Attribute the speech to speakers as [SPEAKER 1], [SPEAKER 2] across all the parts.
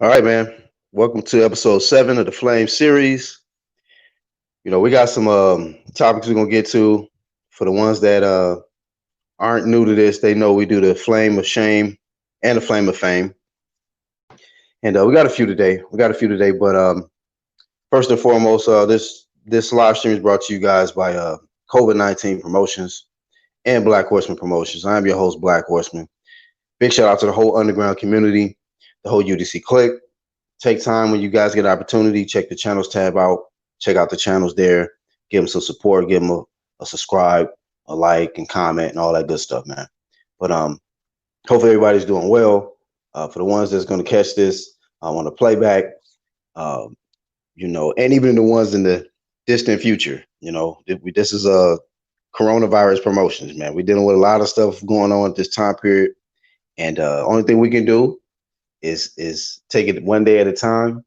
[SPEAKER 1] All right, man. Welcome to episode 7 of the Flame series. We got some topics we're gonna get to. For the ones that aren't new to this, they know we do the flame of shame and the flame of fame. And we got a few today. But first and foremost, this live stream is brought to you guys by COVID-19 Promotions and Black Horseman Promotions. I'm your host, Black Horseman. Big shout out to the whole underground community, the whole UDC clique. Take time when you guys get an opportunity, check the channels tab out, check out the channels there, give them some support, give them a subscribe, a like, and comment, and all that good stuff, man. But hopefully everybody's doing well. For the ones that's going to catch this on the playback, um, and even the ones in the distant future, this is a coronavirus promotions, man. We're dealing with a lot of stuff going on at this time period, and only thing we can do is take it one day at a time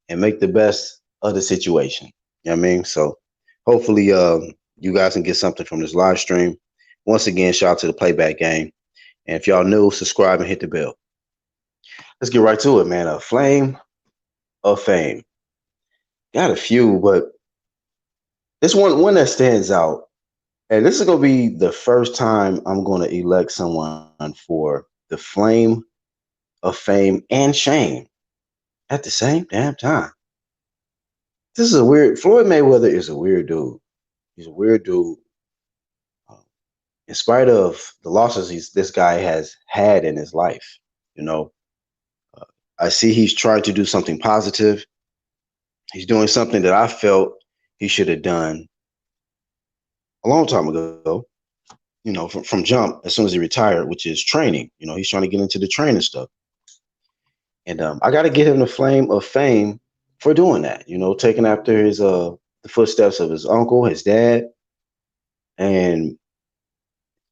[SPEAKER 1] and make the best of the situation. You know what I mean? So hopefully you guys can get something from this live stream. Once again, shout out to the playback game. And if y'all new, subscribe and hit the bell. Let's get right to it, man. A flame of fame. Got a few, but this one that stands out, and this is gonna be the first time I'm gonna elect someone for the flame of fame and shame at the same damn time. This is a weird. Floyd Mayweather is a weird dude. He's a weird dude. Um, in spite of the losses this guy has had in his life, you know, uh, I see he's trying to do something positive. He's doing something that I felt he should have done a long time ago. From jump as soon as he retired, which is training. He's trying to get into the training stuff, and I got to get him the flame of fame for doing that. Taking after his the footsteps of his uncle, his dad, and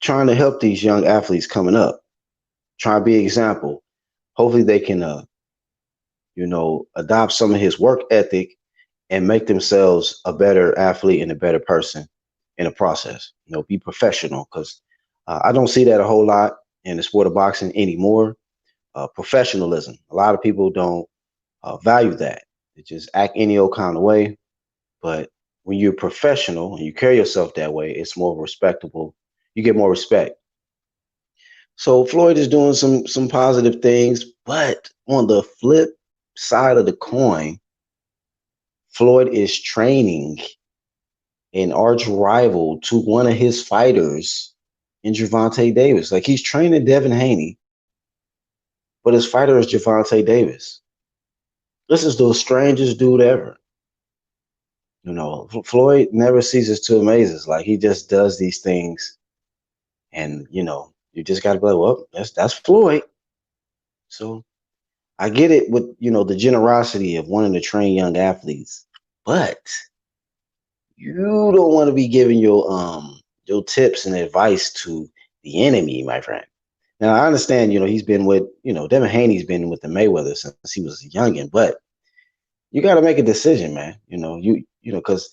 [SPEAKER 1] trying to help these young athletes coming up. Try to be an example. Hopefully they can adopt some of his work ethic and make themselves a better athlete and a better person in the process. Be professional, because I don't see that a whole lot in the sport of boxing anymore. Professionalism. A lot of people don't value that. They just act any old kind of way. But when you're professional and you carry yourself that way, it's more respectable. You get more respect. So Floyd is doing some positive things, but on the flip side of the coin, Floyd is training an arch rival to one of his fighters in Gervonta Davis. Like, he's training Devin Haney, but his fighter is Gervonta Davis. This is the strangest dude ever. Floyd never ceases to amaze us. Like, he just does these things, and you just got to be like, well, that's Floyd. So I get it with the generosity of wanting to train young athletes, but you don't want to be giving your tips and advice to the enemy, my friend. Now I understand, he's been with Devin Haney's been with the Mayweather since he was a youngin', but you got to make a decision, man. Because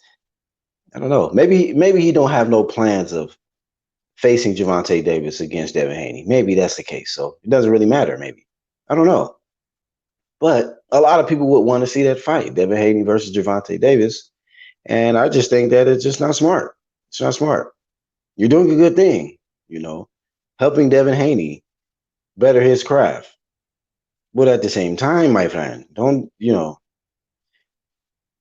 [SPEAKER 1] I don't know, maybe he don't have no plans of facing Gervonta Davis against Devin Haney. Maybe that's the case. So it doesn't really matter. Maybe, I don't know. But a lot of people would want to see that fight, Devin Haney versus Gervonta Davis. And I just think that it's just not smart. It's not smart. You're doing a good thing, helping Devin Haney better his craft. But at the same time, my friend, don't,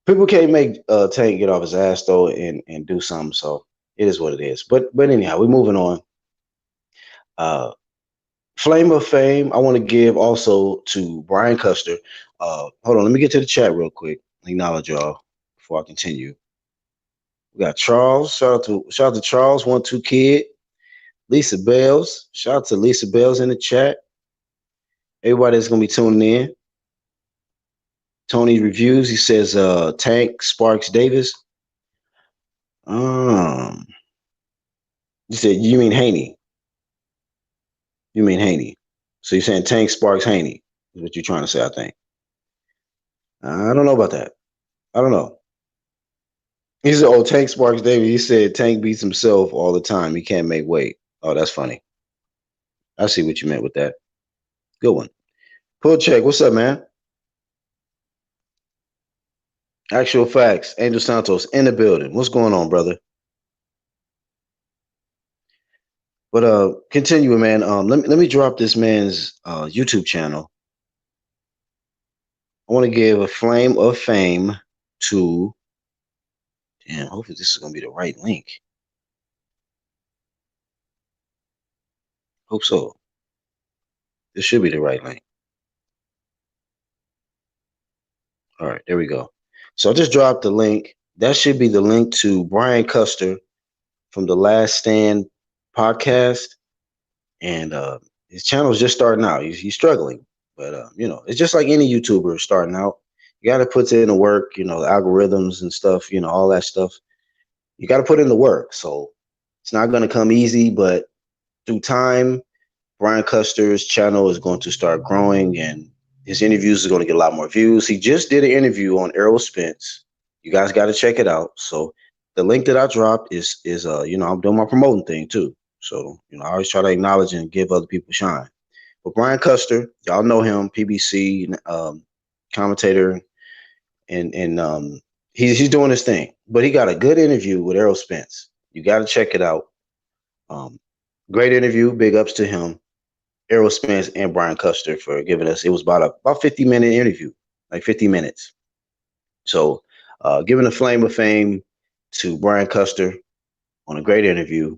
[SPEAKER 1] people can't make Tank get off his ass though and do something. So it is what it is. But anyhow, we're moving on. Flame of fame, I want to give also to Brian Custer. Hold on, let me get to the chat real quick. Acknowledge y'all before I continue. We got Charles. Shout out to Charles, 1-2 Kid. Lisa Bells. Shout out to Lisa Bells in the chat. Everybody that's gonna be tuning in. Tony reviews. He says Tank Sparks Davis. You said you mean Haney. You mean Haney. So you're saying Tank Sparks Haney is what you're trying to say, I think. I don't know about that. I don't know. He said, oh, Tank Sparks Davis. He said Tank beats himself all the time. He can't make weight. Oh, that's funny. I see what you meant with that. Good one. Pull check. What's up, man? Actual facts. Angel Santos in the building. What's going on, brother? But continuing, man. Let me drop this man's YouTube channel. I want to give a flame of fame to. Damn, hopefully this is gonna be the right link. Hope so. This should be the right link. All right, there we go. So I just dropped the link. That should be the link to Brian Custer from the Last Stand podcast, and his channel is just starting out. He's struggling, but it's just like any YouTuber starting out. You got to put in the work, the algorithms and stuff, all that stuff. You got to put in the work. So it's not going to come easy, but through time, Brian Custer's channel is going to start growing, and his interviews are going to get a lot more views. He just did an interview on Errol Spence. You guys got to check it out. So the link that I dropped is I'm doing my promoting thing too. So I always try to acknowledge and give other people shine. But Brian Custer, y'all know him, PBC commentator, and he's doing his thing. But he got a good interview with Errol Spence. You got to check it out. Great interview. Big ups to him, Errol Spence and Brian Custer for giving us. It was about 50-minute interview, like 50 minutes. So giving a flame of fame to Brian Custer on a great interview,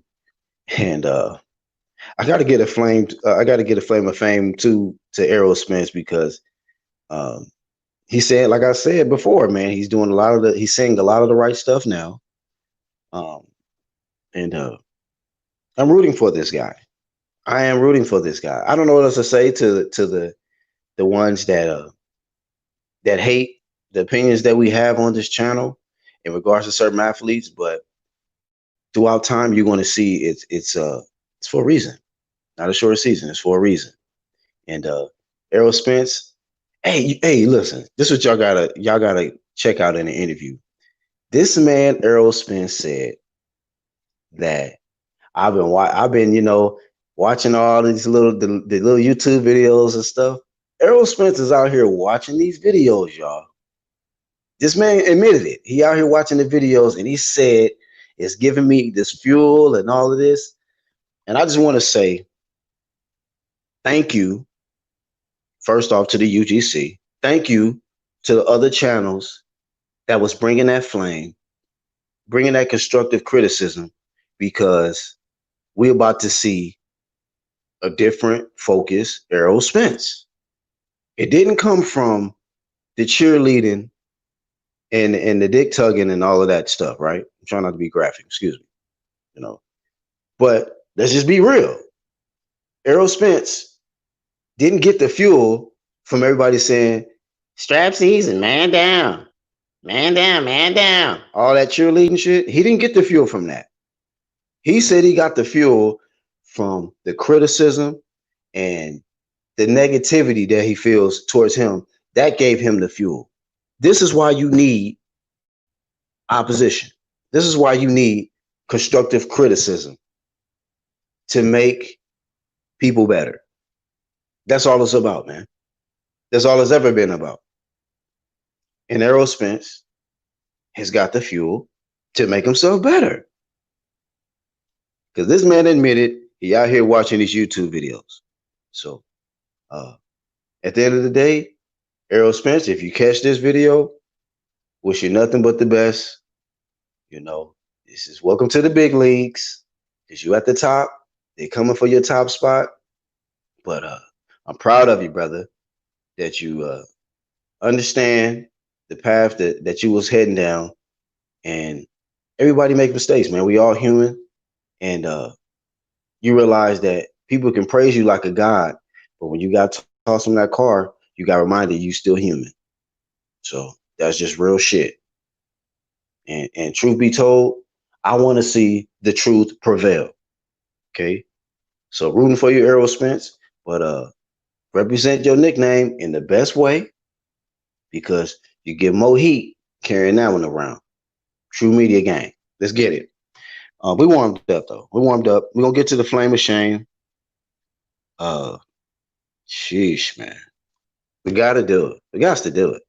[SPEAKER 1] and I got to get a flame. I got to get a flame of fame to Errol Spence because he said, like I said before, man, he's doing he's saying a lot of the right stuff now, and I'm rooting for this guy. I am rooting for this guy. I don't know what else to say to the ones that hate the opinions that we have on this channel in regards to certain athletes, but throughout time you're going to see it's for a reason. Not a short season. It's for a reason. And Errol Spence, hey, listen. This is what y'all gotta check out in the interview. This man Errol Spence said that I've been watching all these the little YouTube videos and stuff. Errol Spence is out here watching these videos, y'all. This man admitted it. He out here watching the videos, and he said it's giving me this fuel and all of this. And I just want to say thank you, first off, to the UGC. Thank you to the other channels that was bringing that flame, bringing that constructive criticism, because we're about to see a different focus Errol Spence. It didn't come from the cheerleading and the dick tugging and all of that stuff, right? I'm trying not to be graphic, excuse me. But let's just be real. Errol Spence didn't get the fuel from everybody saying, strap season, man down, man down, man down. All that cheerleading shit. He didn't get the fuel from that. He said he got the fuel from the criticism and the negativity that he feels towards him. That gave him the fuel. This is why you need opposition. This is why you need constructive criticism to make people better. That's all it's about, man. That's all it's ever been about. And Errol Spence has got the fuel to make himself better. Because this man admitted he out here watching these YouTube videos. So at the end of the day, Errol Spence, if you catch this video, wish you nothing but the best. This is welcome to the big leagues. Because you at the top. They're coming for your top spot. But I'm proud of you, brother, that you understand the path that you was heading down. And everybody make mistakes, man. We all human. And you realize that people can praise you like a god, but when you got tossed from that car, you got reminded you still human. So that's just real shit. And truth be told, I want to see the truth prevail. Okay. So rooting for you, Errol Spence, but represent your nickname in the best way, because you get more heat carrying that one around. True Media Gang. Let's get it. We warmed up though. We warmed up. We're gonna get to the flame of shame. Sheesh, man. We gotta do it. We got to do it.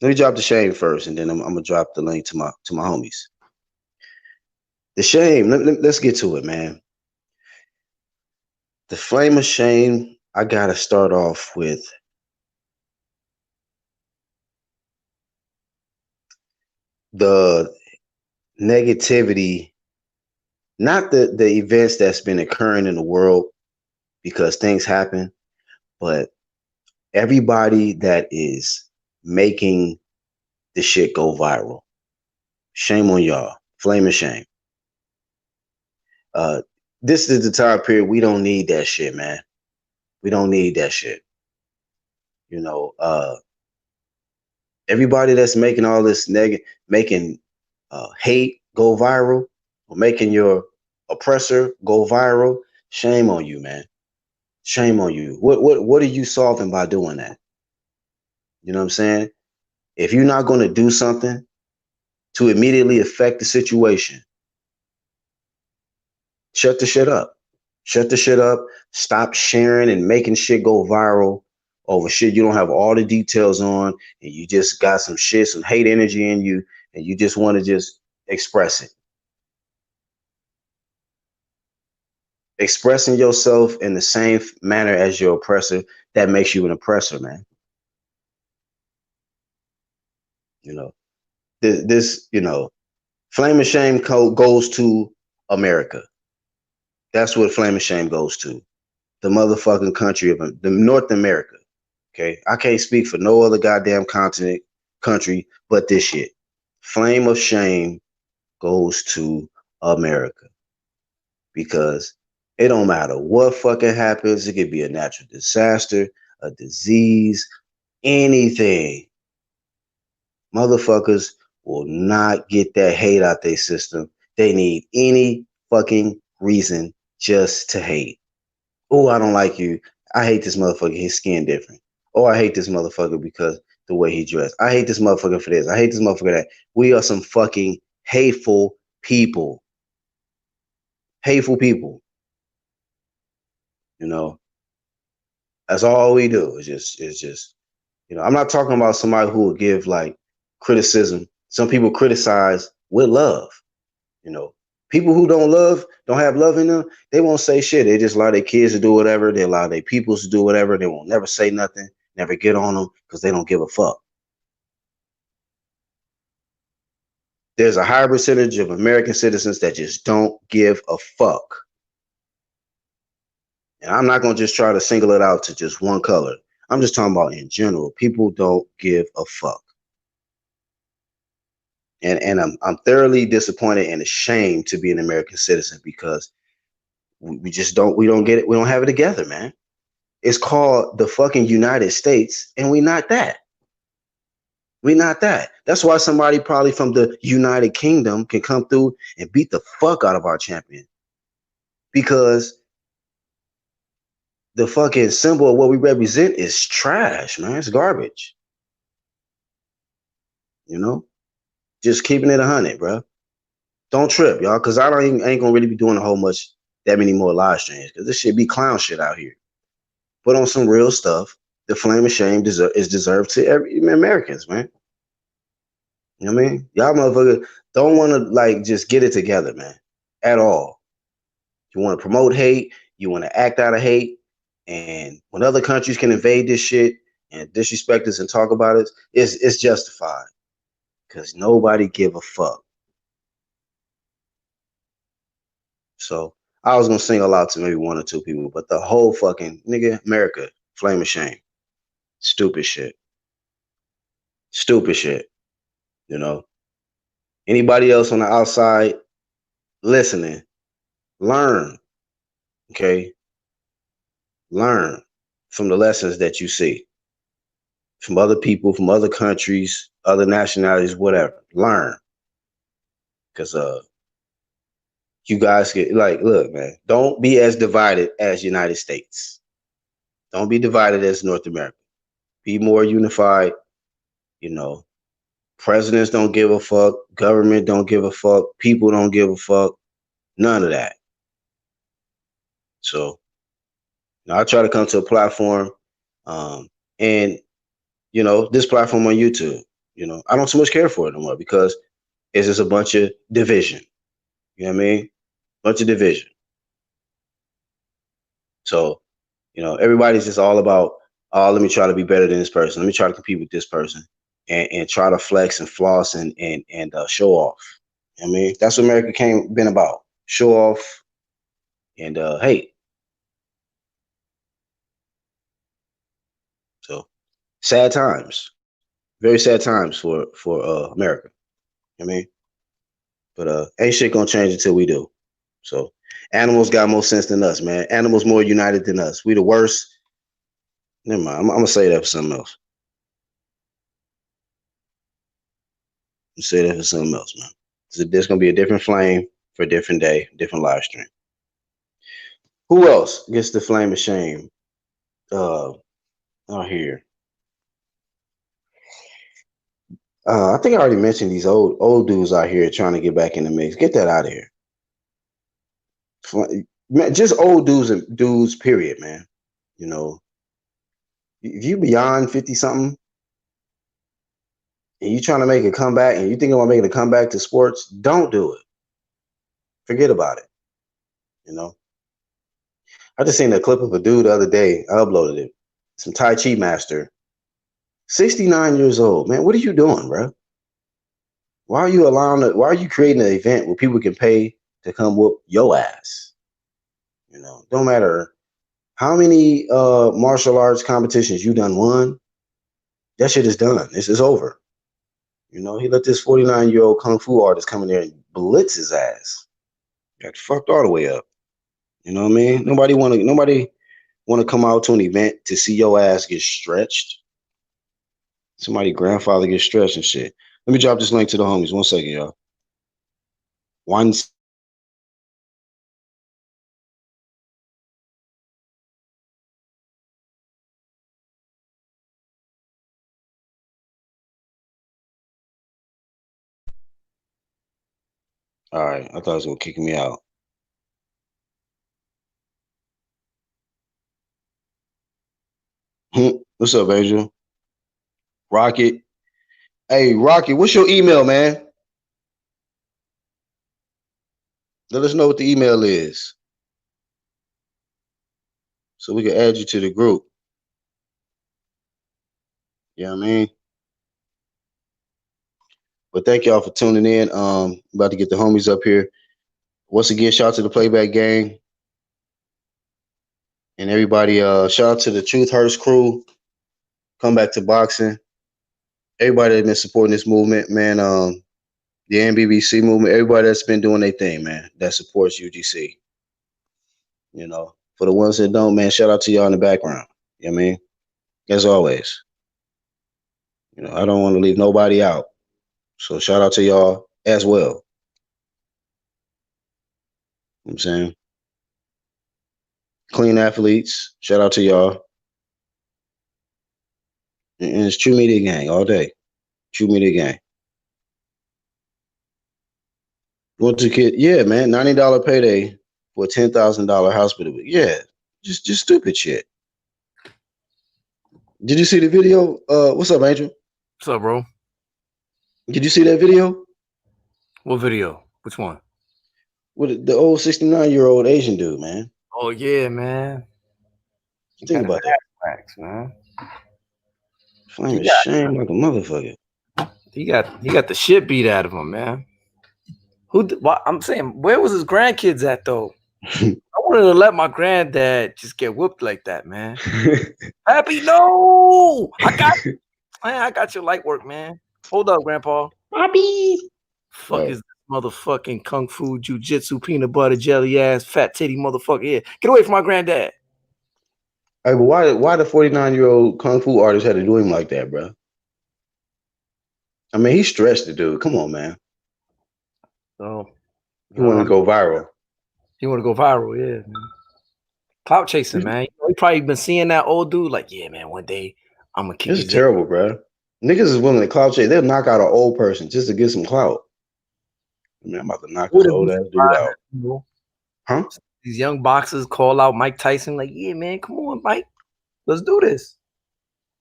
[SPEAKER 1] Let me drop the shame first, and then I'm gonna drop the link to my homies. The shame. Let's get to it, man. The flame of shame. I gotta start off with the negativity, not the events that's been occurring in the world because things happen, but everybody that is making the shit go viral. Shame on y'all. Flame of shame. Uh, this is the time period we don't need that shit, man. We don't need that shit. You know, everybody that's making all this negative, making hate go viral, or making your oppressor go viral. Shame on you, man. Shame on you. What are you solving by doing that? You know what I'm saying? If you're not going to do something to immediately affect the situation, shut the shit up. Shut the shit up. Stop sharing and making shit go viral over shit you don't have all the details on, and you just got some shit, some hate energy in you, and you just want to just express it. Expressing yourself in the same manner as your oppressor, that makes you an oppressor, man. You know, flame of shame goes to America. That's what flame of shame goes to. The motherfucking country of the North America. Okay, I can't speak for no other goddamn continent, country, but this shit. Flame of shame goes to America because it don't matter what fucking happens. It could be a natural disaster, a disease, anything. Motherfuckers will not get that hate out their system. They need any fucking reason just to hate. Oh, I don't like you. I hate this motherfucker. His skin different. Oh, I hate this motherfucker because the way he dressed. I hate this motherfucker for this. I hate this motherfucker for that. We are some fucking hateful people. Hateful people. You know, that's all we do. It's just, I'm not talking about somebody who will give like criticism. Some people criticize with love. You know, people who don't have love in them, they won't say shit. They just allow their kids to do whatever. They allow their peoples to do whatever. They won't never say nothing, never get on them because they don't give a fuck. There's a high percentage of American citizens that just don't give a fuck. And I'm not going to just try to single it out to just one color. I'm just talking about in general. People don't give a fuck. And I'm thoroughly disappointed and ashamed to be an American citizen because we just don't get it. We don't have it together, man. It's called the fucking United States, and we not that. We not that. That's why somebody probably from the United Kingdom can come through and beat the fuck out of our champion. Because the fucking symbol of what we represent is trash, man. It's garbage. You know? Just keeping it 100, bro. Don't trip, y'all, because ain't gonna really be doing a whole much that many more live streams. Because this shit be clown shit out here. Put on some real stuff. The flame of shame is deserved to every Americans, man. You know what I mean? Y'all motherfuckers don't want to like just get it together, man. At all. You want to promote hate, you want to act out of hate, and when other countries can invade this shit and disrespect us and talk about it, it's justified. Because nobody give a fuck. So I was gonna sing a lot to maybe one or two people, but the whole fucking nigga, America, flame of shame. Stupid shit. Stupid shit. You know. Anybody else on the outside listening, learn. Okay. Learn from the lessons that you see from other people, from other countries, other nationalities, whatever. Learn. Because you guys get like, look, man, don't be as divided as United States. Don't be divided as North America. Be more unified. You know, presidents don't give a fuck. Government don't give a fuck. People don't give a fuck. None of that. So I try to come to a platform, and this platform on YouTube. I don't so much care for it no more because it's just a bunch of division. You know what I mean? Bunch of division. So, everybody's just all about, oh, let me try to be better than this person. Let me try to compete with this person and try to flex and floss and show off. I mean, that's what America been about. Show off and hate. So sad times. Very sad times for America. I mean, but ain't shit gonna change until we do. So animals got more sense than us, man. Animals more united than us. We the worst. Never mind. I'm gonna say that for something else. Say that for something else, man. So there's gonna be a different flame for a different day, different live stream. Who else gets the flame of shame? Out here. I think I already mentioned these old dudes out here trying to get back in the mix. Get that out of here. Man, just old dudes, period, man. If you beyond 50 something and you trying to make a comeback and you think about making a comeback to sports, don't do it. Forget about it. I just seen a clip of a dude the other day. I uploaded it. Some Tai Chi master, 69 years old. Man, what are you doing, bro? Why are you creating an event where people can pay to come whoop your ass? Don't matter how many martial arts competitions you done won. That shit is done. This is over. He let this 49-year-old kung fu artist come in there and blitz his ass. Got fucked all the way up. You know what I mean? Nobody want to come out to an event to see your ass get stretched. Somebody grandfather get stretched and shit. Let me drop this link to the homies. 1 second, y'all. One. All right. I thought it was gonna kick me out. What's up, Angel? Rocket. Hey, Rocket, what's your email, man? Let us know what the email is so we can add you to the group. You know what I mean? But thank y'all for tuning in. About to get the homies up here. Once again, shout out to the Playback Gang. And everybody, shout out to the Truth Hurts crew. Come back to boxing. Everybody that's been supporting this movement, man. The NBBC movement, everybody that's been doing their thing, man, that supports UGC. For the ones that don't, man, shout out to y'all in the background. You know what I mean? As always. I don't want to leave nobody out. So shout out to y'all as well. You know what I'm saying? Clean athletes, shout out to y'all. And it's True Media Gang all day. True Media Gang. Want to kid? Yeah, man. $90 payday for a $10,000 hospital. Yeah, just stupid shit. Did you see the video? What's up, Angel?
[SPEAKER 2] What's up, bro?
[SPEAKER 1] Did you see that video?
[SPEAKER 2] What video? Which one?
[SPEAKER 1] With the old 69-year-old Asian dude, man.
[SPEAKER 2] Oh yeah, man.
[SPEAKER 1] Think about that.
[SPEAKER 2] Wax, man.
[SPEAKER 1] Flame of shame like a motherfucker.
[SPEAKER 2] He got the shit beat out of him, man. I'm saying, where was his grandkids at though? I wanted to let my granddad just get whooped like that, man. Happy, no! I got your light work, man. Hold up, Grandpa.
[SPEAKER 1] Bobby.
[SPEAKER 2] Fuck is this motherfucking kung fu jujitsu peanut butter jelly ass fat titty motherfucker here? Get away from my granddad.
[SPEAKER 1] Hey, but why the 49-year-old kung fu artist had to do him like that, bro? I mean, he stretched the dude. Come on, man.
[SPEAKER 2] So
[SPEAKER 1] he want to go viral.
[SPEAKER 2] He want to go viral, yeah, man. Clout chasing, man. He probably been seeing that old dude like, yeah, man, one day I'm gonna kick his ass.
[SPEAKER 1] This is terrible, bro. Niggas is willing to clout chase. They'll knock out an old person just to get some clout. I mean, I'm about to knock this old ass dude out. Huh?
[SPEAKER 2] These young boxers call out Mike Tyson like, yeah, man, come on, Mike. Let's do this.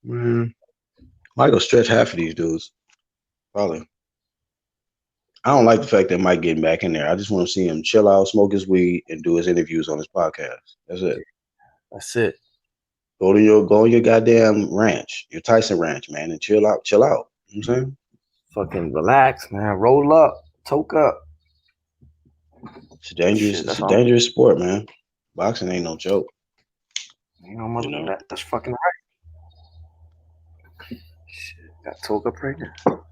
[SPEAKER 1] Man, Mike will stretch half of these dudes. Probably. I don't like the fact that Mike getting back in there. I just want to see him chill out, smoke his weed, and do his interviews on his podcast. That's it.
[SPEAKER 2] That's it.
[SPEAKER 1] Go on your goddamn ranch, your Tyson ranch, man, and chill out, chill out. You know what I'm saying?
[SPEAKER 2] Fucking relax, man. Roll up, toke up. Shit,
[SPEAKER 1] It's
[SPEAKER 2] that's
[SPEAKER 1] a
[SPEAKER 2] all.
[SPEAKER 1] dangerous sport, man. Boxing ain't no joke.
[SPEAKER 2] You know,
[SPEAKER 1] You know.
[SPEAKER 2] that's fucking right. Shit, got toke up right now.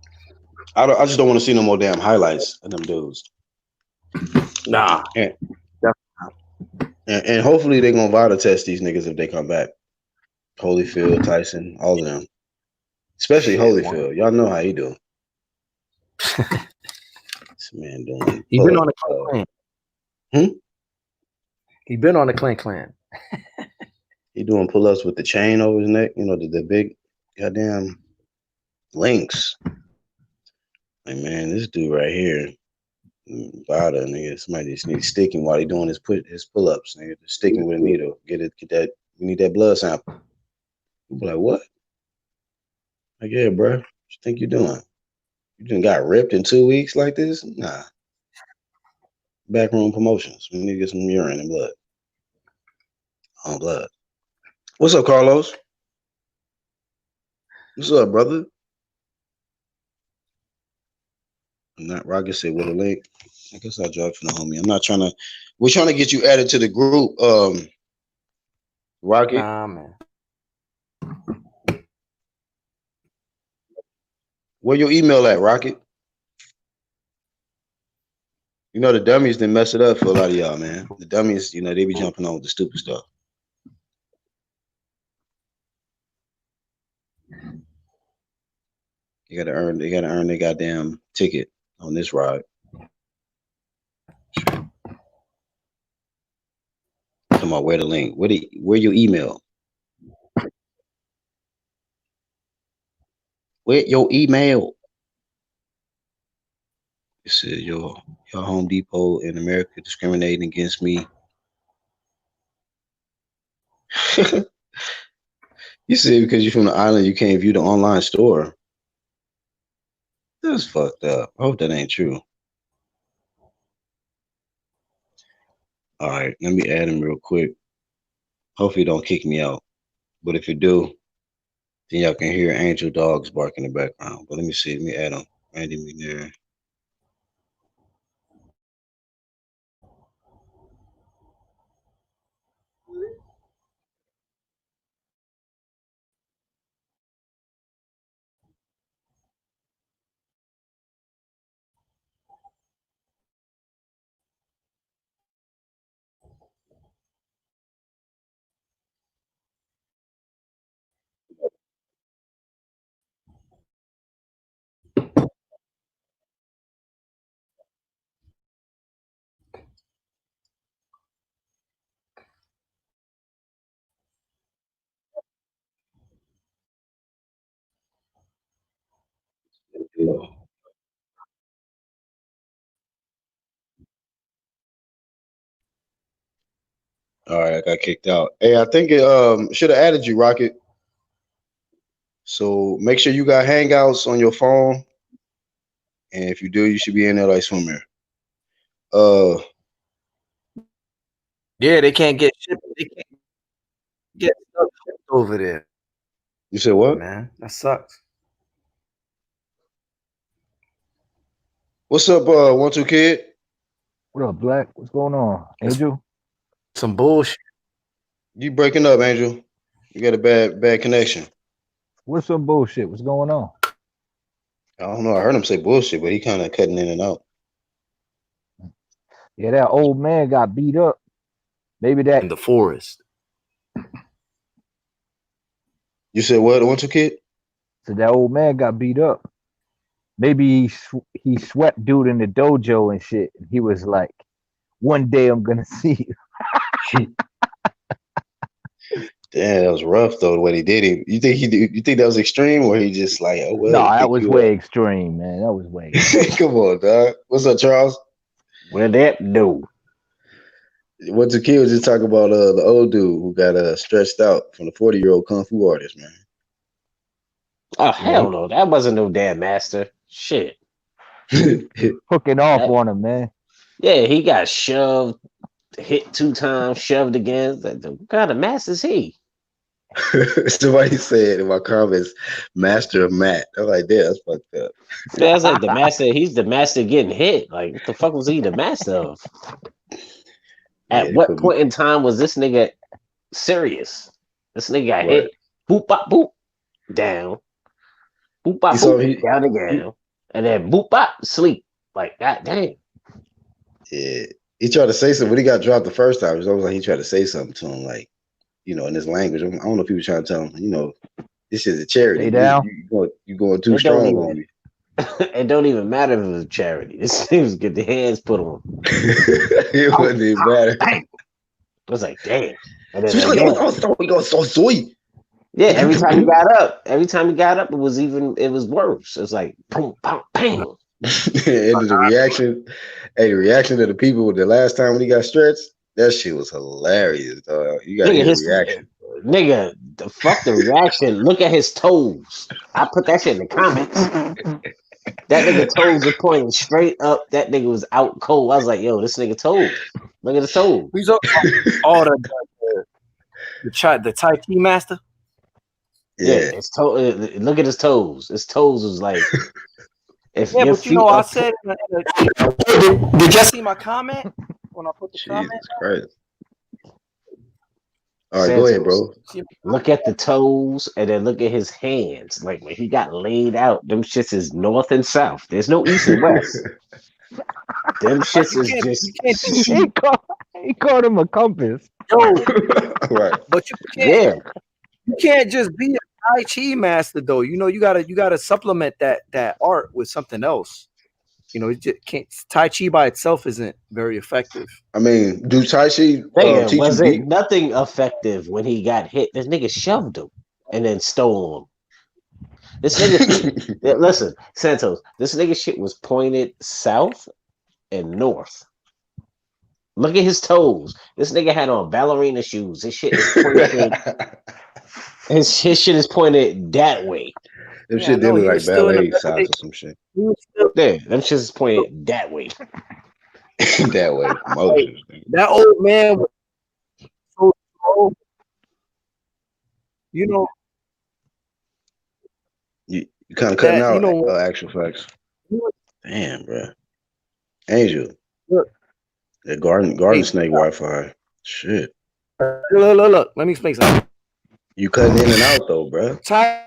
[SPEAKER 1] I just don't want to see no more damn highlights of them dudes.
[SPEAKER 2] Nah.
[SPEAKER 1] And and hopefully they're gonna vital test these niggas if they come back. Holyfield, Tyson, all of them. Especially
[SPEAKER 2] Shit,
[SPEAKER 1] Holyfield. Y'all know how he do. This man doing
[SPEAKER 2] he
[SPEAKER 1] pull
[SPEAKER 2] been
[SPEAKER 1] up.
[SPEAKER 2] on the clan.
[SPEAKER 1] Hmm?
[SPEAKER 2] He been on the clan.
[SPEAKER 1] He doing pull ups with the chain over his neck. You know the big goddamn links. Like man, this dude right here, Vada nigga. Somebody just needs sticking while he doing his pull ups. Nigga, just sticking with a needle. Get that. We need that blood sample. You be like what? Like yeah, bro. What you think you're doing? You done got ripped in 2 weeks like this? Nah. Backroom promotions. We need to get some urine and blood. On blood. What's up, Carlos? What's up, brother? I'm not Rocket said with a link. I guess I'll drop from the homie. I'm not trying to. We're trying to get you added to the group, Rocket.
[SPEAKER 2] Nah, man.
[SPEAKER 1] Where your email at, Rocket? You know the dummies didn't mess it up for a lot of y'all, man. The dummies, you know, they be jumping on with the stupid stuff. They gotta earn their goddamn ticket on this ride. Come on, where the link? Where your email? Where your email? It said your Home Depot in America discriminating against me. You said because you're from the island, you can't view the online store. That's fucked up. I hope that ain't true. All right, let me add him real quick. Hopefully, don't kick me out. But if you do, then y'all can hear angel dogs bark in the background. But let me see. Let me add him. Randy McNair. All right, I got kicked out. Hey, I think it should have added you, Rocket. So make sure you got Hangouts on your phone, and if you do, you should be in there like swimmer. Uh,
[SPEAKER 2] Yeah, they can't get shipped. They can't get stuff shipped over there,
[SPEAKER 1] you said what?
[SPEAKER 2] man. That sucks.
[SPEAKER 1] What's up, 1-2 Kid?
[SPEAKER 3] What up, Black? What's going on?
[SPEAKER 2] It's
[SPEAKER 3] Angel?
[SPEAKER 2] some bullshit.
[SPEAKER 1] You breaking up, Angel? You got a bad connection.
[SPEAKER 3] What's some bullshit? What's going on?
[SPEAKER 1] I don't know. I heard him say bullshit, but he kind of cutting in and out.
[SPEAKER 3] Yeah, that old man got beat up. Maybe that
[SPEAKER 2] In the forest.
[SPEAKER 1] You said what? 1-2 Kid?
[SPEAKER 3] so that old man got beat up. Maybe he swept dude in the dojo and shit. And he was like, "One day I'm gonna see you."
[SPEAKER 1] Damn, that was rough though. The way he did it. You think that was extreme, or he just like, oh well,
[SPEAKER 3] No,
[SPEAKER 1] he
[SPEAKER 3] that
[SPEAKER 1] picked
[SPEAKER 3] was
[SPEAKER 1] you
[SPEAKER 3] way
[SPEAKER 1] up?
[SPEAKER 3] extreme, man. That was way extreme.
[SPEAKER 1] Come on, dog. What's up, Charles?
[SPEAKER 3] Well, that dude.
[SPEAKER 1] 1-2 Kid was just talking about the old dude who got stretched out from the 40-year-old kung fu artist, man.
[SPEAKER 4] Oh hell no, that wasn't no damn master. Shit.
[SPEAKER 3] Hooking off
[SPEAKER 4] That-
[SPEAKER 3] on him, man.
[SPEAKER 4] yeah, he got shoved, hit 2 times, shoved again. What kind of master is he?
[SPEAKER 1] Somebody said in my comments, "Master of Matt." I'm like, "Damn, that's fucked up."
[SPEAKER 4] Yeah, I was like the master. He's the master getting hit. Like, what the fuck was he the master of?
[SPEAKER 1] Yeah,
[SPEAKER 4] At
[SPEAKER 1] they
[SPEAKER 4] what
[SPEAKER 1] put me
[SPEAKER 4] point in time was this nigga serious? This nigga got
[SPEAKER 1] right.
[SPEAKER 4] hit. Boop bop boop down. Boop bop
[SPEAKER 1] He saw
[SPEAKER 4] boop
[SPEAKER 1] he,
[SPEAKER 4] down again. And then boop bop sleep. Like, god damn.
[SPEAKER 1] yeah, he tried to say something, but he got dropped the first time. It was almost like he tried to say something to him, like in his language. I don't know if he was trying to tell him, this is a charity.
[SPEAKER 3] Stay down.
[SPEAKER 1] You going too
[SPEAKER 4] It don't
[SPEAKER 1] strong on
[SPEAKER 4] even
[SPEAKER 1] me.
[SPEAKER 4] it don't even matter if it was a charity. This thing was get the hands put on.
[SPEAKER 1] It wouldn't even matter.
[SPEAKER 4] Bang. I was like, damn. And then
[SPEAKER 1] So
[SPEAKER 4] again,
[SPEAKER 1] we go so sweet.
[SPEAKER 4] yeah, every time he got up, it was worse. It was like boom, bang, bang.
[SPEAKER 1] And the reaction of the people with the last time when he got stretched, that shit was hilarious, dog. You gotta
[SPEAKER 4] Nigga,
[SPEAKER 1] hear the reaction.
[SPEAKER 4] nigga, fuck the reaction. Look at his toes. I put that shit in the comments. That nigga toes were pointing straight up. That nigga was out cold. I was like, yo, this nigga toes. Look at his toes.
[SPEAKER 2] Who's up? Oh, the Tai Chi master.
[SPEAKER 1] Yeah.
[SPEAKER 4] His toe. Look at his toes. His toes was like, if
[SPEAKER 2] Yeah,
[SPEAKER 4] your
[SPEAKER 2] but
[SPEAKER 4] feet
[SPEAKER 2] I
[SPEAKER 4] are
[SPEAKER 2] said. Did you see my comment when I put the comment?
[SPEAKER 1] Jesus Christ. All right, go ahead, bro.
[SPEAKER 4] look at the toes and then look at his hands. Like when he got laid out, them shits is north and south. There's no east and west. Them shits is just
[SPEAKER 3] He called him a compass.
[SPEAKER 2] Yo,
[SPEAKER 1] Right.
[SPEAKER 2] but you can't just be a Tai Chi master though. You gotta supplement that art with something else. It just can't. Tai Chi by itself isn't very effective.
[SPEAKER 1] I mean, do Tai Chi
[SPEAKER 4] nigga,
[SPEAKER 1] teach
[SPEAKER 4] was
[SPEAKER 1] you
[SPEAKER 4] it
[SPEAKER 1] deep?
[SPEAKER 4] nothing effective when he got hit? This nigga shoved him and then stole him. This nigga listen, Santos, this nigga shit was pointed south and north. Look at his toes. This nigga had on ballerina shoes. His shit is pointed. his shit is pointed that way.
[SPEAKER 1] Them shit did look like ballet socks or some shit.
[SPEAKER 4] Yeah, them shit is pointed that way.
[SPEAKER 1] That way. Moses.
[SPEAKER 2] That old man was so slow.
[SPEAKER 1] You kind of cutting
[SPEAKER 2] that,
[SPEAKER 1] out actual facts. Damn, bro. Angel.
[SPEAKER 2] Look.
[SPEAKER 1] That garden snake Wi-Fi. Shit.
[SPEAKER 2] Look. Let me explain something.
[SPEAKER 1] You cutting in and out though, bro.
[SPEAKER 2] Tai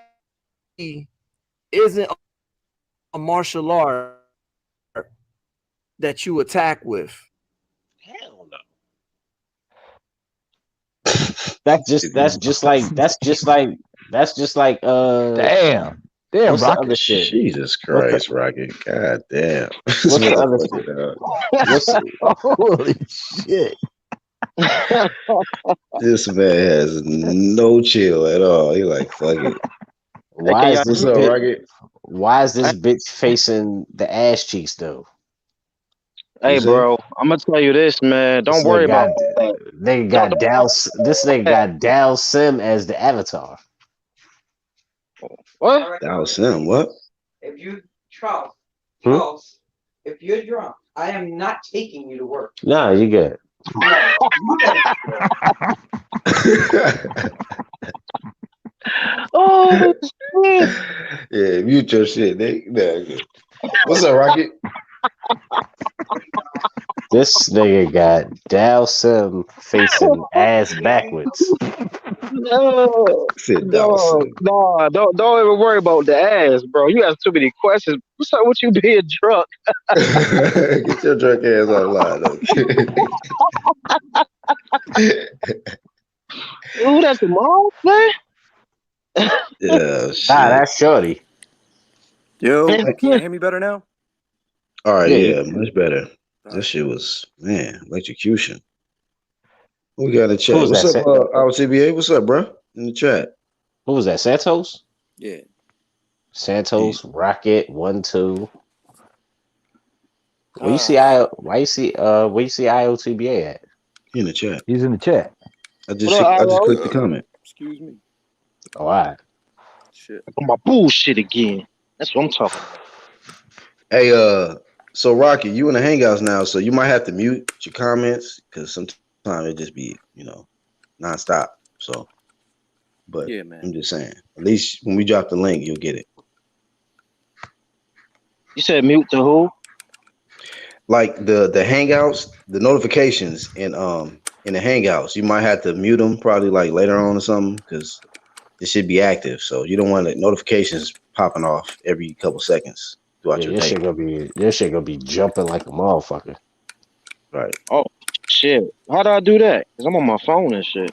[SPEAKER 2] isn't a martial art that you attack with.
[SPEAKER 4] Hell no. That's just like
[SPEAKER 3] Damn,
[SPEAKER 4] what's the
[SPEAKER 3] Rocket.
[SPEAKER 4] other shit?
[SPEAKER 1] Jesus Christ, Rocket. God damn.
[SPEAKER 4] What's the other shit?
[SPEAKER 3] Holy shit.
[SPEAKER 1] This man has no chill at all. He like, fuck it.
[SPEAKER 4] Why is
[SPEAKER 1] What's up, Rocket?
[SPEAKER 4] Why is this bitch facing the ass cheeks though?
[SPEAKER 5] Hey, bro, I'm gonna tell you this, man. Don't worry about that.
[SPEAKER 4] This nigga got Dal Sim as the avatar.
[SPEAKER 5] What?
[SPEAKER 1] Dal Sim, what?
[SPEAKER 6] If you Charles, if you're drunk, I am not taking you to work.
[SPEAKER 4] Nah, you good.
[SPEAKER 6] No, you gotta
[SPEAKER 5] Oh shit!
[SPEAKER 1] Yeah, mute your shit, nigga. What's up, Rocket?
[SPEAKER 4] This nigga got Dal Sim facing ass backwards.
[SPEAKER 5] No,
[SPEAKER 1] Sit down, son.
[SPEAKER 5] no, don't even worry about the ass, bro. You have too many questions. What's up with you being drunk?
[SPEAKER 1] Get your drunk ass online,
[SPEAKER 5] Ooh, that's the mom, man.
[SPEAKER 1] Yeah, shit.
[SPEAKER 4] Nah, that's Shorty.
[SPEAKER 2] Yo, can you hear me better now?
[SPEAKER 1] All right,
[SPEAKER 4] Yeah,
[SPEAKER 1] yeah, much better. That shit was, man, electrocution. Who we got in the chat?
[SPEAKER 4] Who was
[SPEAKER 1] What's
[SPEAKER 4] that?
[SPEAKER 1] up, our CBA? What's up, bro? In the chat.
[SPEAKER 4] Who was that? Santos?
[SPEAKER 2] Yeah.
[SPEAKER 4] Santos, Rocket, 1, 2. Where you see IOTBA at?
[SPEAKER 1] He in the chat.
[SPEAKER 3] He's in the chat.
[SPEAKER 1] I just clicked the comment.
[SPEAKER 2] Excuse me.
[SPEAKER 4] Oh, all right.
[SPEAKER 2] Shit.
[SPEAKER 5] On my bullshit again. That's what I'm talking about.
[SPEAKER 1] Hey, so Rocky, you in the Hangouts now, so you might have to mute your comments because sometimes it just be, nonstop. So, but
[SPEAKER 2] Yeah, man.
[SPEAKER 1] I'm just saying, at least when we drop the link, you'll get it.
[SPEAKER 5] You said mute to who?
[SPEAKER 1] Like the Hangouts, the notifications in the Hangouts, you might have to mute them probably like later on or something because it should be active. So you don't want the notifications popping off every couple seconds throughout
[SPEAKER 4] Yeah,
[SPEAKER 1] your
[SPEAKER 4] your
[SPEAKER 1] day.
[SPEAKER 4] shit gonna be jumping like a motherfucker.
[SPEAKER 1] Right.
[SPEAKER 5] Oh shit. How do I do that? Cause I'm on my phone and shit.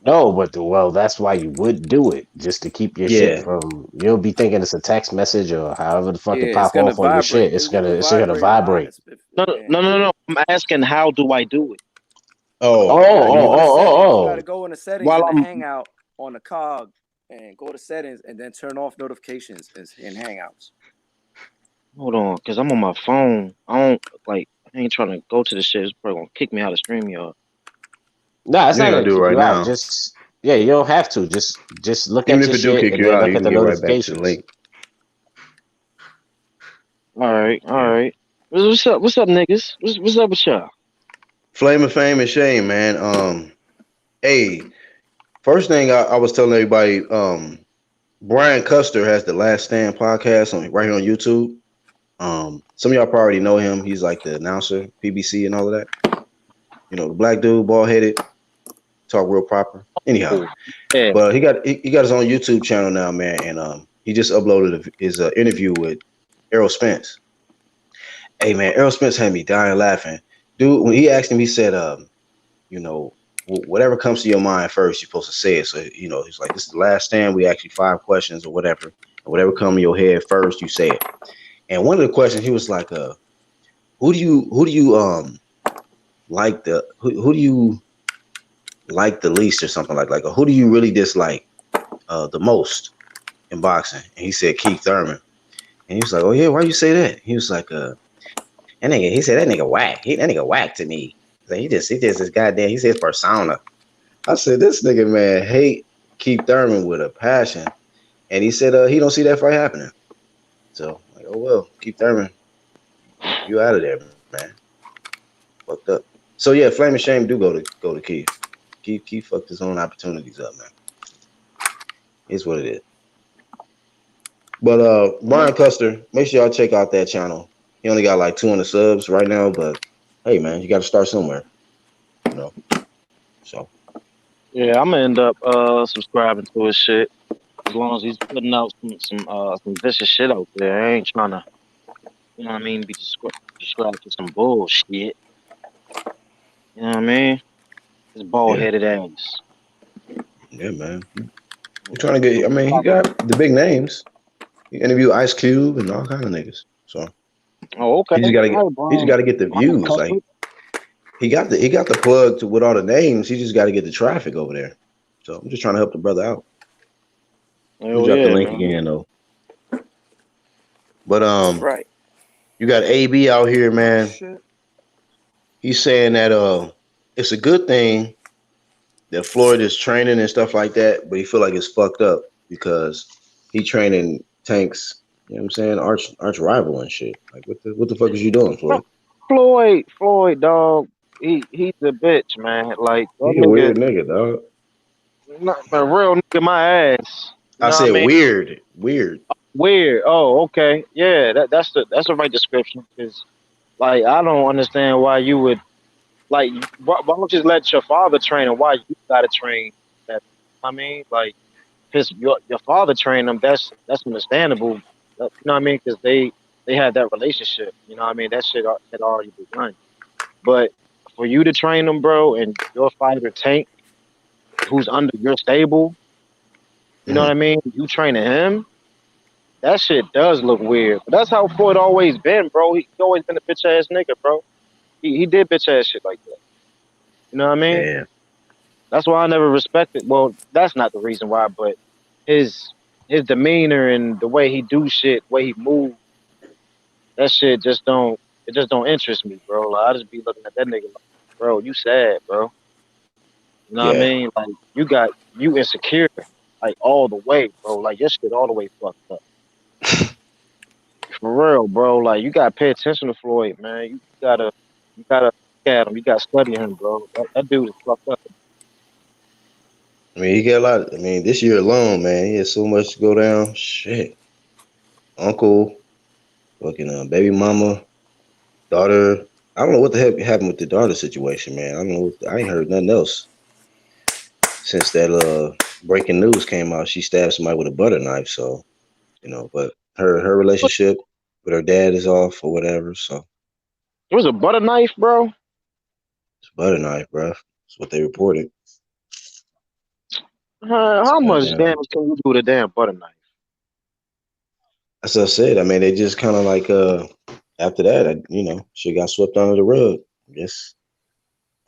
[SPEAKER 4] No, but that's why you would do it, just to keep your shit
[SPEAKER 1] Yeah.
[SPEAKER 4] from. You'll be thinking it's a text message or however the fuck
[SPEAKER 2] Yeah,
[SPEAKER 4] it
[SPEAKER 2] it's
[SPEAKER 4] pop
[SPEAKER 2] gonna
[SPEAKER 4] off on your shit.
[SPEAKER 2] vibrate.
[SPEAKER 4] It's
[SPEAKER 2] It will
[SPEAKER 4] gonna
[SPEAKER 2] vibrate mine.
[SPEAKER 4] vibrate.
[SPEAKER 5] No, no, no, no, no. I'm asking how do I do it
[SPEAKER 4] Oh,
[SPEAKER 1] Oh,
[SPEAKER 2] You gotta
[SPEAKER 1] you
[SPEAKER 2] go in the settings. You
[SPEAKER 4] oh.
[SPEAKER 2] gotta go in the settings
[SPEAKER 5] while
[SPEAKER 2] in the
[SPEAKER 5] I'm.
[SPEAKER 2] Hangout on the cog and go to settings and then turn off notifications in Hangouts.
[SPEAKER 5] Hold on, cause I'm on my phone. I don't like. I ain't trying to go to the shit. It's probably gonna kick me out of StreamYard.
[SPEAKER 4] No, it's
[SPEAKER 1] you
[SPEAKER 4] not
[SPEAKER 1] ain't gonna
[SPEAKER 4] gonna
[SPEAKER 1] do it
[SPEAKER 4] kick
[SPEAKER 1] right
[SPEAKER 4] you out.
[SPEAKER 1] now.
[SPEAKER 4] Just yeah, you don't have to. Just look
[SPEAKER 1] Even
[SPEAKER 4] at
[SPEAKER 1] if
[SPEAKER 4] your
[SPEAKER 1] it do
[SPEAKER 4] shit
[SPEAKER 1] kick
[SPEAKER 4] and
[SPEAKER 1] you
[SPEAKER 4] then
[SPEAKER 1] out,
[SPEAKER 4] look
[SPEAKER 1] you
[SPEAKER 4] at
[SPEAKER 1] can
[SPEAKER 4] the
[SPEAKER 1] get right back to the
[SPEAKER 4] notifications.
[SPEAKER 1] link.
[SPEAKER 5] All right, all
[SPEAKER 1] Yeah.
[SPEAKER 5] right. What's up? What's up, niggas? What's up with y'all?
[SPEAKER 1] Flame of fame and shame, man. Hey, first thing I was telling everybody, Brian Custer has the Last Stand podcast on right here on YouTube. Some of y'all probably know him. He's like the announcer, PBC, and all of that. The black dude, bald headed, talk real proper. Anyhow,
[SPEAKER 5] Oh, yeah.
[SPEAKER 1] but he got his own YouTube channel now, man, and he just uploaded his interview with Errol Spence. Hey, man, Errol Spence had me dying laughing, dude. When he asked him, he said, you know, whatever comes to your mind first, you're supposed to say it. So he's like, this is the last stand. We ask you 5 questions or whatever, and whatever comes in your head first, you say it. And one of the questions, he was like, who do you like who do you like the least or something like or who do you really dislike the most in boxing? And he said Keith Thurman. And he was like, oh yeah, why you say that? He was like, that nigga. He said that nigga whack. That nigga whack to me. Like, he just this goddamn. He says persona. I said this nigga man hate Keith Thurman with a passion, and he said he don't see that fight happening. So like, oh well, Keith Thurman, you out of there, man. Fucked up. So yeah, Flame and Shame do go to Keith. Keith fucked his own opportunities up, man. It's what it is. But Brian Custer, make sure y'all check out that channel. He only got like 200 subs right now, but hey man, you got to start somewhere, you know. So
[SPEAKER 5] Yeah, I'm gonna end up subscribing to his shit as long as he's putting out some vicious shit out there. I ain't trying to, you know what I mean, be subscribed to some bullshit. You know what I mean? His bald
[SPEAKER 1] yeah,
[SPEAKER 5] headed ass.
[SPEAKER 1] yeah, man. We're trying to get. I mean, he got the big names. He interviewed Ice Cube and all kind of niggas. So
[SPEAKER 5] Oh, okay.
[SPEAKER 1] he just gotta get.
[SPEAKER 5] All right,
[SPEAKER 1] He just
[SPEAKER 5] Brian.
[SPEAKER 1] gotta get the
[SPEAKER 5] Brian
[SPEAKER 1] views.
[SPEAKER 5] Custer.
[SPEAKER 1] Like he got the plug to with all the names. He just got to get the traffic over there. So I'm just trying to help the brother out. Let me
[SPEAKER 5] Hell
[SPEAKER 1] drop the
[SPEAKER 5] yeah,
[SPEAKER 1] link
[SPEAKER 5] man.
[SPEAKER 1] again though. But
[SPEAKER 2] Right.
[SPEAKER 1] you got AB out here,
[SPEAKER 2] Oh
[SPEAKER 1] man.
[SPEAKER 2] shit.
[SPEAKER 1] He's saying that it's a good thing that Floyd is training and stuff like that, but he feel like it's fucked up because he training Tank's, you know what I'm saying, arch rival and shit. Like what the fuck is you doing, Floyd?
[SPEAKER 5] Floyd, dog. He's a bitch, man. Like that
[SPEAKER 1] He a
[SPEAKER 5] nigga,
[SPEAKER 1] weird nigga, dog.
[SPEAKER 5] not a real nigga. My ass. You
[SPEAKER 1] I
[SPEAKER 5] know what
[SPEAKER 1] said
[SPEAKER 5] I mean?
[SPEAKER 1] weird.
[SPEAKER 5] Weird. Oh, okay. Yeah, that's the right description. Cause like I don't understand why you would like why don't you just let your father train and why you gotta train that. I mean, like, cause your father trained them. That's understandable. You know what I mean? Cause they had that relationship. You know what I mean? That shit had already begun. But for you to train them, bro, and your fighter Tank, who's under your stable, you know what
[SPEAKER 1] Mm-hmm.
[SPEAKER 5] I mean? You training him. That shit does look weird. But that's how Floyd always been, bro. He always been a bitch ass nigga, bro. He did bitch ass shit like that. You know what I mean?
[SPEAKER 1] Yeah.
[SPEAKER 5] That's why I never respected. Well, that's not the reason why, but his his demeanor and the way he do shit, the way he move, that shit just don't. It just don't interest me, bro. Like I just be looking at that nigga like, bro, you sad, bro. You know what I
[SPEAKER 1] Yeah.
[SPEAKER 5] mean? Like you insecure. like all the way, bro. Like your shit all the way fucked up. For real, bro. Like you gotta pay attention to Floyd, man. You gotta look at him. You gotta study him, bro. That dude is fucked up.
[SPEAKER 1] I mean, he got a lot. I mean, this year alone, man, he has so much to go down. Shit, uncle, fucking baby mama, daughter. I don't know what the heck happened with the daughter situation, man. I don't know. I ain't heard nothing else since that breaking news came out. She stabbed somebody with a butter knife. So but her relationship with her dad is off or whatever. So
[SPEAKER 5] It was a butter knife, bro.
[SPEAKER 1] it's a butter knife, bro. That's what they reported.
[SPEAKER 5] How much
[SPEAKER 1] Goddamn.
[SPEAKER 5] damage can you do with a damn butter knife?
[SPEAKER 1] As I said, I mean, they just kind of like after that, she got swept under the rug.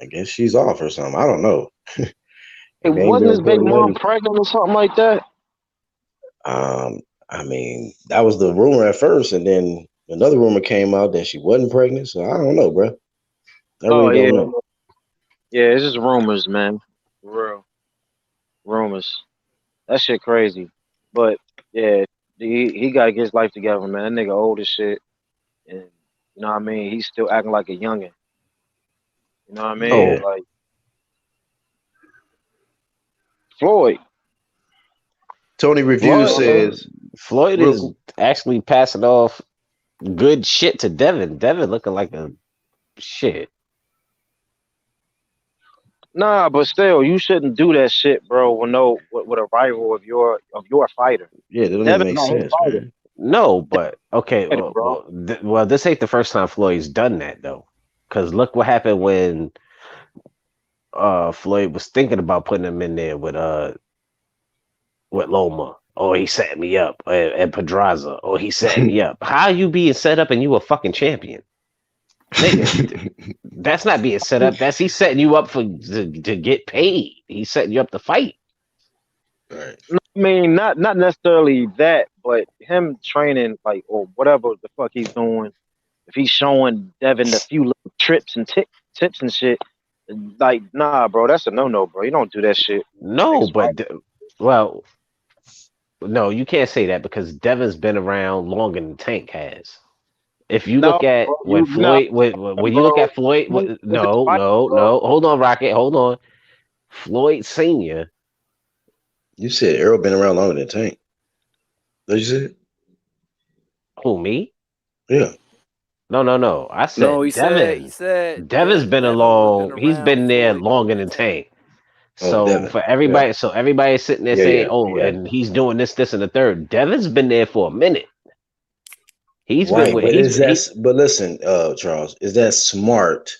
[SPEAKER 1] I guess she's off or something. I don't know.
[SPEAKER 5] It
[SPEAKER 1] They ain't been
[SPEAKER 5] wasn't his baby
[SPEAKER 1] reporting
[SPEAKER 5] mom
[SPEAKER 1] nothing.
[SPEAKER 5] pregnant or something like that.
[SPEAKER 1] I mean, that was the rumor at first, and then another rumor came out that she wasn't pregnant. So I don't know, bro. I
[SPEAKER 5] Oh
[SPEAKER 1] really
[SPEAKER 5] yeah,
[SPEAKER 1] don't know.
[SPEAKER 5] yeah. It's just rumors, man. For real, rumors. That shit crazy. But yeah, he gotta get his life together, man. That nigga old as shit, and you know what I mean. He's still acting like a youngin. You know what I mean?
[SPEAKER 1] Yeah.
[SPEAKER 4] Oh,
[SPEAKER 5] Like Floyd.
[SPEAKER 1] Tony Review
[SPEAKER 4] Floyd,
[SPEAKER 1] says,
[SPEAKER 4] Floyd
[SPEAKER 1] real
[SPEAKER 4] is
[SPEAKER 1] quick,
[SPEAKER 4] actually passing off good shit to Devin. Devin looking like a shit.
[SPEAKER 5] Nah, but still, you shouldn't do that shit, bro. With a rival of your fighter.
[SPEAKER 1] yeah, that don't even
[SPEAKER 5] Devin's
[SPEAKER 1] make
[SPEAKER 5] not his
[SPEAKER 1] sense,
[SPEAKER 5] fighter,
[SPEAKER 1] man.
[SPEAKER 4] No, but okay.
[SPEAKER 5] bro.
[SPEAKER 4] Well, this ain't the first time Floyd's done that though. Because look what happened when Floyd was thinking about putting him in there with Loma. Oh, he set me up and Pedraza. Oh, he set me up. How you being set up and you a fucking champion, nigga? That's not being set up. That's he setting you up to get paid. He's setting you up to fight.
[SPEAKER 1] Right.
[SPEAKER 5] I mean, not necessarily that, but him training like or whatever the fuck he's doing. If he's showing Devin a few little trips and tips and shit, like nah, bro, that's a no, bro. You don't do that shit.
[SPEAKER 4] No,
[SPEAKER 5] Niggas fight.
[SPEAKER 4] but well, no, you can't say that because Devin's been around longer than Tank has. If you
[SPEAKER 5] No,
[SPEAKER 4] look at
[SPEAKER 5] bro,
[SPEAKER 4] when
[SPEAKER 5] you not,
[SPEAKER 4] Floyd, when you look
[SPEAKER 5] bro.
[SPEAKER 4] at Floyd,
[SPEAKER 5] If it's
[SPEAKER 4] no,
[SPEAKER 5] fight,
[SPEAKER 4] no,
[SPEAKER 5] bro.
[SPEAKER 4] no, hold on, Rocket, hold on. Floyd Senior,
[SPEAKER 1] You said Errol been around longer than Tank. What you said?
[SPEAKER 4] who me?
[SPEAKER 1] Yeah.
[SPEAKER 4] No. I
[SPEAKER 2] No,
[SPEAKER 4] said
[SPEAKER 2] he
[SPEAKER 4] Devin.
[SPEAKER 2] said
[SPEAKER 4] Devin's been
[SPEAKER 2] Devin was been
[SPEAKER 4] along. He's
[SPEAKER 2] around
[SPEAKER 4] been there
[SPEAKER 2] Floyd longer
[SPEAKER 4] longer
[SPEAKER 2] than
[SPEAKER 4] than
[SPEAKER 2] Tank.
[SPEAKER 4] Tank.
[SPEAKER 1] Oh,
[SPEAKER 4] So
[SPEAKER 1] Devin.
[SPEAKER 4] for
[SPEAKER 1] Yeah.
[SPEAKER 4] everybody, everybody's sitting there
[SPEAKER 1] Yeah.
[SPEAKER 4] saying,
[SPEAKER 1] Yeah.
[SPEAKER 4] "Oh,
[SPEAKER 1] Yeah.
[SPEAKER 4] and he's doing this, and the third." Devin's been there for a minute. He's been
[SPEAKER 1] Right.
[SPEAKER 4] with.
[SPEAKER 1] But
[SPEAKER 4] He's
[SPEAKER 1] is
[SPEAKER 4] been.
[SPEAKER 1] that? But listen, Charles, is that smart?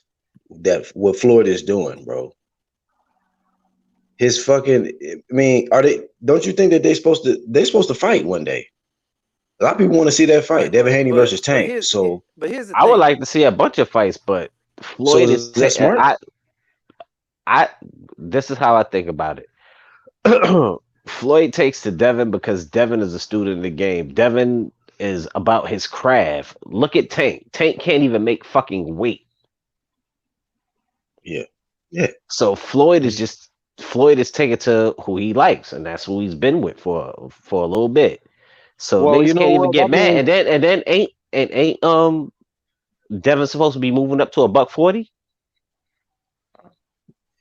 [SPEAKER 1] That what Floyd is doing, bro? His fucking. I mean, are they? Don't you think that they're supposed to? They're supposed to fight one day. A lot of people want to see that fight,
[SPEAKER 2] Right,
[SPEAKER 1] Devin Haney versus
[SPEAKER 2] but
[SPEAKER 1] Tank. So,
[SPEAKER 2] here's the
[SPEAKER 4] I would
[SPEAKER 2] thing.
[SPEAKER 4] like to see a bunch of fights, but
[SPEAKER 1] so
[SPEAKER 4] Floyd is.
[SPEAKER 1] is that smart?
[SPEAKER 4] I. This is how I think about it. Floyd takes to Devin because Devin is a student of the game. Devin is about his craft. Look at Tank. Tank can't even make fucking weight.
[SPEAKER 1] Yeah. Yeah.
[SPEAKER 4] So Floyd is taken to who he likes, and that's who he's been with for a little bit. So
[SPEAKER 5] Well, you
[SPEAKER 4] niggas
[SPEAKER 5] know
[SPEAKER 4] can't even
[SPEAKER 5] what?
[SPEAKER 4] get mad, and then ain't Devin supposed to be moving up to a buck 40?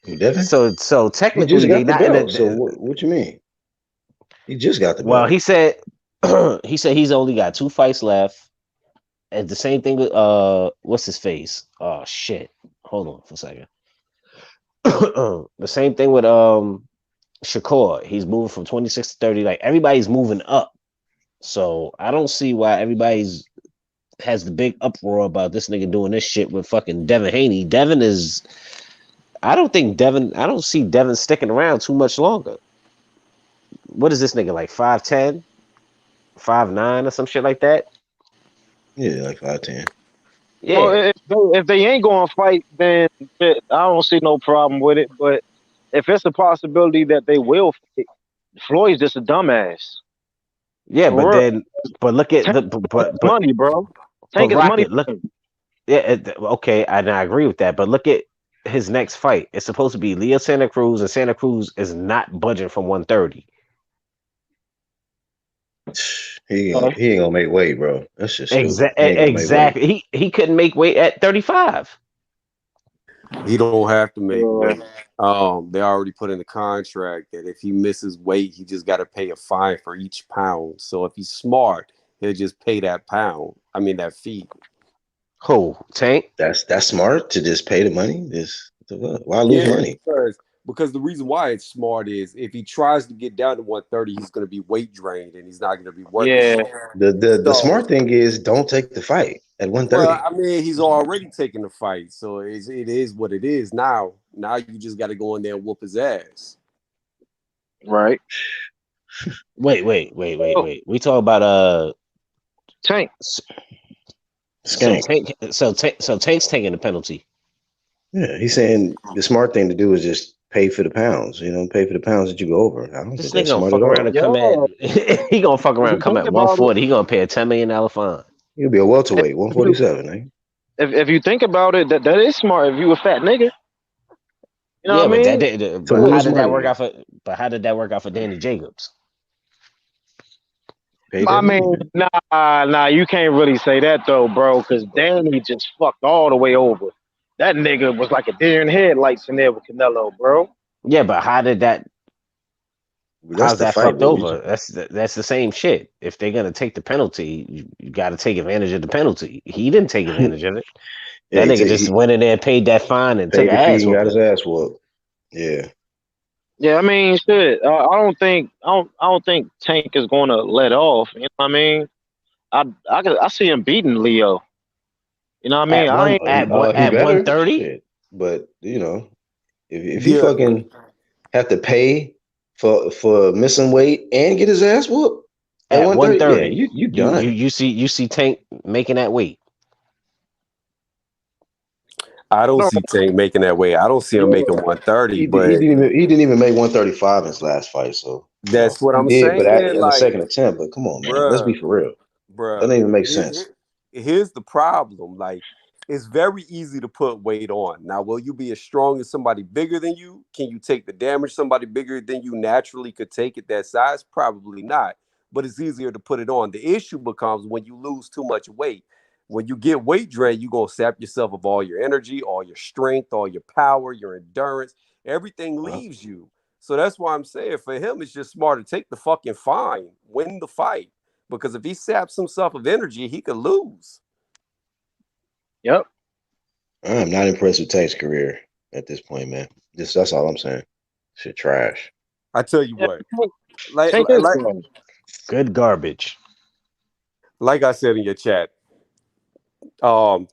[SPEAKER 1] Who, Devin?
[SPEAKER 4] So
[SPEAKER 1] He just
[SPEAKER 4] technically they
[SPEAKER 1] got the
[SPEAKER 4] not in
[SPEAKER 1] belt. So
[SPEAKER 4] the
[SPEAKER 1] what you mean? He just got the
[SPEAKER 4] well
[SPEAKER 1] belt.
[SPEAKER 4] he said he said he's only got 2 fights left. And the same thing with what's his face? Oh shit. Hold on for a second. The same thing with Shakur. He's moving from 26 to 30. Like everybody's moving up. So I don't see why everybody's has the big uproar about this nigga doing this shit with fucking Devin Haney. I don't see Devin sticking around too much longer. What is this nigga like 5'10, 5'9 or some shit like that?
[SPEAKER 1] Yeah, like 5'10".
[SPEAKER 5] Well,
[SPEAKER 4] Yeah.
[SPEAKER 5] if they ain't going to fight, then shit, I don't see no problem with it. But if it's a possibility that they will fight, Floyd's just a dumbass.
[SPEAKER 4] Yeah, but
[SPEAKER 5] For real.
[SPEAKER 4] then but look at
[SPEAKER 5] Tank
[SPEAKER 4] the
[SPEAKER 5] is money, bro.
[SPEAKER 4] but
[SPEAKER 5] Tank is money.
[SPEAKER 4] Rocket, look. Yeah, okay, and I agree with that. But look at his next fight. It's supposed to be Leo Santa Cruz, and Santa Cruz is not budging from 130.
[SPEAKER 1] He ain't gonna make weight, bro. That's just stupid. He ain't gonna make weight.
[SPEAKER 4] Exactly. He couldn't make weight at 35.
[SPEAKER 7] He don't have to make
[SPEAKER 5] Uh,
[SPEAKER 7] weight. They already put in the contract that if he misses weight, he just got to pay a fine for each pound. So if he's smart, he'll just pay that pound. I mean that fee.
[SPEAKER 4] Who? Tank?
[SPEAKER 1] That's smart to just pay the money. Why lose
[SPEAKER 7] Yeah,
[SPEAKER 1] money?
[SPEAKER 7] because the reason why it's smart is if he tries to get down to 130, he's going to be weight drained and he's not going to be working.
[SPEAKER 5] yeah.
[SPEAKER 1] The
[SPEAKER 7] So,
[SPEAKER 1] smart thing is don't take the fight at
[SPEAKER 7] well,
[SPEAKER 1] 130.
[SPEAKER 7] I mean, he's already taking the fight, so it is what it is now. Now you just got to go in there and whoop his ass.
[SPEAKER 5] Right.
[SPEAKER 4] Wait. We talk about
[SPEAKER 5] Tank.
[SPEAKER 4] so
[SPEAKER 1] Skank.
[SPEAKER 4] Tank's taking the penalty.
[SPEAKER 1] Yeah, he's saying the smart thing to do is just pay for the pounds. Pay for the pounds that you go over. I don't
[SPEAKER 4] This
[SPEAKER 1] think
[SPEAKER 4] nigga
[SPEAKER 1] that's
[SPEAKER 4] gonna
[SPEAKER 1] smart
[SPEAKER 4] fuck
[SPEAKER 1] at
[SPEAKER 4] around
[SPEAKER 1] all.
[SPEAKER 4] and come at. He gonna fuck
[SPEAKER 5] If
[SPEAKER 4] around
[SPEAKER 5] you
[SPEAKER 4] and come
[SPEAKER 5] think
[SPEAKER 4] at
[SPEAKER 5] about
[SPEAKER 4] 140. He gonna pay a $10 million fine.
[SPEAKER 1] He'll be a welterweight, 147. Eh?
[SPEAKER 5] if you think about it, that is smart. If you a fat nigga, you know
[SPEAKER 4] Yeah,
[SPEAKER 5] what I
[SPEAKER 4] but
[SPEAKER 5] mean?
[SPEAKER 1] To
[SPEAKER 4] but how
[SPEAKER 1] lose
[SPEAKER 4] did that
[SPEAKER 1] money,
[SPEAKER 4] work out for? But how did that work out for Danny Jacobs?
[SPEAKER 1] pay
[SPEAKER 5] I
[SPEAKER 1] that money,
[SPEAKER 5] mean,
[SPEAKER 1] man.
[SPEAKER 5] nah, you can't really say that though, bro, because Danny just fucked all the way over. That nigga was like a deer in headlights in there with Canelo, bro.
[SPEAKER 4] Yeah, but how did that?
[SPEAKER 1] That's
[SPEAKER 4] How's
[SPEAKER 1] the
[SPEAKER 4] that
[SPEAKER 1] fight.
[SPEAKER 4] fucked
[SPEAKER 1] But we
[SPEAKER 4] over? That's the same shit. If they're gonna take the penalty, you got to take advantage of the penalty. He didn't take advantage of it.
[SPEAKER 1] yeah,
[SPEAKER 4] That nigga
[SPEAKER 1] he
[SPEAKER 4] just went in there, paid that fine, and took
[SPEAKER 1] paid
[SPEAKER 4] an
[SPEAKER 1] the fee
[SPEAKER 4] ass
[SPEAKER 1] and got his
[SPEAKER 4] whooping.
[SPEAKER 1] ass whooped. Yeah,
[SPEAKER 5] Yeah, I mean, shit. I don't think Tank is going to let off. You know what I mean? I see him beating Leo. You know what I mean?
[SPEAKER 4] At
[SPEAKER 5] I
[SPEAKER 4] one
[SPEAKER 5] ain't.
[SPEAKER 1] he
[SPEAKER 4] at
[SPEAKER 1] better
[SPEAKER 4] 130.
[SPEAKER 1] shit. But if he
[SPEAKER 7] Yeah,
[SPEAKER 1] fucking have to pay for missing weight and get his ass whooped at
[SPEAKER 4] At
[SPEAKER 1] 130, yeah,
[SPEAKER 4] 130,
[SPEAKER 1] you
[SPEAKER 4] you
[SPEAKER 1] done.
[SPEAKER 4] you see Tank making that weight.
[SPEAKER 7] I
[SPEAKER 5] I
[SPEAKER 7] don't
[SPEAKER 5] don't.
[SPEAKER 7] see Tank making that way. I don't see him making 130, but
[SPEAKER 1] He didn't even make 135 in his last fight. So
[SPEAKER 7] that's what
[SPEAKER 1] he
[SPEAKER 7] I'm
[SPEAKER 1] did, but
[SPEAKER 7] saying.
[SPEAKER 1] in the
[SPEAKER 7] Like,
[SPEAKER 1] second attempt. But come on, man, let's be
[SPEAKER 7] bruh,
[SPEAKER 1] for real. That
[SPEAKER 7] bruh.
[SPEAKER 1] doesn't even make
[SPEAKER 7] Here-
[SPEAKER 1] sense.
[SPEAKER 7] here- here's the problem. Like, it's very easy to put weight on. Now, will you be as strong as somebody bigger than you? Can you take the damage somebody bigger than you naturally could take at that size? Probably not. But it's easier to put it on. The issue becomes when you lose too much weight. When you get weight drain, you're gonna sap yourself of all your energy, all your strength, all your power, your endurance. Everything
[SPEAKER 1] Well,
[SPEAKER 7] leaves you. So that's why I'm saying for him, it's just smart to take the fucking fine, win the fight. Because if he saps himself of energy, he could lose.
[SPEAKER 5] Yep.
[SPEAKER 1] I'm not impressed with Tank's career at this point, man. That's all I'm saying. Shit, trash.
[SPEAKER 7] I tell you
[SPEAKER 5] Yeah,
[SPEAKER 7] what, like
[SPEAKER 5] Tank is
[SPEAKER 7] like
[SPEAKER 5] strong.
[SPEAKER 4] Good garbage.
[SPEAKER 7] like I said in your chat,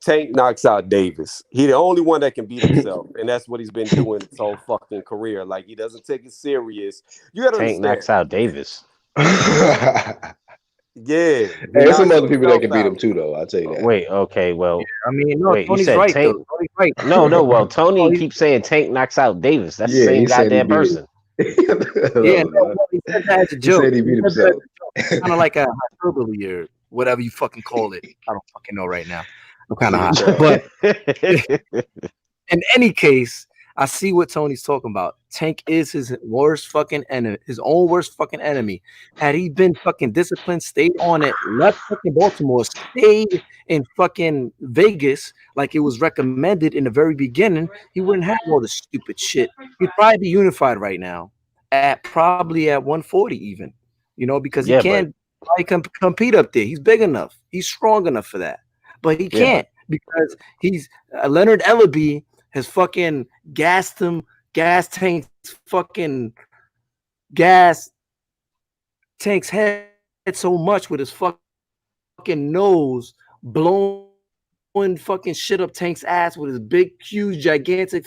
[SPEAKER 7] Tank knocks out Davis. He the only one that can beat himself, and that's what he's been doing his whole fucking career. Like he doesn't take it serious. You gotta
[SPEAKER 4] Tank
[SPEAKER 7] understand.
[SPEAKER 4] knocks out Davis.
[SPEAKER 7] Yeah, he
[SPEAKER 1] Hey, some
[SPEAKER 7] knocks
[SPEAKER 1] other people that
[SPEAKER 7] himself
[SPEAKER 1] can beat him
[SPEAKER 7] out.
[SPEAKER 1] too, though. I'll tell you that.
[SPEAKER 4] Wait, okay, well,
[SPEAKER 2] I mean, no,
[SPEAKER 4] wait. You
[SPEAKER 2] Tony's
[SPEAKER 4] said
[SPEAKER 2] right though.
[SPEAKER 4] Tank?
[SPEAKER 2] Tony's right.
[SPEAKER 4] No. Well,
[SPEAKER 2] Oh,
[SPEAKER 4] Tony
[SPEAKER 2] he's,
[SPEAKER 4] keeps saying Tank knocks out Davis. That's the
[SPEAKER 1] Yeah,
[SPEAKER 4] same
[SPEAKER 1] he said he
[SPEAKER 4] goddamn
[SPEAKER 1] beat
[SPEAKER 4] person.
[SPEAKER 1] it.
[SPEAKER 2] yeah,
[SPEAKER 1] No,
[SPEAKER 2] no, he said that as a
[SPEAKER 1] he
[SPEAKER 2] joke.
[SPEAKER 1] said he beat
[SPEAKER 2] He said that as
[SPEAKER 1] himself.
[SPEAKER 2] a joke. Kind of like a hyperbole or whatever you fucking call it. I don't fucking know right now. I'm kind of hot, but in any case, I see what Tony's talking about. Tank is his worst fucking enemy, his own worst fucking enemy. Had he been fucking disciplined, stayed on it, left fucking Baltimore, stayed in fucking Vegas like it was recommended in the very beginning, he wouldn't have all this stupid shit. He'd probably be unified right now at probably at 140 even, because he
[SPEAKER 4] Yeah, but
[SPEAKER 2] can't compete up there. He's big enough. He's strong enough for that. But he
[SPEAKER 4] yeah, but
[SPEAKER 2] can't because he's Leonard Ellaby has fucking gas tanks fucking gas tanks head so much with his fucking nose blowing fucking shit up Tank's ass with his big, huge, gigantic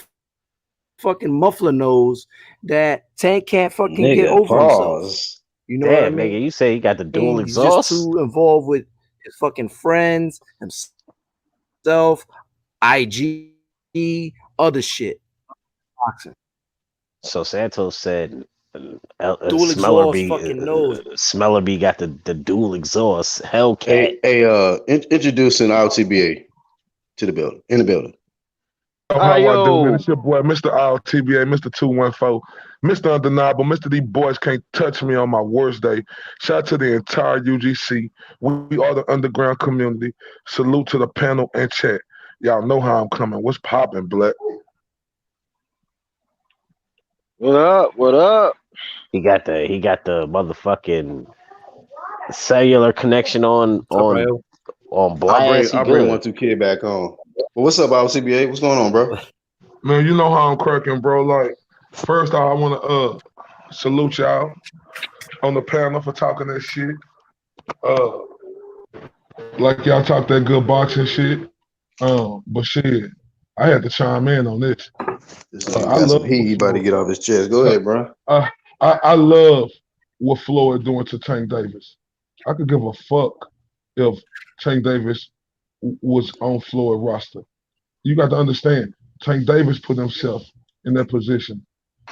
[SPEAKER 2] fucking muffler nose that Tank can't fucking get
[SPEAKER 1] Nigga,
[SPEAKER 2] over himself.
[SPEAKER 1] pause.
[SPEAKER 2] You know what I
[SPEAKER 4] damn, nigga,
[SPEAKER 2] mean?
[SPEAKER 4] you say he got the dual
[SPEAKER 2] He's just
[SPEAKER 4] exhaust?
[SPEAKER 2] too involved with his fucking friends, himself, IG, other shit. Boxing.
[SPEAKER 4] So Santos said
[SPEAKER 2] Dual exhaust fucking nose.
[SPEAKER 4] Smellerby got the dual exhaust Hellcat.
[SPEAKER 1] Introducing RTBA to the building. In the building.
[SPEAKER 8] How I do, man?
[SPEAKER 5] Yo,
[SPEAKER 8] It's your boy, Mr. All TBA, Mr. 214, Mr. Undeniable, Mr. D Boys can't touch me on my worst day. Shout out to the entire UGC. We are the underground community. Salute to the panel and chat. Y'all know how I'm coming. What's popping, Black?
[SPEAKER 5] what up? What up?
[SPEAKER 4] He got the motherfucking cellular connection on
[SPEAKER 2] What's up,
[SPEAKER 4] on
[SPEAKER 2] bro?
[SPEAKER 4] on
[SPEAKER 1] I'll
[SPEAKER 4] blast.
[SPEAKER 1] bring
[SPEAKER 4] He
[SPEAKER 1] I'll bring
[SPEAKER 4] good.
[SPEAKER 1] 1-2 Kid back on. But what's up, CBA? What's going on, bro?
[SPEAKER 8] Man, you know how I'm cracking, bro. Like, first I want to salute y'all on the panel for talking that shit. Uh, like y'all talk that good boxing shit. But shit, I had to chime in on this.
[SPEAKER 1] This nigga
[SPEAKER 8] I
[SPEAKER 1] got some
[SPEAKER 8] love
[SPEAKER 1] heat.
[SPEAKER 8] what
[SPEAKER 1] He about to
[SPEAKER 8] Floyd.
[SPEAKER 1] get off his chest. Go
[SPEAKER 8] Uh,
[SPEAKER 1] ahead, bro.
[SPEAKER 8] I love what Floyd doing to Tank Davis. I could give a fuck if Tank Davis was on Floyd roster. You got to understand, Tank Davis put himself in that position,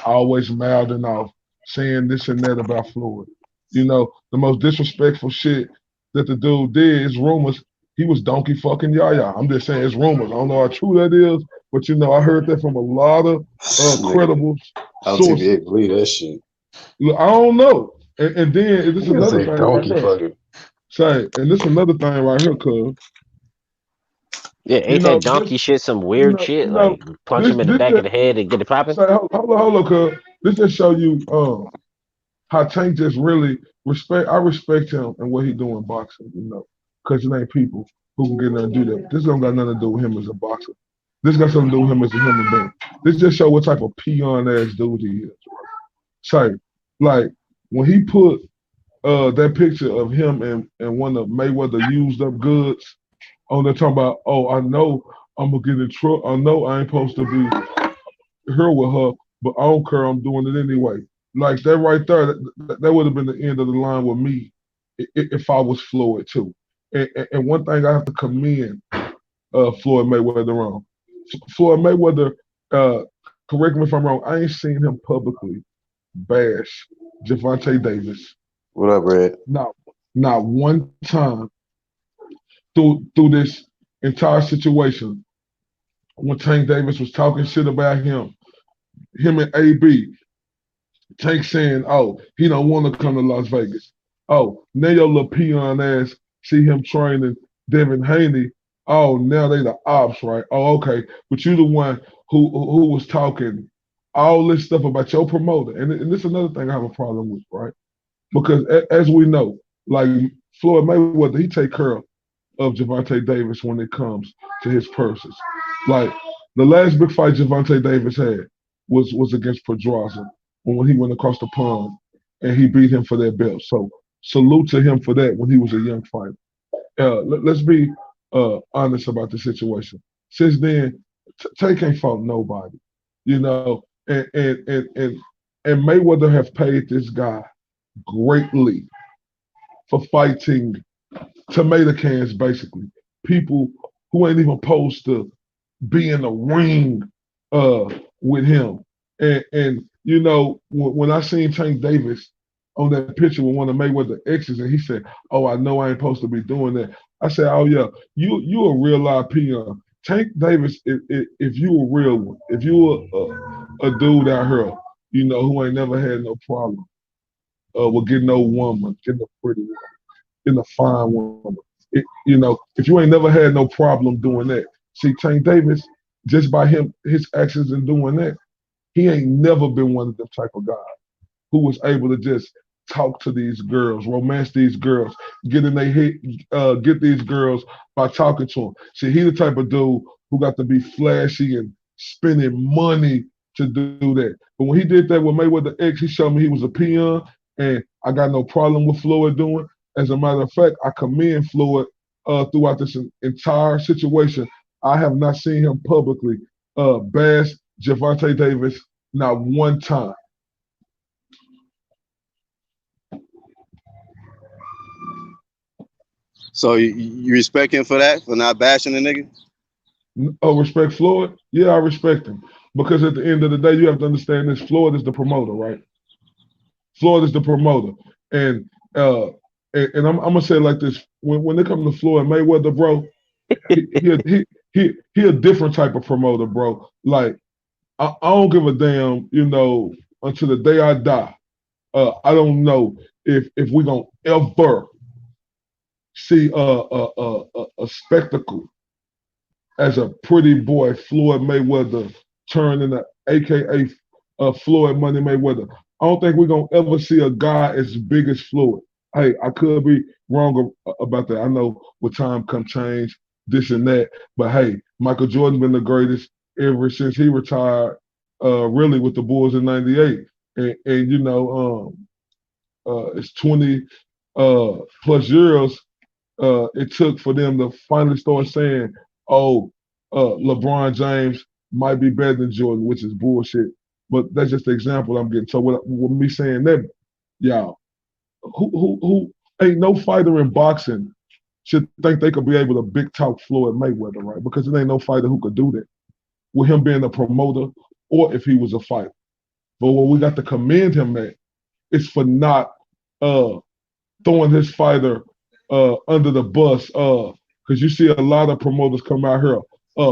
[SPEAKER 8] always mouthing off, saying this and that about Floyd. You know, the most disrespectful shit that the dude did is rumors. He was donkey fucking Yaya. I'm just saying it's rumors. I don't know how true that is, but you know, I heard that from a lot of
[SPEAKER 1] Nigga,
[SPEAKER 8] credible sources.
[SPEAKER 1] LTBA believe that shit.
[SPEAKER 8] Look, I don't know. And then this is
[SPEAKER 1] Nigga
[SPEAKER 8] another
[SPEAKER 1] say
[SPEAKER 8] thing right
[SPEAKER 1] donkey
[SPEAKER 8] here.
[SPEAKER 1] fucking.
[SPEAKER 8] Say, and this is another thing right here, cuz
[SPEAKER 4] Yeah,
[SPEAKER 8] you
[SPEAKER 4] ain't
[SPEAKER 8] know
[SPEAKER 4] that
[SPEAKER 8] this,
[SPEAKER 4] donkey shit some weird shit? Like punch him in the
[SPEAKER 8] this
[SPEAKER 4] back of
[SPEAKER 8] just
[SPEAKER 4] the head and get it popping?
[SPEAKER 8] say hold on, cuz this just show you how Tank just really respect. I respect him and what he do in boxing, you know, because it ain't people who can get in there and do that. This don't got nothing to do with him as a boxer. This got something to do with him as a human being. This just show what type of peon ass dude he is. Say, like when he put that picture of him and one of Mayweather used up goods on there talking about, oh, I know I'm gonna get in trouble. I know I ain't supposed to be here with her, but I don't care. I'm doing it anyway. Like that right there, that would have been the end of the line with me if I was Floyd too. And one thing I have to commend Floyd Mayweather on. Floyd Mayweather, uh, correct me if I'm wrong, I ain't seen him publicly bash Javante Davis.
[SPEAKER 1] What up, Red?
[SPEAKER 8] Not not one time through this entire situation when Tank Davis was talking shit about him and AB. Tank saying, "Oh, he don't want to come to Las Vegas." Oh, now your little peon ass see him training Devin Haney. Oh, now they the ops, right? Oh, okay, but you the one who was talking all this stuff about your promoter, and this is another thing I have a problem with, right? Because as we know, like Floyd Mayweather, he take care of Javante Davis when it comes to his purses. Like the last big fight Javante Davis had was against Pedraza when he went across the pond and he beat him for that belt. So salute to him for that when he was a young fighter. Let's be honest about the situation. Since then, Tank ain't fought nobody, you know, and Mayweather have paid this guy greatly for fighting tomato cans, basically. People who ain't even supposed to be in the ring uh, with him. And you know, when I seen Tank Davis on that picture with one of Mayweather exes, and he said, "Oh, I know I ain't supposed to be doing that." I said, "Oh yeah, you a real live peon." Tank Davis, if you a real one, if you a dude out here, you know, who ain't never had no problem with getting no woman, getting a pretty woman, getting a fine woman. You know, if you ain't never had no problem doing that. See, Tank Davis, just by his actions in doing that, he ain't never been one of them type of guys who was able to just talk to these girls, romance these girls, get in their head, get these girls by talking to them. See, he the type of dude who got to be flashy and spending money to do that. But when he did that with Mayweather X, he showed me he was a peon, and I got no problem with Floyd doing. As a matter of fact, I commend Floyd throughout this entire situation. I have not seen him publicly bash Javante Davis not one time.
[SPEAKER 1] So you respect him for that, for not bashing the nigga?
[SPEAKER 8] Oh, respect Floyd? Yeah, I respect him. Because at the end of the day, you have to understand this. Floyd is the promoter, right? Floyd is the promoter. And uh and I'm gonna say it like this. When it comes to Floyd Mayweather, bro, he he a different type of promoter, bro. Like I don't give a damn, until the day I die. I don't know if we're gonna ever see a spectacle as a pretty boy Floyd Mayweather turn into AKA Floyd Money Mayweather. I don't think we're gonna ever see a guy as big as Floyd. Hey, I could be wrong about that. I know with time come change, this and that. But hey, Michael Jordan been the greatest ever since he retired, really with the Bulls in '98. And it's 20 plus years it took for them to finally start saying, "Oh, LeBron James might be better than Jordan," which is bullshit. But that's just the example I'm getting. So with me saying that, y'all, who ain't no fighter in boxing should think they could be able to big talk Floyd Mayweather, right? Because it ain't no fighter who could do that with him being a promoter or if he was a fighter. But what we got to commend him at is for not throwing his fighter under the bus. Because you see a lot of promoters come out here.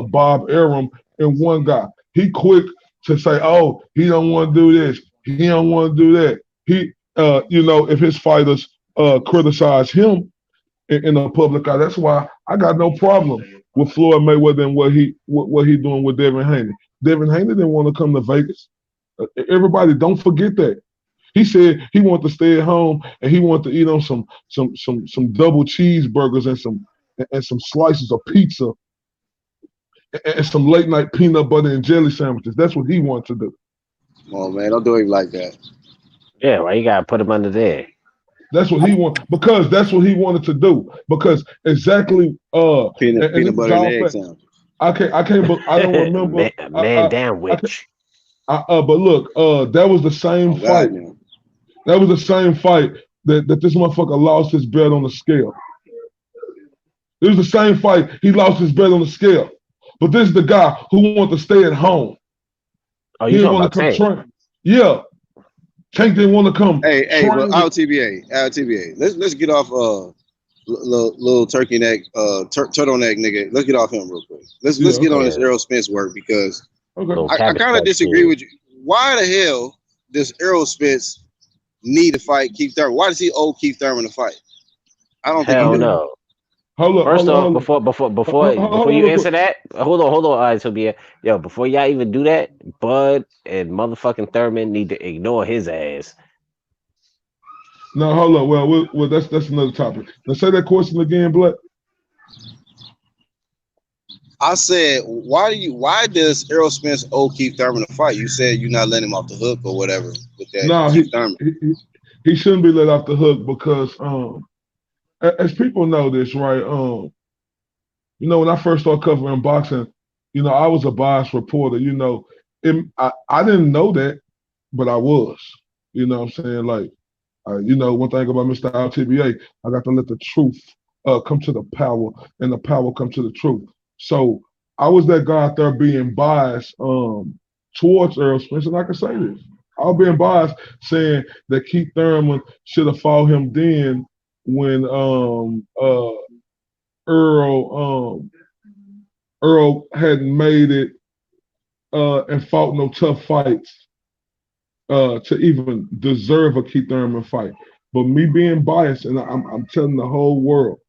[SPEAKER 8] Bob Arum and one guy. He quick to say, "Oh, he don't want to do this. He don't want to do that." If his fighters criticize him in the public eye, that's why I got no problem with Floyd Mayweather and what he doing with Devin Haney. Devin Haney didn't want to come to Vegas. Everybody, don't forget that. He said he wanted to stay at home and he wanted to eat on some double cheeseburgers and some slices of pizza and some late night peanut butter and jelly sandwiches. That's what he wanted to do.
[SPEAKER 1] Oh man, don't do it like that.
[SPEAKER 4] Yeah, why you gotta put him under there?
[SPEAKER 8] That's what he want because that's what he wanted to do. Because exactly
[SPEAKER 1] Peanut butter and egg sandwich.
[SPEAKER 8] I don't remember.
[SPEAKER 4] man damn witch.
[SPEAKER 8] But look, that was the same fight.
[SPEAKER 1] God,
[SPEAKER 8] That was the same fight that this motherfucker lost his bet on the scale. It was the same fight he lost his bet on the scale. But this is the guy who wanted to stay at home.
[SPEAKER 4] Oh, you talking about Tank?
[SPEAKER 8] Train. Yeah. Tank didn't want to come.
[SPEAKER 1] Hey, but LTBA. Let's get off little turkey neck, turtleneck nigga. Let's get off him real quick. Let's get on this Errol Spence work because I kind of disagree with you. Why the hell does Errol Spence need to fight Keith Thurman? Why does he owe Keith Thurman a fight? I don't think he does.
[SPEAKER 4] No.
[SPEAKER 8] First
[SPEAKER 4] off, before you answer that, hold on. All right, so before y'all even do that, Bud and motherfucking Thurman need to ignore his ass.
[SPEAKER 8] No, hold on. Well, that's another topic. Now say that question again, Black.
[SPEAKER 1] I said, why does Errol Spence owe Keith Thurman a fight? You said you're not letting him off the hook or whatever with that.
[SPEAKER 8] No,
[SPEAKER 1] Keith Thurman.
[SPEAKER 8] He shouldn't be let off the hook because as people know this, right? When I first started covering boxing, I was a biased reporter. I didn't know that, but I was. You know what I'm saying? Like, one thing about Mr. LTBA, I got to let the truth come to the power, and the power come to the truth. So I was that guy out there being biased towards Errol Spence, and I can say this. I was being biased saying that Keith Thurman should have fought him then when Earl hadn't made it and fought no tough fights to even deserve a Keith Thurman fight. But me being biased, and I'm telling the whole world,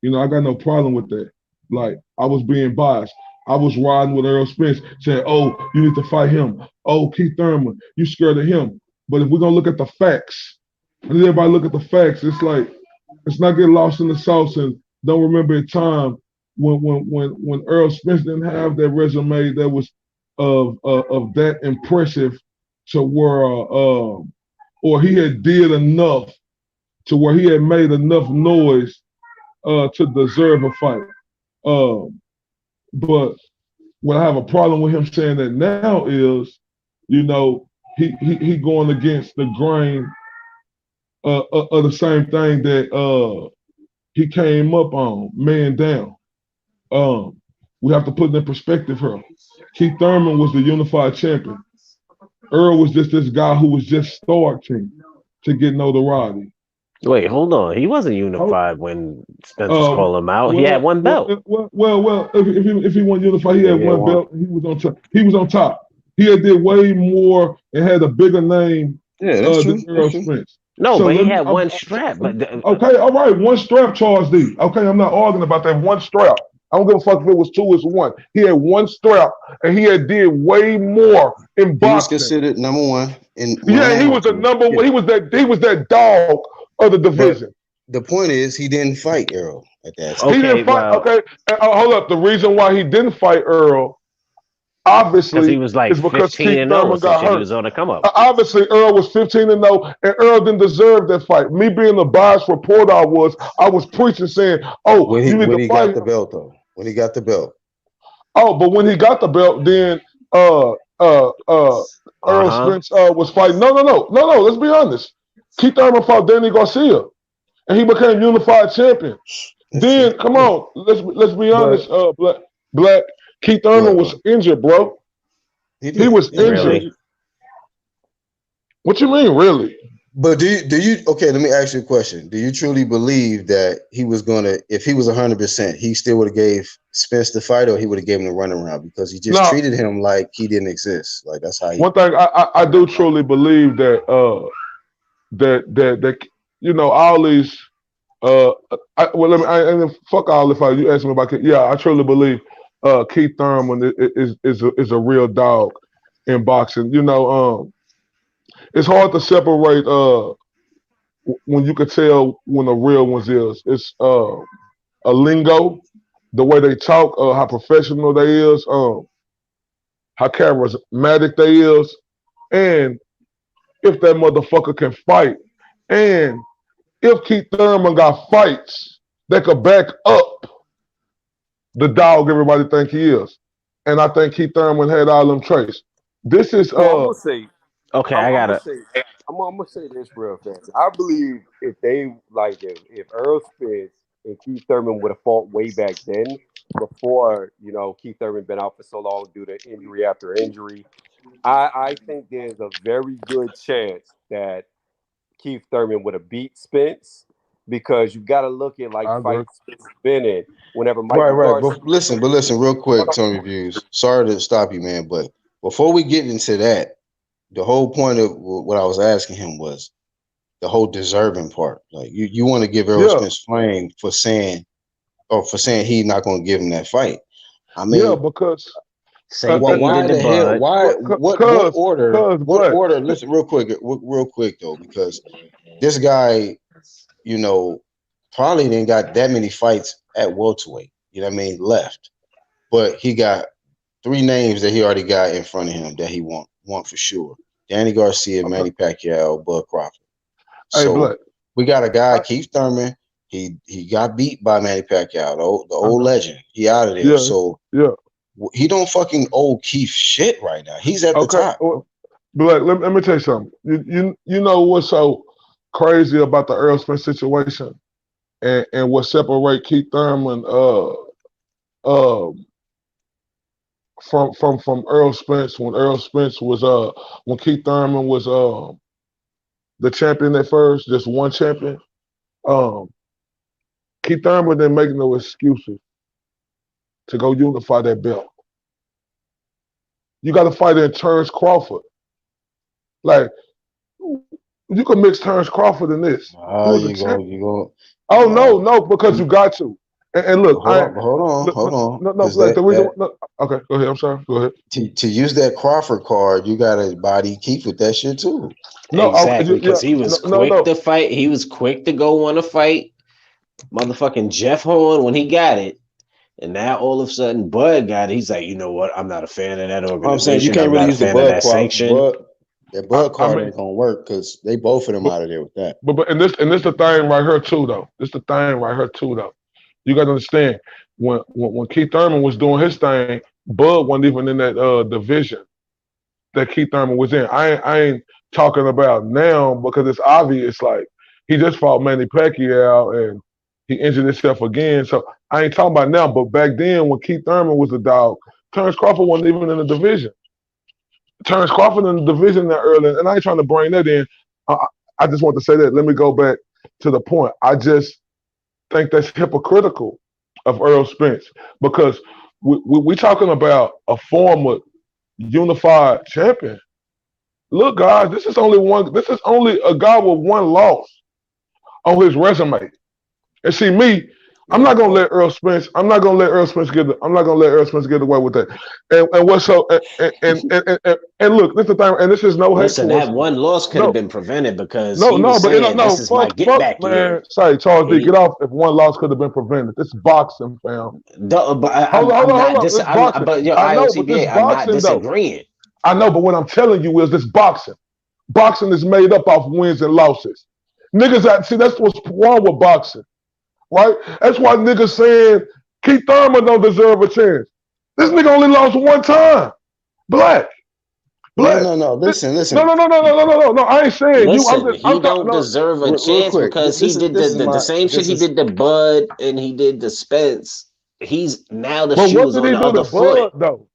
[SPEAKER 8] I got no problem with that. Like, I was being biased. I was riding with Errol Spence saying, "Oh, you need to fight him. Oh, Keith Thurman, you scared of him." But if we're going to look at the facts, and everybody look at the facts, it's like, let's not get lost in the sauce and don't remember a time when Errol Spence didn't have that resume that was of that impressive to where or he had did enough to where he had made enough noise to deserve a fight. But what I have a problem with him saying that now is, he going against the grain of the same thing that he came up on, man down. We have to put it in perspective here. Keith Thurman was the unified champion. Earl was just this guy who was just starting to get notoriety.
[SPEAKER 4] Wait, hold on. He wasn't
[SPEAKER 8] Hold,
[SPEAKER 4] unified when Spencer's calling him out. He had
[SPEAKER 8] well,
[SPEAKER 4] one belt.
[SPEAKER 8] if he won unified, he
[SPEAKER 4] Yeah,
[SPEAKER 8] had
[SPEAKER 4] he had
[SPEAKER 8] one
[SPEAKER 4] one.
[SPEAKER 8] belt. He was on top. He was on top. He had did way more and had a bigger name
[SPEAKER 1] Yeah, that's
[SPEAKER 8] than
[SPEAKER 1] true. That's
[SPEAKER 8] Earl
[SPEAKER 1] true.
[SPEAKER 8] Spence.
[SPEAKER 4] No,
[SPEAKER 8] So
[SPEAKER 4] but he
[SPEAKER 8] let me.
[SPEAKER 4] had one strap. But
[SPEAKER 8] Okay, all right, one strap, Charles D. Okay, I'm not arguing about that one strap. I don't give a fuck if it was two, it's one. He had one strap, and he had did way more in
[SPEAKER 1] He was
[SPEAKER 8] boxing.
[SPEAKER 1] considered number one in
[SPEAKER 8] Yeah, he
[SPEAKER 1] had
[SPEAKER 8] was the
[SPEAKER 1] to.
[SPEAKER 8] number one.
[SPEAKER 1] Yeah.
[SPEAKER 8] He was that dog of the
[SPEAKER 1] But
[SPEAKER 8] division.
[SPEAKER 1] the point is, he didn't fight Earl at that time.
[SPEAKER 8] He
[SPEAKER 4] okay,
[SPEAKER 8] didn't fight.
[SPEAKER 4] well,
[SPEAKER 8] Okay, hold up. The reason why he didn't fight Earl,
[SPEAKER 4] because he
[SPEAKER 8] obviously,
[SPEAKER 4] was like
[SPEAKER 8] is because
[SPEAKER 4] 15
[SPEAKER 8] Keith
[SPEAKER 4] and 0 or
[SPEAKER 8] Thurman
[SPEAKER 4] some
[SPEAKER 8] got
[SPEAKER 4] shit. He
[SPEAKER 8] hurt.
[SPEAKER 4] was on a come up.
[SPEAKER 8] Obviously, Earl was 15-0, and Earl didn't deserve that fight. Me being the biased reporter I was preaching saying, "Oh, you need
[SPEAKER 1] When
[SPEAKER 8] to
[SPEAKER 1] he
[SPEAKER 8] fight
[SPEAKER 1] got
[SPEAKER 8] him."
[SPEAKER 1] the belt though, when he got the belt,
[SPEAKER 8] Oh, but when he got the belt, then uh uh uh
[SPEAKER 4] Uh
[SPEAKER 8] Earl
[SPEAKER 4] huh.
[SPEAKER 8] Spence was fighting. No. Let's be honest. Keith Thurman fought Danny Garcia, and he became unified champion.
[SPEAKER 1] that's true.
[SPEAKER 8] Then come
[SPEAKER 1] Yeah,
[SPEAKER 8] on, let's be
[SPEAKER 1] but
[SPEAKER 8] honest. Black Keith Thurman
[SPEAKER 1] what,
[SPEAKER 8] was
[SPEAKER 1] bro?
[SPEAKER 8] injured, bro.
[SPEAKER 1] He
[SPEAKER 8] He
[SPEAKER 1] did.
[SPEAKER 8] was
[SPEAKER 1] Yeah,
[SPEAKER 8] injured.
[SPEAKER 4] Really?
[SPEAKER 8] What you mean, really?
[SPEAKER 1] but do you? Okay, let me ask you a question. Do you truly believe that he was gonna, if he was 100%, he still would have gave Spence the fight, or he would have gave him the runaround because he just
[SPEAKER 8] Now,
[SPEAKER 1] treated him like he didn't exist? Like that's how he.
[SPEAKER 8] one thing I do truly believe that that all these let me and then fuck all if you ask me about Keith. Yeah, I truly believe Keith Thurman is a real dog in boxing. It's hard to separate when you could tell when a real one's is. It's a lingo, the way they talk, how professional they is, how charismatic they is, and if that motherfucker can fight. And if Keith Thurman got fights that could back up the dog everybody think he is. And I think Keith Thurman had all them traits. This is
[SPEAKER 7] Well, I'm gonna say,
[SPEAKER 4] Okay, I
[SPEAKER 7] I'm
[SPEAKER 4] got
[SPEAKER 7] gonna
[SPEAKER 4] it.
[SPEAKER 7] say, I'm gonna say this real fast. I believe if they like if Earl Spence and Keith Thurman would have fought way back then, before Keith Thurman been out for so long due to injury after injury, I think there's a very good chance that Keith Thurman would have beat Spence because you got to look at like
[SPEAKER 8] I agree.
[SPEAKER 7] fights Spence has been in. Whenever
[SPEAKER 1] Right,
[SPEAKER 7] Michael
[SPEAKER 1] right.
[SPEAKER 7] Garcia,
[SPEAKER 1] But listen, real quick, Tony Reviews. Sorry to stop you, man, but before we get into that, the whole point of what I was asking him was the whole deserving part. Like you want to give Errol
[SPEAKER 8] Yeah,
[SPEAKER 1] Spence flame for saying he's not going to give him that fight. I
[SPEAKER 8] yeah,
[SPEAKER 1] mean,
[SPEAKER 8] because
[SPEAKER 4] Same thing he
[SPEAKER 1] why
[SPEAKER 4] did to
[SPEAKER 1] the hell?
[SPEAKER 4] Bud.
[SPEAKER 1] Why what
[SPEAKER 8] cause
[SPEAKER 1] order?
[SPEAKER 8] cause
[SPEAKER 1] What
[SPEAKER 8] black.
[SPEAKER 1] order? Listen, real quick though, because this guy, you know, probably didn't got that many fights at welterweight. You know what I mean? Left, but he got three names that he already got in front of him that he want for sure. Danny Garcia,
[SPEAKER 8] Okay.
[SPEAKER 1] Manny Pacquiao, Bud Crawford.
[SPEAKER 8] Hey,
[SPEAKER 1] So
[SPEAKER 8] black.
[SPEAKER 1] we got a guy,
[SPEAKER 8] I,
[SPEAKER 1] Keith Thurman. He got beat by Manny Pacquiao, the
[SPEAKER 8] I
[SPEAKER 1] old
[SPEAKER 8] know.
[SPEAKER 1] legend. He out of there.
[SPEAKER 8] Yeah,
[SPEAKER 1] So
[SPEAKER 8] yeah.
[SPEAKER 1] he don't fucking owe Keith shit right now. He's at the
[SPEAKER 8] Okay.
[SPEAKER 1] top.
[SPEAKER 8] Black. Let me tell you something. You know what's so crazy about the Earl Spence situation, and what separate Keith Thurman uh from Earl Spence when Earl Spence was when Keith Thurman was the champion at first, just one champion. Um, Keith Thurman didn't make no excuses to go unify that belt. You got to fight in Terrence Crawford. Like you can mix Terrence Crawford in this,
[SPEAKER 1] Ah,
[SPEAKER 8] who was a
[SPEAKER 1] you
[SPEAKER 8] champ.
[SPEAKER 1] go, you go.
[SPEAKER 8] Oh
[SPEAKER 1] Uh,
[SPEAKER 8] no, because you got to. And look, I
[SPEAKER 1] but hold on,
[SPEAKER 8] look,
[SPEAKER 1] hold on,
[SPEAKER 8] no,
[SPEAKER 1] because
[SPEAKER 8] like the reason.
[SPEAKER 1] that
[SPEAKER 8] No, okay, go ahead. I'm sorry. Go ahead.
[SPEAKER 1] to use that Crawford card, you got to body Keith with that shit too.
[SPEAKER 8] No,
[SPEAKER 4] Exactly,
[SPEAKER 8] yeah,
[SPEAKER 4] because he was quick
[SPEAKER 8] no.
[SPEAKER 4] to fight. He was quick to go on a fight. Motherfucking Jeff Horn when he got it. And now all of a sudden Bud got it. He's like, you know what? I'm not a fan of that
[SPEAKER 1] I'm saying you
[SPEAKER 4] organization.
[SPEAKER 1] can't
[SPEAKER 4] I'm
[SPEAKER 1] really
[SPEAKER 4] not a
[SPEAKER 1] use the
[SPEAKER 4] fan of
[SPEAKER 1] Bud
[SPEAKER 4] that
[SPEAKER 1] card,
[SPEAKER 4] sanction.
[SPEAKER 1] That Bud
[SPEAKER 8] I
[SPEAKER 1] card
[SPEAKER 8] mean,
[SPEAKER 1] ain't gonna work because they both of them
[SPEAKER 8] but
[SPEAKER 1] out of there with that.
[SPEAKER 8] and this the thing right here too though. This the thing right here too though. You got to understand when Keith Thurman was doing his thing, Bud wasn't even in that division that Keith Thurman was in. I ain't talking about now because it's obvious. Like he just fought Manny Pacquiao and he injured himself again. So I ain't talking about now. But back then, when Keith Thurman was a dog, Terrence Crawford wasn't even in the division. Terrence Crawford in the division that early, and I ain't trying to bring that in. I, I just want to say that. Let me go back. to the point. I just think that's hypocritical of Earl Spence because we talking about a former unified champion. Look, guys, this is only one. This is only a guy with one loss on his resume. And see me, I'm
[SPEAKER 1] Yeah,
[SPEAKER 8] not gonna let Earl Spence. I'm not gonna let Earl Spence get. I'm not gonna let Earl Spence get away with that. And what's so and look, this is the thing, and this is no hate
[SPEAKER 4] Listen,
[SPEAKER 8] towards
[SPEAKER 4] that
[SPEAKER 8] him.
[SPEAKER 4] one loss could have
[SPEAKER 8] No,
[SPEAKER 4] been prevented because
[SPEAKER 8] no,
[SPEAKER 4] he
[SPEAKER 8] no,
[SPEAKER 4] was
[SPEAKER 8] but
[SPEAKER 4] saying,
[SPEAKER 8] no,
[SPEAKER 4] "This is my
[SPEAKER 8] fuck,
[SPEAKER 4] get
[SPEAKER 8] fuck,
[SPEAKER 4] back year."
[SPEAKER 8] man. Say Charles
[SPEAKER 4] And
[SPEAKER 8] D, get off. If one loss could have been prevented, this boxing, fam.
[SPEAKER 4] but
[SPEAKER 8] Hold
[SPEAKER 4] not
[SPEAKER 8] on. This boxing.
[SPEAKER 4] but your
[SPEAKER 8] I know, but this
[SPEAKER 4] IOTBA, I'm not
[SPEAKER 8] boxing though.
[SPEAKER 4] disagreeing.
[SPEAKER 8] I know, but what I'm telling you is this boxing. Boxing is made up off wins and losses. Niggas, see, that's what's wrong with boxing, right? That's why niggas saying Keith Thurman don't deserve a chance. This nigga only lost one time. Black.
[SPEAKER 1] no,
[SPEAKER 8] Black.
[SPEAKER 1] no, no.
[SPEAKER 8] No,
[SPEAKER 1] Listen.
[SPEAKER 8] no, no, no, no, no, no, no, no. I ain't saying you.
[SPEAKER 4] Listen, he
[SPEAKER 8] I'm talking.
[SPEAKER 4] don't
[SPEAKER 8] No,
[SPEAKER 4] deserve a
[SPEAKER 1] Real
[SPEAKER 4] chance
[SPEAKER 1] quick.
[SPEAKER 4] because he did
[SPEAKER 1] This is
[SPEAKER 4] the
[SPEAKER 1] my.
[SPEAKER 4] same shit
[SPEAKER 1] This
[SPEAKER 4] he
[SPEAKER 1] is
[SPEAKER 4] did to Bud and he did to Spence. He's now the
[SPEAKER 8] but
[SPEAKER 4] shoe
[SPEAKER 8] what
[SPEAKER 4] is
[SPEAKER 8] did
[SPEAKER 4] on
[SPEAKER 8] he
[SPEAKER 4] the
[SPEAKER 8] do to
[SPEAKER 4] other foot.
[SPEAKER 8] Bud though?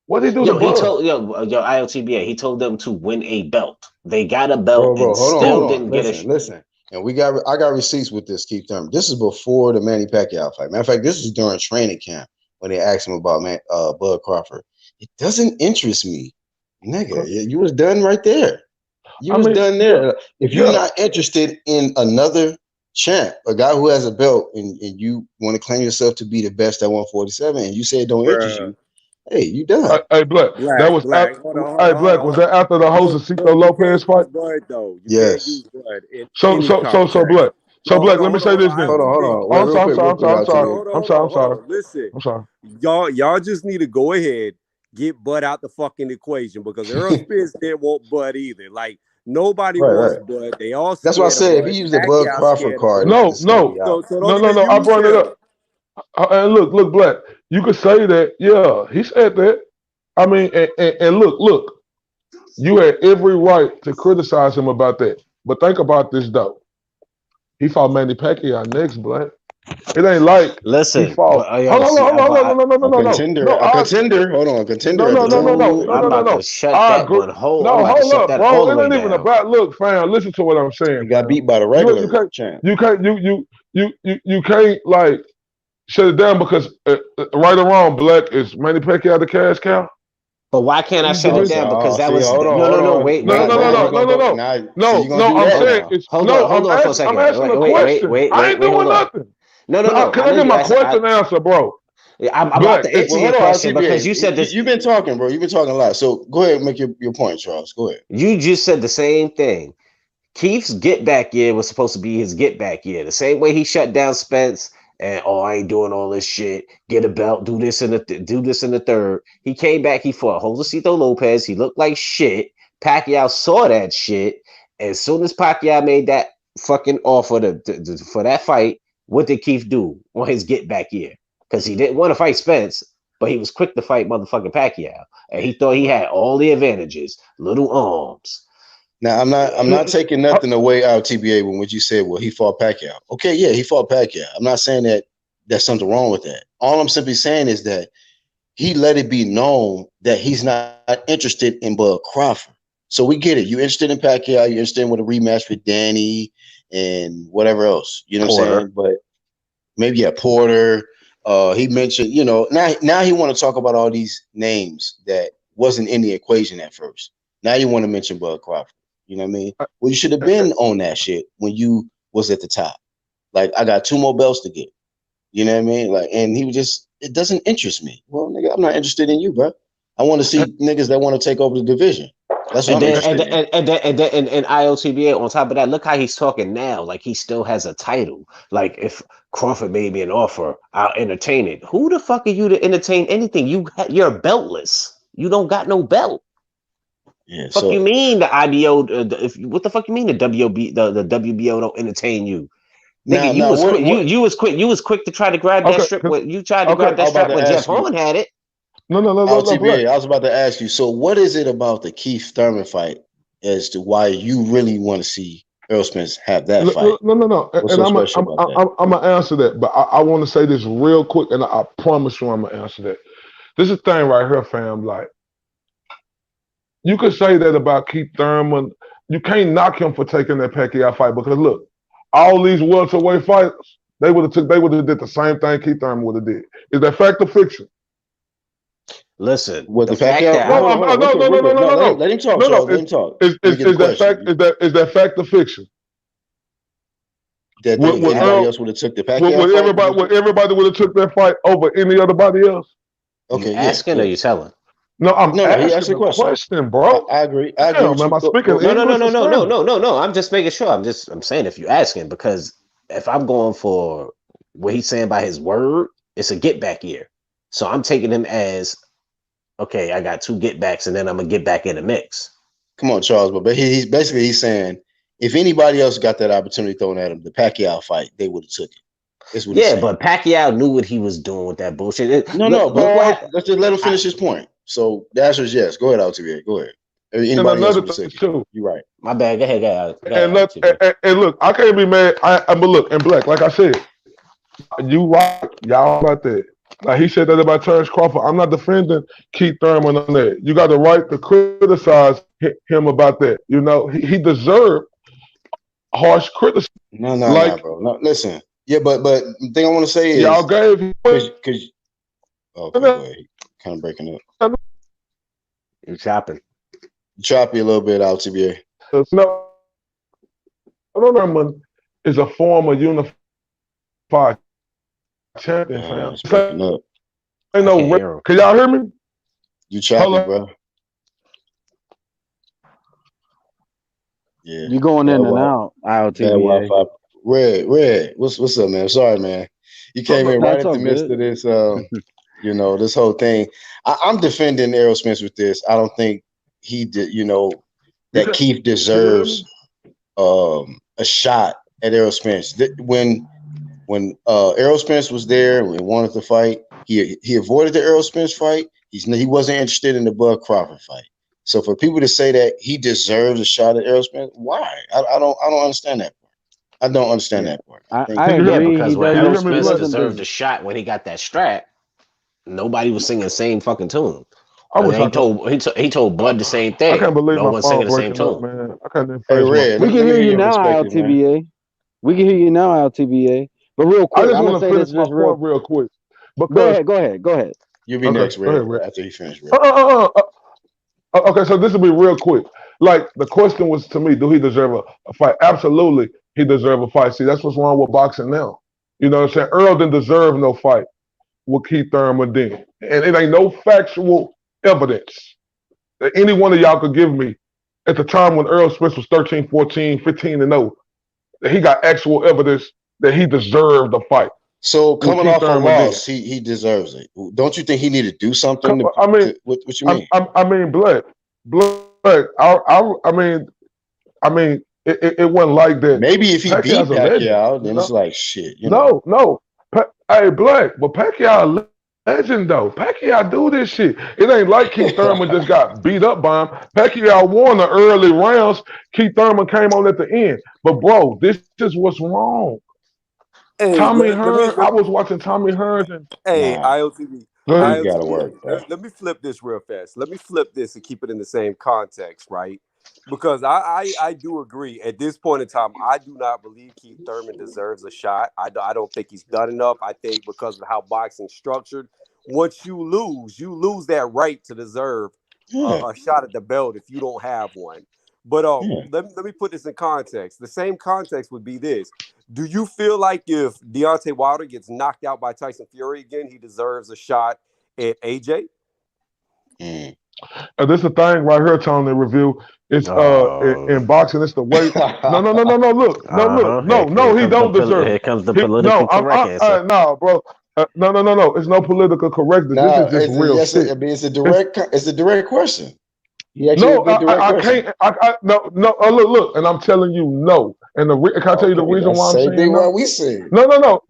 [SPEAKER 8] What did he do to
[SPEAKER 4] He
[SPEAKER 8] Bud?
[SPEAKER 4] told IOTBA, he told them to win a belt. They got a belt
[SPEAKER 1] bro.
[SPEAKER 4] and
[SPEAKER 1] Hold
[SPEAKER 4] still
[SPEAKER 1] on.
[SPEAKER 4] didn't get a.
[SPEAKER 1] Listen. And I got receipts with this Keith Thurman. This is before the Manny Pacquiao fight. Matter of fact, this is during training camp when they asked him about Bud Crawford. It doesn't interest me, nigga. You was done right there. You
[SPEAKER 8] I
[SPEAKER 1] was
[SPEAKER 8] mean,
[SPEAKER 1] done
[SPEAKER 8] yeah,
[SPEAKER 1] there. If you're
[SPEAKER 8] yeah.
[SPEAKER 1] not interested in another champ, a guy who has a belt, and you want to claim yourself to be the best at 147, and you say it don't interest
[SPEAKER 2] Bruh.
[SPEAKER 1] you, hey, you done.
[SPEAKER 8] Hey, Black. That was
[SPEAKER 2] Black. Hold on, hold
[SPEAKER 8] hey,
[SPEAKER 2] on, hold
[SPEAKER 8] Black.
[SPEAKER 2] on,
[SPEAKER 8] Was
[SPEAKER 2] hold
[SPEAKER 8] that after the
[SPEAKER 2] on.
[SPEAKER 8] Josecito
[SPEAKER 2] You
[SPEAKER 8] Lopez
[SPEAKER 2] can't
[SPEAKER 8] fight?
[SPEAKER 2] use blood though. You can't use
[SPEAKER 1] Yes.
[SPEAKER 2] blood in
[SPEAKER 8] So,
[SPEAKER 2] any
[SPEAKER 8] so, so, so,
[SPEAKER 2] context.
[SPEAKER 8] Black. So,
[SPEAKER 2] No,
[SPEAKER 8] Black. Let me say
[SPEAKER 2] hold on.
[SPEAKER 8] this then.
[SPEAKER 1] Hold
[SPEAKER 2] IOTBA.
[SPEAKER 1] on.
[SPEAKER 8] Oh,
[SPEAKER 1] Wait,
[SPEAKER 8] I'm
[SPEAKER 1] real
[SPEAKER 8] sorry.
[SPEAKER 1] quick, real quick,
[SPEAKER 8] I'm sorry.
[SPEAKER 1] LTV.
[SPEAKER 8] I'm sorry. I'm sorry.
[SPEAKER 2] Listen,
[SPEAKER 8] I'm sorry.
[SPEAKER 2] y'all just need to go ahead, get Bud out the fucking equation because Earl Spence didn't want Bud either. Like nobody wants
[SPEAKER 1] Right.
[SPEAKER 2] Bud. They all
[SPEAKER 1] That's why I
[SPEAKER 2] scared of
[SPEAKER 1] said if he
[SPEAKER 2] Bud.
[SPEAKER 1] used the Bud
[SPEAKER 2] Pacquiao
[SPEAKER 1] Crawford
[SPEAKER 2] scared of
[SPEAKER 1] card,
[SPEAKER 2] Bud.
[SPEAKER 8] No,
[SPEAKER 1] this nigga
[SPEAKER 8] no,
[SPEAKER 1] be out.
[SPEAKER 2] So don't
[SPEAKER 8] no, no,
[SPEAKER 2] even
[SPEAKER 8] no. I
[SPEAKER 2] use
[SPEAKER 8] brought it
[SPEAKER 2] him.
[SPEAKER 8] up. And look, Black. You could say that. Yeah, he said that. I mean, and look. You had every right to criticize him about that. But think about this though. He fought Manny Pacquiao next, Black. It ain't like he
[SPEAKER 4] Listen,
[SPEAKER 8] fought.
[SPEAKER 4] but yo,
[SPEAKER 8] Hold on,
[SPEAKER 4] see,
[SPEAKER 8] hold on, no, no, no, no,
[SPEAKER 1] A
[SPEAKER 8] no, no,
[SPEAKER 1] contender,
[SPEAKER 8] no.
[SPEAKER 1] a contender. Hold on, a
[SPEAKER 8] No,
[SPEAKER 1] contender at
[SPEAKER 8] no,
[SPEAKER 1] the
[SPEAKER 8] no, no,
[SPEAKER 1] top.
[SPEAKER 8] no,
[SPEAKER 4] dude,
[SPEAKER 8] no,
[SPEAKER 4] I'm
[SPEAKER 8] no, no,
[SPEAKER 4] about to
[SPEAKER 8] no.
[SPEAKER 4] shut
[SPEAKER 8] I
[SPEAKER 4] that
[SPEAKER 8] agree.
[SPEAKER 4] one whole. I'm
[SPEAKER 8] No,
[SPEAKER 4] about to
[SPEAKER 8] hold
[SPEAKER 4] shut
[SPEAKER 8] up,
[SPEAKER 4] that all
[SPEAKER 8] bro.
[SPEAKER 4] the
[SPEAKER 8] It
[SPEAKER 4] way
[SPEAKER 8] ain't even
[SPEAKER 4] down.
[SPEAKER 8] about look, fam. Listen to what I'm saying,
[SPEAKER 1] He got
[SPEAKER 8] fam.
[SPEAKER 1] beat by the
[SPEAKER 8] You
[SPEAKER 1] regular
[SPEAKER 8] can't
[SPEAKER 1] champ.
[SPEAKER 8] you can't like shut it down because right or wrong, Black is Manny Pacquiao the cash cow
[SPEAKER 4] But why can't
[SPEAKER 8] in
[SPEAKER 4] I
[SPEAKER 8] this
[SPEAKER 4] shut it
[SPEAKER 8] division.
[SPEAKER 4] down? Because that
[SPEAKER 1] See,
[SPEAKER 4] was
[SPEAKER 1] hold on,
[SPEAKER 4] no. Wait,
[SPEAKER 8] No, no,
[SPEAKER 4] wait,
[SPEAKER 8] no, no,
[SPEAKER 1] Now
[SPEAKER 4] wait,
[SPEAKER 1] we're
[SPEAKER 8] no,
[SPEAKER 4] wait.
[SPEAKER 8] no,
[SPEAKER 1] gonna
[SPEAKER 8] no,
[SPEAKER 1] go.
[SPEAKER 8] no.
[SPEAKER 1] Now, see,
[SPEAKER 8] No,
[SPEAKER 1] you're gonna
[SPEAKER 8] no,
[SPEAKER 1] do
[SPEAKER 8] I'm
[SPEAKER 1] that
[SPEAKER 8] saying
[SPEAKER 1] now.
[SPEAKER 8] it's no.
[SPEAKER 4] Hold on for a
[SPEAKER 8] I'm
[SPEAKER 4] second.
[SPEAKER 8] asking a question. I ain't
[SPEAKER 4] Wait.
[SPEAKER 8] doing
[SPEAKER 4] Hold on.
[SPEAKER 8] nothing.
[SPEAKER 4] No.
[SPEAKER 8] Can
[SPEAKER 4] I
[SPEAKER 8] I
[SPEAKER 4] know
[SPEAKER 8] get
[SPEAKER 4] you
[SPEAKER 8] my
[SPEAKER 4] asked.
[SPEAKER 8] question answered, bro?
[SPEAKER 4] I'm about
[SPEAKER 8] Black.
[SPEAKER 4] to answer
[SPEAKER 1] Well,
[SPEAKER 4] your
[SPEAKER 1] hold on,
[SPEAKER 4] question because
[SPEAKER 1] LTBA.
[SPEAKER 4] you said this.
[SPEAKER 1] You've been talking, bro. You've been talking a lot. So go ahead and make your point, Charles. Go ahead.
[SPEAKER 4] You just said the same thing. Keith's get back year was supposed to be his get back year. The same way he shut down Spence and I ain't doing all this shit. Get a belt, do this in the third. He came back, he fought Josecito Lopez. He looked like shit. Pacquiao saw that shit. As soon as Pacquiao made that fucking offer for that fight, what did Keith do on his get back year? Because he didn't want to fight Spence, but he was quick to fight motherfucking Pacquiao. And he thought he had all the advantages, little arms.
[SPEAKER 1] Now I'm not taking nothing away out TBA when what you said. Well, he fought Pacquiao. Okay, yeah, he fought Pacquiao. I'm not saying that there's something wrong with that. All I'm simply saying is that he let it be known that he's not interested in Bud Crawford. So we get it. You're interested in Pacquiao. You're interested in with a rematch with Danny and whatever else. You know what I'm
[SPEAKER 4] Porter.
[SPEAKER 1] saying? But maybe at Porter. He mentioned, now he want to talk about all these names that wasn't in the equation at first. Now you want to mention Bud Crawford. You know what I mean? Well, you should have been on that shit when you was at the top. Like, I got two more belts to get. You know what I mean? Like, and he was just, it doesn't interest me. Well, nigga, I'm not interested in you, bro. I want to see niggas that want to take over the division. That's what
[SPEAKER 4] And
[SPEAKER 1] I'm
[SPEAKER 4] then
[SPEAKER 1] interested in.
[SPEAKER 4] and IOTBA on top of that, look how he's talking now. Like he still has a title. Like if Crawford made me an offer, I'll entertain it. Who the fuck are you to entertain anything? You're beltless. You don't got no belt.
[SPEAKER 1] Yeah.
[SPEAKER 4] Fuck you
[SPEAKER 1] So
[SPEAKER 4] mean the IBO? What the fuck you mean the WB the WBO don't entertain you? Nigga, you
[SPEAKER 1] now
[SPEAKER 4] was quick.
[SPEAKER 1] what
[SPEAKER 4] You was quick to try to grab that
[SPEAKER 8] Okay,
[SPEAKER 4] strip. You tried to
[SPEAKER 8] okay.
[SPEAKER 4] grab
[SPEAKER 1] I
[SPEAKER 4] that
[SPEAKER 1] was about
[SPEAKER 4] strap
[SPEAKER 1] to
[SPEAKER 4] when Jeff
[SPEAKER 1] ask you,
[SPEAKER 4] Horn had it.
[SPEAKER 8] No, Black.
[SPEAKER 1] LTBA, I was about to ask you. So what is it about the Keith Thurman fight as to why you really want to see Earl Spence have that fight?
[SPEAKER 8] No.
[SPEAKER 1] What's
[SPEAKER 8] And
[SPEAKER 1] so
[SPEAKER 8] I'm
[SPEAKER 1] special about that?
[SPEAKER 8] gonna answer that, but I want to say this real quick, and I promise you I'm gonna answer that. This is the thing right here, fam. Like you could say that about Keith Thurman. You can't knock him for taking that Pacquiao fight because look, all these welterweight fighters, they would have did the same thing Keith Thurman would have did. Is that fact or fiction?
[SPEAKER 4] Listen,
[SPEAKER 1] With
[SPEAKER 4] the
[SPEAKER 1] the
[SPEAKER 4] fact
[SPEAKER 1] Pacquiao?
[SPEAKER 4] that
[SPEAKER 1] No,
[SPEAKER 8] No,
[SPEAKER 4] I,
[SPEAKER 1] hold on,
[SPEAKER 8] no, no, no,
[SPEAKER 1] real
[SPEAKER 8] no,
[SPEAKER 1] quick.
[SPEAKER 8] no,
[SPEAKER 1] No,
[SPEAKER 8] no, no.
[SPEAKER 1] let him talk,
[SPEAKER 8] No, no.
[SPEAKER 1] Charles. Let him talk.
[SPEAKER 8] Is,
[SPEAKER 1] Let me get the question.
[SPEAKER 8] is that fact or fiction?
[SPEAKER 1] That
[SPEAKER 8] Would, would
[SPEAKER 1] anybody
[SPEAKER 8] Earl
[SPEAKER 1] else would have took the Pacquiao
[SPEAKER 8] would
[SPEAKER 1] fight?
[SPEAKER 8] everybody would have took that fight over any other body else?
[SPEAKER 4] you
[SPEAKER 1] Okay, yeah,
[SPEAKER 4] asking or
[SPEAKER 1] yeah.
[SPEAKER 4] you telling?
[SPEAKER 8] No, I'm
[SPEAKER 1] No, he asked
[SPEAKER 8] asking
[SPEAKER 1] a
[SPEAKER 8] a
[SPEAKER 1] question.
[SPEAKER 8] question, bro.
[SPEAKER 1] I agree. I agree
[SPEAKER 8] Damn,
[SPEAKER 1] with
[SPEAKER 8] am
[SPEAKER 1] you.
[SPEAKER 8] I speaking
[SPEAKER 1] Go.
[SPEAKER 4] No, no, no,
[SPEAKER 8] English
[SPEAKER 4] no,
[SPEAKER 8] or
[SPEAKER 4] no, no,
[SPEAKER 8] Spanish?
[SPEAKER 4] no, no, no. I'm just making sure. I'm saying if you asking because if I'm going for what he's saying by his word, it's a get back year. So I'm taking him as okay. I got two get backs, and then I'm gonna get back in the mix.
[SPEAKER 1] Come on, Charles. But he's basically he's saying if anybody else got that opportunity thrown at him, the Pacquiao fight, they would have took it. That's what he's
[SPEAKER 4] Yeah,
[SPEAKER 1] saying.
[SPEAKER 4] but Pacquiao knew what he was doing with that bullshit.
[SPEAKER 1] No,
[SPEAKER 4] Look,
[SPEAKER 1] but
[SPEAKER 4] what happened.
[SPEAKER 1] let's just let him finish his point. So the answer is yes. Go ahead, LTV. Go ahead.
[SPEAKER 8] And
[SPEAKER 1] Anybody else
[SPEAKER 8] another
[SPEAKER 1] would have
[SPEAKER 8] thing
[SPEAKER 1] took it.
[SPEAKER 8] too.
[SPEAKER 1] You're right.
[SPEAKER 4] My bad. Go ahead,
[SPEAKER 8] And look,
[SPEAKER 4] TV.
[SPEAKER 8] and look, I can't be mad. But look, and Black, like I said, you right. Y'all about that. Like he said that about Terrence Crawford. I'm not defending Keith Thurman on that. You got the right to criticize him about that. You know, he deserved harsh criticism.
[SPEAKER 1] No,
[SPEAKER 8] Like
[SPEAKER 1] bro. No, listen. Yeah, but the thing I want to say
[SPEAKER 8] y'all
[SPEAKER 1] is
[SPEAKER 8] gave him.
[SPEAKER 1] because okay, go ahead. Kind of breaking up.
[SPEAKER 4] You chopping.
[SPEAKER 1] Choppy a little bit, LTBA.
[SPEAKER 8] No, Thurman is a former unified champion, fam.
[SPEAKER 1] It's breaking up.
[SPEAKER 8] Ain't
[SPEAKER 4] I can't
[SPEAKER 8] no.
[SPEAKER 4] hear him.
[SPEAKER 8] Can y'all hear me?
[SPEAKER 1] You choppy,
[SPEAKER 8] Hello?
[SPEAKER 1] bro. Yeah.
[SPEAKER 9] You going in and out,
[SPEAKER 1] Bad
[SPEAKER 9] IOTBA.
[SPEAKER 1] Wi-Fi. Red. What's up, man? Sorry, man. You came in right
[SPEAKER 9] That's
[SPEAKER 1] at
[SPEAKER 9] all
[SPEAKER 1] the midst
[SPEAKER 9] good.
[SPEAKER 1] of this. This whole thing. I'm defending Errol Spence with this. I don't think he did. That Keith deserves a shot at Errol Spence. When Errol Spence was there and wanted to fight, he avoided the Errol Spence fight. He wasn't interested in the Bud Crawford fight. So for people to say that he deserves a shot at Errol Spence, why? I don't understand that part. I don't understand that part.
[SPEAKER 9] I
[SPEAKER 4] Yeah,
[SPEAKER 9] agree.
[SPEAKER 4] because
[SPEAKER 9] He
[SPEAKER 4] when
[SPEAKER 9] doesn't.
[SPEAKER 4] Errol
[SPEAKER 8] hear me,
[SPEAKER 4] Spence
[SPEAKER 8] Black?
[SPEAKER 4] deserved a shot when he got that strap, nobody was singing the same fucking tune.
[SPEAKER 8] I wish I
[SPEAKER 4] He
[SPEAKER 8] could.
[SPEAKER 4] told Bud the same
[SPEAKER 8] I
[SPEAKER 4] thing.
[SPEAKER 8] can't believe
[SPEAKER 4] No
[SPEAKER 8] my
[SPEAKER 4] one's
[SPEAKER 8] phone
[SPEAKER 4] singing the same
[SPEAKER 8] breaking up,
[SPEAKER 4] tune.
[SPEAKER 8] man. I can't even
[SPEAKER 1] Hey,
[SPEAKER 8] finish my.
[SPEAKER 1] Red,
[SPEAKER 9] We can
[SPEAKER 1] let me
[SPEAKER 9] hear
[SPEAKER 1] hear
[SPEAKER 9] you
[SPEAKER 1] your
[SPEAKER 9] now,
[SPEAKER 1] perspective, man.
[SPEAKER 9] IOTBA. We can hear you now, IOTBA. But real
[SPEAKER 8] I
[SPEAKER 9] quick,
[SPEAKER 8] just
[SPEAKER 9] I'm gonna
[SPEAKER 8] want to
[SPEAKER 9] say this
[SPEAKER 8] finish my
[SPEAKER 9] just real.
[SPEAKER 8] point real quick
[SPEAKER 9] Go
[SPEAKER 8] because
[SPEAKER 9] ahead. Go ahead.
[SPEAKER 1] You'll be
[SPEAKER 8] okay,
[SPEAKER 1] next,
[SPEAKER 8] go ahead,
[SPEAKER 1] Red,
[SPEAKER 8] Rick.
[SPEAKER 1] after he finished, Red.
[SPEAKER 8] Okay, so this will be real quick. Like the question was to me, do he deserve a fight? Absolutely, he deserves a fight. See, that's what's wrong with boxing now. You know what I'm saying? Earl didn't deserve no fight with Keith Thurman then, and it ain't no factual evidence that any one of y'all could give me at the time when Earl Spence was 13, 14, 15 and 0 that he got actual evidence that he deserved a fight.
[SPEAKER 1] So coming
[SPEAKER 8] Keith
[SPEAKER 1] off a
[SPEAKER 8] Thurman did.
[SPEAKER 1] loss, he deserves it. Don't you think he need to do something?
[SPEAKER 8] I mean,
[SPEAKER 1] What you mean?
[SPEAKER 8] I mean, Black. I mean, it wasn't like that.
[SPEAKER 1] Maybe if he beat
[SPEAKER 8] Pacquiao's a legend,
[SPEAKER 1] Pacquiao,
[SPEAKER 8] you
[SPEAKER 1] then it's
[SPEAKER 8] know.
[SPEAKER 1] like shit.
[SPEAKER 8] No. Hey, Black, but Pacquiao a legend though. Pacquiao do this shit. It ain't like Keith Thurman just got beat up by him. Pacquiao won the early rounds. Keith Thurman came on at the end. But bro, this is what's wrong.
[SPEAKER 7] Hey,
[SPEAKER 8] Tommy
[SPEAKER 7] let me
[SPEAKER 8] Hearns. I was watching Tommy Hearns and
[SPEAKER 7] hey,
[SPEAKER 1] Nah,
[SPEAKER 7] IOTV.
[SPEAKER 8] go ahead.
[SPEAKER 1] he's got to work, bro.
[SPEAKER 7] Let me flip this real fast. Let me flip this and keep it in the same context, right? Because I do agree. At this point in time, I do not believe Keith Thurman deserves a shot. I don't think he's done enough. I think because of how boxing's structured, once you lose that right to deserve
[SPEAKER 1] Yeah,
[SPEAKER 7] a shot at the belt if you don't have one. But
[SPEAKER 1] yeah.
[SPEAKER 7] let me put this in context. The same context would be this. Do you feel like if Deontay Wilder gets knocked out by Tyson Fury again, he deserves a shot at AJ?
[SPEAKER 1] Mm.
[SPEAKER 8] This is the thing right here, Tony. Review. It's in boxing. It's the way. No. Look, no. He don't deserve
[SPEAKER 4] Here
[SPEAKER 8] it.
[SPEAKER 4] comes the
[SPEAKER 8] No,
[SPEAKER 4] political correct answer.
[SPEAKER 8] no, bro. No. It's no political correctness. This
[SPEAKER 1] Nah,
[SPEAKER 8] is just real shit.
[SPEAKER 1] it's a direct question. He actually a
[SPEAKER 8] No,
[SPEAKER 1] good direct
[SPEAKER 8] I
[SPEAKER 1] question.
[SPEAKER 8] can't. No. Look, and I'm telling you no. And can I tell you the
[SPEAKER 1] Okay,
[SPEAKER 8] reason
[SPEAKER 1] that's
[SPEAKER 8] why
[SPEAKER 1] the
[SPEAKER 8] I'm
[SPEAKER 1] same thing
[SPEAKER 8] saying
[SPEAKER 1] what
[SPEAKER 8] no?
[SPEAKER 1] we said. He
[SPEAKER 8] No.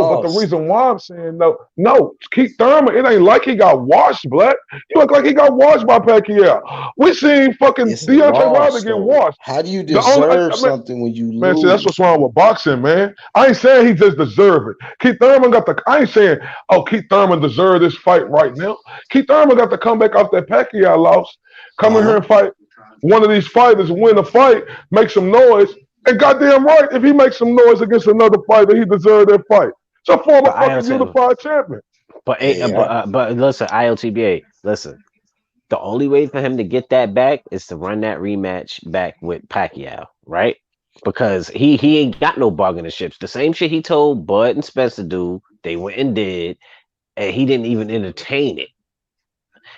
[SPEAKER 8] But the
[SPEAKER 1] lost.
[SPEAKER 8] reason why I'm saying no. Keith Thurman, it ain't like he got washed, Black. You look like he got washed by Pacquiao. We seen fucking
[SPEAKER 1] It's a
[SPEAKER 8] Deontay Wilder
[SPEAKER 1] loss,
[SPEAKER 8] get
[SPEAKER 1] though.
[SPEAKER 8] washed.
[SPEAKER 1] How do you
[SPEAKER 8] The only,
[SPEAKER 1] deserve
[SPEAKER 8] mean,
[SPEAKER 1] something when you
[SPEAKER 8] man, see, that's
[SPEAKER 1] lose?
[SPEAKER 8] what's wrong with boxing, man. I ain't saying he just deserve it. Keith Thurman got the. I ain't saying, oh, Keith Thurman deserve this fight right now. Keith Thurman got to come back off that Pacquiao loss, come in here and fight one of these fighters, win a fight, make some noise, And goddamn right, if he makes some noise against another fighter, he deserved that fight. It's a former
[SPEAKER 4] But
[SPEAKER 8] fucking unified champion.
[SPEAKER 1] Hey,
[SPEAKER 4] but listen, ILTBA, listen. The only way for him to get that back is to run that rematch back with Pacquiao, right? Because he ain't got no bargaining chips. The same shit he told Bud and Spencer do, they went and did, and he didn't even entertain it.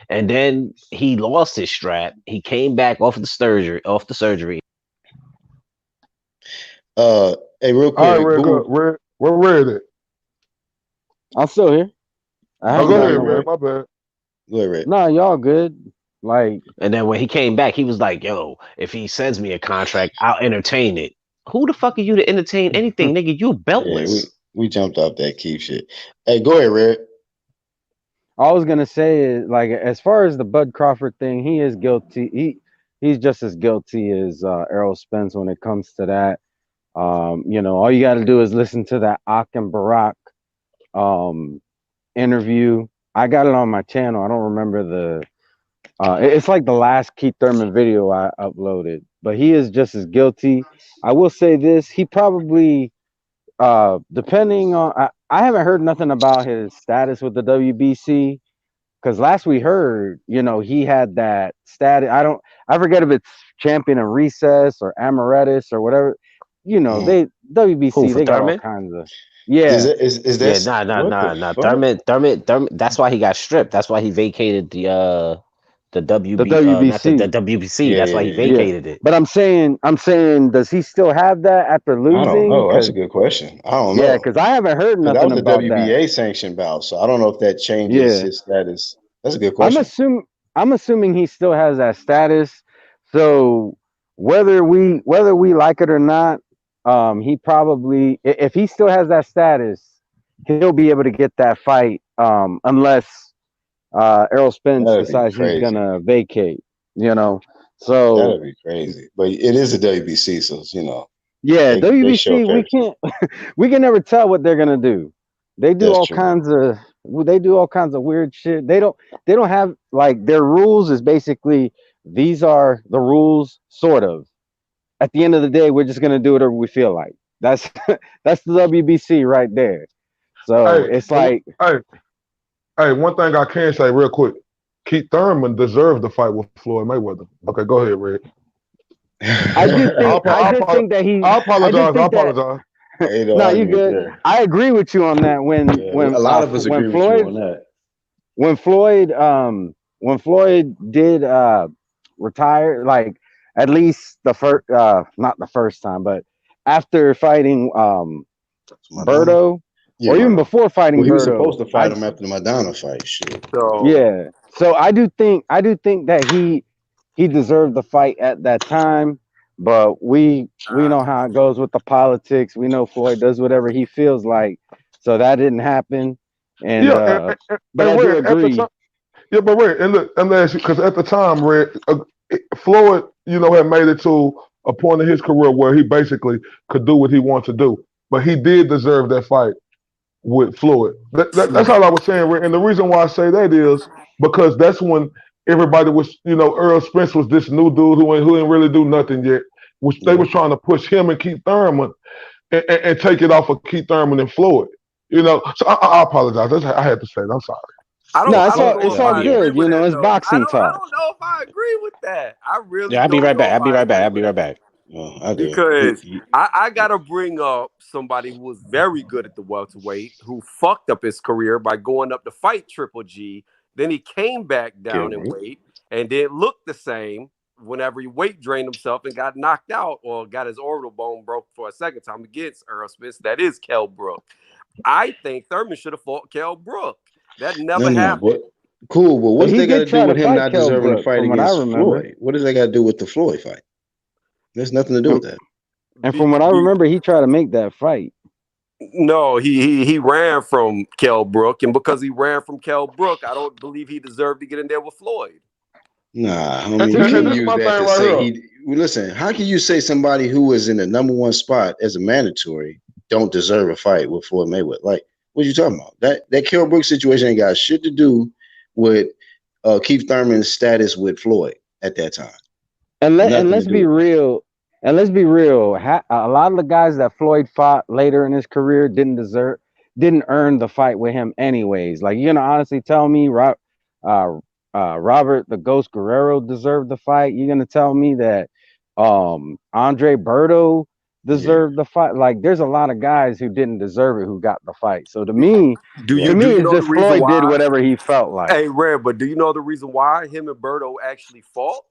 [SPEAKER 4] And then he lost his strap. He came back off the surgery.
[SPEAKER 1] hey, real
[SPEAKER 8] All right,
[SPEAKER 1] quick,
[SPEAKER 8] Red,
[SPEAKER 1] who?
[SPEAKER 8] Red, where Red at?
[SPEAKER 9] I'm still here. I
[SPEAKER 8] Oh,
[SPEAKER 9] haven't
[SPEAKER 8] go
[SPEAKER 9] gone
[SPEAKER 8] ahead,
[SPEAKER 9] nowhere.
[SPEAKER 8] Red. My bad.
[SPEAKER 1] Go ahead, Red.
[SPEAKER 9] Nah, y'all good. Like,
[SPEAKER 4] And then when he came back, he was like, "Yo, if he sends me a contract, I'll entertain it." Who the fuck are you to entertain anything, nigga? You
[SPEAKER 1] Yeah,
[SPEAKER 4] beltless.
[SPEAKER 1] we jumped off that keep shit. Hey, go ahead, Red.
[SPEAKER 9] all I was gonna say is, like, as far as the Bud Crawford thing, he is guilty. He's just as guilty as Errol Spence when it comes to that. All you got to do is listen to that Ak and Barack interview. I got it on my channel. I don't remember the. It's like the last Keith Thurman video I uploaded, but he is just as guilty. I will say this: he probably, depending on, I haven't heard nothing about his status with the WBC because last we heard, he had that status. I forget if it's champion of recess or amarettus or whatever. They
[SPEAKER 4] Who
[SPEAKER 9] WBC,
[SPEAKER 4] for
[SPEAKER 9] they got all
[SPEAKER 4] Thurman?
[SPEAKER 9] kinds of,
[SPEAKER 1] Is
[SPEAKER 9] yeah.
[SPEAKER 1] that is
[SPEAKER 4] Yeah,
[SPEAKER 1] that what the
[SPEAKER 4] nah.
[SPEAKER 1] fuck?
[SPEAKER 4] Thurman. That's why he got stripped. That's why he vacated the
[SPEAKER 9] The
[SPEAKER 4] not the
[SPEAKER 9] WBC.
[SPEAKER 4] WBC. That's why he
[SPEAKER 1] Yeah,
[SPEAKER 9] Yeah.
[SPEAKER 4] vacated it.
[SPEAKER 9] But I'm saying, does he still have that after
[SPEAKER 1] I don't
[SPEAKER 9] losing?
[SPEAKER 1] know. That's a
[SPEAKER 9] Cause
[SPEAKER 1] good question. I don't
[SPEAKER 9] yeah,
[SPEAKER 1] know
[SPEAKER 9] because I haven't heard
[SPEAKER 1] because that
[SPEAKER 9] nothing
[SPEAKER 1] was the
[SPEAKER 9] about that.
[SPEAKER 1] WBA sanctioned bout, so I don't know if that changes
[SPEAKER 9] Yeah.
[SPEAKER 1] his status. That's a good
[SPEAKER 9] I'm
[SPEAKER 1] question.
[SPEAKER 9] assuming I'm assuming he still has that status. So whether we like it or not, he probably, if he still has that status, he'll be able to get that fight, unless Errol Spence
[SPEAKER 1] That'd be
[SPEAKER 9] decides he's
[SPEAKER 1] crazy.
[SPEAKER 9] gonna vacate. You know, so
[SPEAKER 1] That'd be crazy. But it is a WBC, so
[SPEAKER 9] yeah,
[SPEAKER 1] they show
[SPEAKER 9] WBC, we
[SPEAKER 1] fair.
[SPEAKER 9] can't we can never tell what they're gonna do. They do
[SPEAKER 1] That's
[SPEAKER 9] all
[SPEAKER 1] true.
[SPEAKER 9] kinds of they do all kinds of weird shit. They don't have, like, their rules is basically, these are the rules, sort of. At the end of the day, we're just gonna do whatever we feel like. That's that's the WBC right there. So
[SPEAKER 8] Hey,
[SPEAKER 9] it's like,
[SPEAKER 8] hey, one thing I can say real quick. Keith Thurman deserved the fight with Floyd Mayweather. Okay, go ahead, Red.
[SPEAKER 9] I did
[SPEAKER 8] I,
[SPEAKER 9] think I did think that he I did
[SPEAKER 8] apologize. I
[SPEAKER 9] think that
[SPEAKER 8] apologize.
[SPEAKER 1] Ain't no
[SPEAKER 9] no, you
[SPEAKER 1] argument
[SPEAKER 9] good.
[SPEAKER 1] there.
[SPEAKER 9] I agree with you on that. When
[SPEAKER 1] Yeah,
[SPEAKER 9] when
[SPEAKER 1] a lot of us
[SPEAKER 9] when
[SPEAKER 1] agree with you
[SPEAKER 9] Floyd
[SPEAKER 1] on that.
[SPEAKER 9] when Floyd when Floyd did retire, like, at least the first, not the first time, but after fighting
[SPEAKER 1] Madonna.
[SPEAKER 9] Berto,
[SPEAKER 1] Yeah.
[SPEAKER 9] or even before
[SPEAKER 1] Well,
[SPEAKER 9] fighting
[SPEAKER 1] he was
[SPEAKER 9] Berto,
[SPEAKER 1] supposed to fight him after the Madonna fight. Shit.
[SPEAKER 7] So
[SPEAKER 9] yeah. So I do think that he deserved the fight at that time, but we know how it goes with the politics. We know Floyd does whatever he feels like, so that didn't happen. And
[SPEAKER 8] Yeah,
[SPEAKER 9] but I
[SPEAKER 8] and
[SPEAKER 9] do
[SPEAKER 8] Red at the time.
[SPEAKER 9] agree.
[SPEAKER 8] Yeah, but Red, and look, I'm gonna ask you because at the time, Red, Floyd, had made it to a point in his career where he basically could do what he wanted to do, but he did deserve that fight with Floyd. That's all I was saying, Red. And the reason why I say that is because that's when everybody was, Earl Spence was this new dude who didn't really do nothing yet. Which they was trying to push him and Keith Thurman and take it off of Keith Thurman and Floyd. So I apologize. I had to say it. I'm sorry.
[SPEAKER 9] No,
[SPEAKER 7] I
[SPEAKER 9] it's
[SPEAKER 7] don't
[SPEAKER 9] all
[SPEAKER 7] know
[SPEAKER 9] it's
[SPEAKER 7] if
[SPEAKER 9] all
[SPEAKER 7] I
[SPEAKER 1] Yeah.
[SPEAKER 7] agree
[SPEAKER 9] good.
[SPEAKER 7] with that
[SPEAKER 9] It's
[SPEAKER 7] though.
[SPEAKER 9] boxing
[SPEAKER 7] I
[SPEAKER 9] talk.
[SPEAKER 7] don't know if I agree with that. I really
[SPEAKER 4] Yeah, I'll be
[SPEAKER 7] don't
[SPEAKER 4] right
[SPEAKER 7] know
[SPEAKER 4] back.
[SPEAKER 7] if
[SPEAKER 4] I'll be
[SPEAKER 7] I
[SPEAKER 4] right back.
[SPEAKER 7] agree
[SPEAKER 4] I'll
[SPEAKER 7] with
[SPEAKER 4] be right
[SPEAKER 7] that.
[SPEAKER 4] back.
[SPEAKER 1] I do.
[SPEAKER 7] Because I gotta bring up somebody who was very good at the welterweight, who fucked up his career by going up to fight Triple G. Then he came back down in weight and didn't look the same whenever he weight drained himself and got knocked out or got his orbital bone broke for a second time against Earl Spence. That is Kell Brook. I think Thurman should have fought Kell Brook. That never
[SPEAKER 1] No.
[SPEAKER 7] happened.
[SPEAKER 1] But cool. But what's
[SPEAKER 9] He
[SPEAKER 1] that got to
[SPEAKER 9] did
[SPEAKER 1] do
[SPEAKER 9] try to
[SPEAKER 1] with him
[SPEAKER 9] fight
[SPEAKER 1] not
[SPEAKER 9] Kell
[SPEAKER 1] deserving to
[SPEAKER 9] Brook,
[SPEAKER 1] fight
[SPEAKER 9] from what I
[SPEAKER 1] against
[SPEAKER 9] remember.
[SPEAKER 1] Floyd? What does that got to do with the Floyd fight? There's nothing to do with
[SPEAKER 9] And,
[SPEAKER 1] that.
[SPEAKER 9] and from what I remember, he tried to make that fight.
[SPEAKER 7] No, he ran from Kell Brook, and because he ran from Kell Brook, I don't believe he deserved to get in there with Floyd.
[SPEAKER 1] Nah,
[SPEAKER 8] And,
[SPEAKER 1] homie,
[SPEAKER 9] To
[SPEAKER 1] you
[SPEAKER 8] and, and
[SPEAKER 1] can't
[SPEAKER 8] this is
[SPEAKER 9] me,
[SPEAKER 1] use
[SPEAKER 8] my
[SPEAKER 1] that
[SPEAKER 8] thing
[SPEAKER 1] to
[SPEAKER 8] right
[SPEAKER 1] say
[SPEAKER 8] here.
[SPEAKER 1] he. Well, listen, how can you say somebody who was in the number one spot as a mandatory don't deserve a fight with Floyd Mayweather? Like, what you talking about? That Kell Brook situation ain't got shit to do with Keith Thurman's status with Floyd at that time.
[SPEAKER 9] and
[SPEAKER 1] Nothing to
[SPEAKER 9] let's
[SPEAKER 1] do
[SPEAKER 9] be
[SPEAKER 1] with that.
[SPEAKER 9] real. And let's be real, a lot of the guys that Floyd fought later in his career didn't earn the fight with him anyways. Like, you're gonna honestly tell me uh, Robert the Ghost Guerrero deserved the fight? You're gonna tell me that Andre Berto
[SPEAKER 1] Yeah.
[SPEAKER 9] deserved the fight? Like, there's a lot of guys who didn't deserve it who got the fight. So to me,
[SPEAKER 7] Do
[SPEAKER 1] Yeah.
[SPEAKER 7] you
[SPEAKER 9] it's
[SPEAKER 7] know the
[SPEAKER 9] just
[SPEAKER 7] reason
[SPEAKER 9] Floyd did
[SPEAKER 7] why?
[SPEAKER 9] whatever he felt like.
[SPEAKER 7] Hey, Red, but do you know the reason why him and Berto actually fought?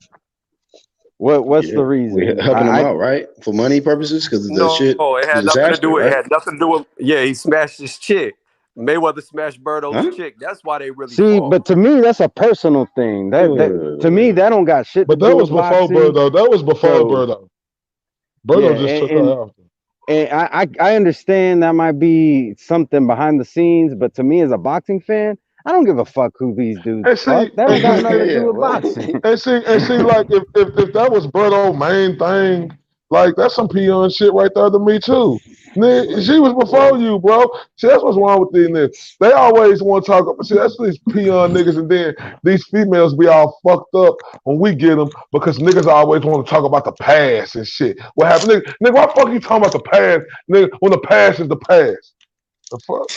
[SPEAKER 9] What's
[SPEAKER 1] Yeah.
[SPEAKER 9] the
[SPEAKER 1] We're
[SPEAKER 9] reason?
[SPEAKER 1] helping him out, right? For money purposes, because of the
[SPEAKER 7] No,
[SPEAKER 1] shit,
[SPEAKER 7] it had
[SPEAKER 1] the
[SPEAKER 7] nothing to do
[SPEAKER 1] disaster,
[SPEAKER 7] with. It
[SPEAKER 1] right?
[SPEAKER 7] had nothing to do with. Yeah, he smashed his chick. Mayweather smashed Berto's
[SPEAKER 1] Huh?
[SPEAKER 7] chick. That's why they really
[SPEAKER 9] See,
[SPEAKER 7] fought.
[SPEAKER 9] but to me, that's a personal thing. That to me,
[SPEAKER 1] Uh,
[SPEAKER 9] that don't got shit to
[SPEAKER 8] But that
[SPEAKER 9] do
[SPEAKER 8] was
[SPEAKER 9] with
[SPEAKER 8] before
[SPEAKER 9] boxing.
[SPEAKER 8] Birdo. That was before
[SPEAKER 9] So
[SPEAKER 8] Birdo. Birdo
[SPEAKER 9] yeah,
[SPEAKER 8] just took her after.
[SPEAKER 9] and I understand that might be something behind the scenes, but to me as a boxing fan, I don't give a fuck who these dudes
[SPEAKER 8] And
[SPEAKER 9] fuck.
[SPEAKER 8] see,
[SPEAKER 9] That don't got nothing to do
[SPEAKER 1] yeah,
[SPEAKER 9] with
[SPEAKER 1] well,
[SPEAKER 9] boxing.
[SPEAKER 8] and see, like if that was Birdo's main thing, like that's some peon shit right there to me too. She was before
[SPEAKER 1] well,
[SPEAKER 8] you, bro. See, that's what's wrong with these niggas. They always want to talk about. See, that's these peon niggas, and then these females be all fucked up when we get them because niggas always want to talk about the past and shit. What happened, nigga? Why the fuck you talking about the past, nigga? When the past is the past. The fuck.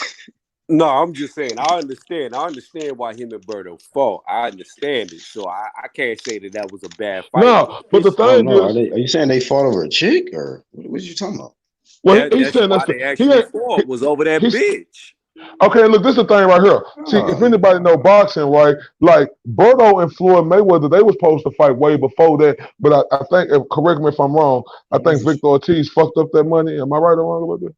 [SPEAKER 7] No, I'm just saying. I understand. I understand why him and Berto fought. I understand it. So I can't say that that was a bad fight.
[SPEAKER 8] No, but the
[SPEAKER 7] It's
[SPEAKER 1] I don't
[SPEAKER 8] thing
[SPEAKER 1] know.
[SPEAKER 8] is,
[SPEAKER 1] Are you saying they fought over a chick, or what are you talking about?
[SPEAKER 8] well, he's
[SPEAKER 7] that's
[SPEAKER 8] saying
[SPEAKER 7] why
[SPEAKER 8] that's
[SPEAKER 7] they
[SPEAKER 8] he
[SPEAKER 7] actually
[SPEAKER 8] ain't.
[SPEAKER 7] fought was over that
[SPEAKER 8] He's
[SPEAKER 7] bitch.
[SPEAKER 8] okay. Look, this is the thing right here. See, if
[SPEAKER 1] Oh
[SPEAKER 8] anybody know
[SPEAKER 1] no.
[SPEAKER 8] boxing, right? Like Berto and Floyd Mayweather, they was supposed to fight way before that. But I think, if, correct me if I'm wrong, I think Victor Ortiz fucked up that money. Am I right or wrong about that?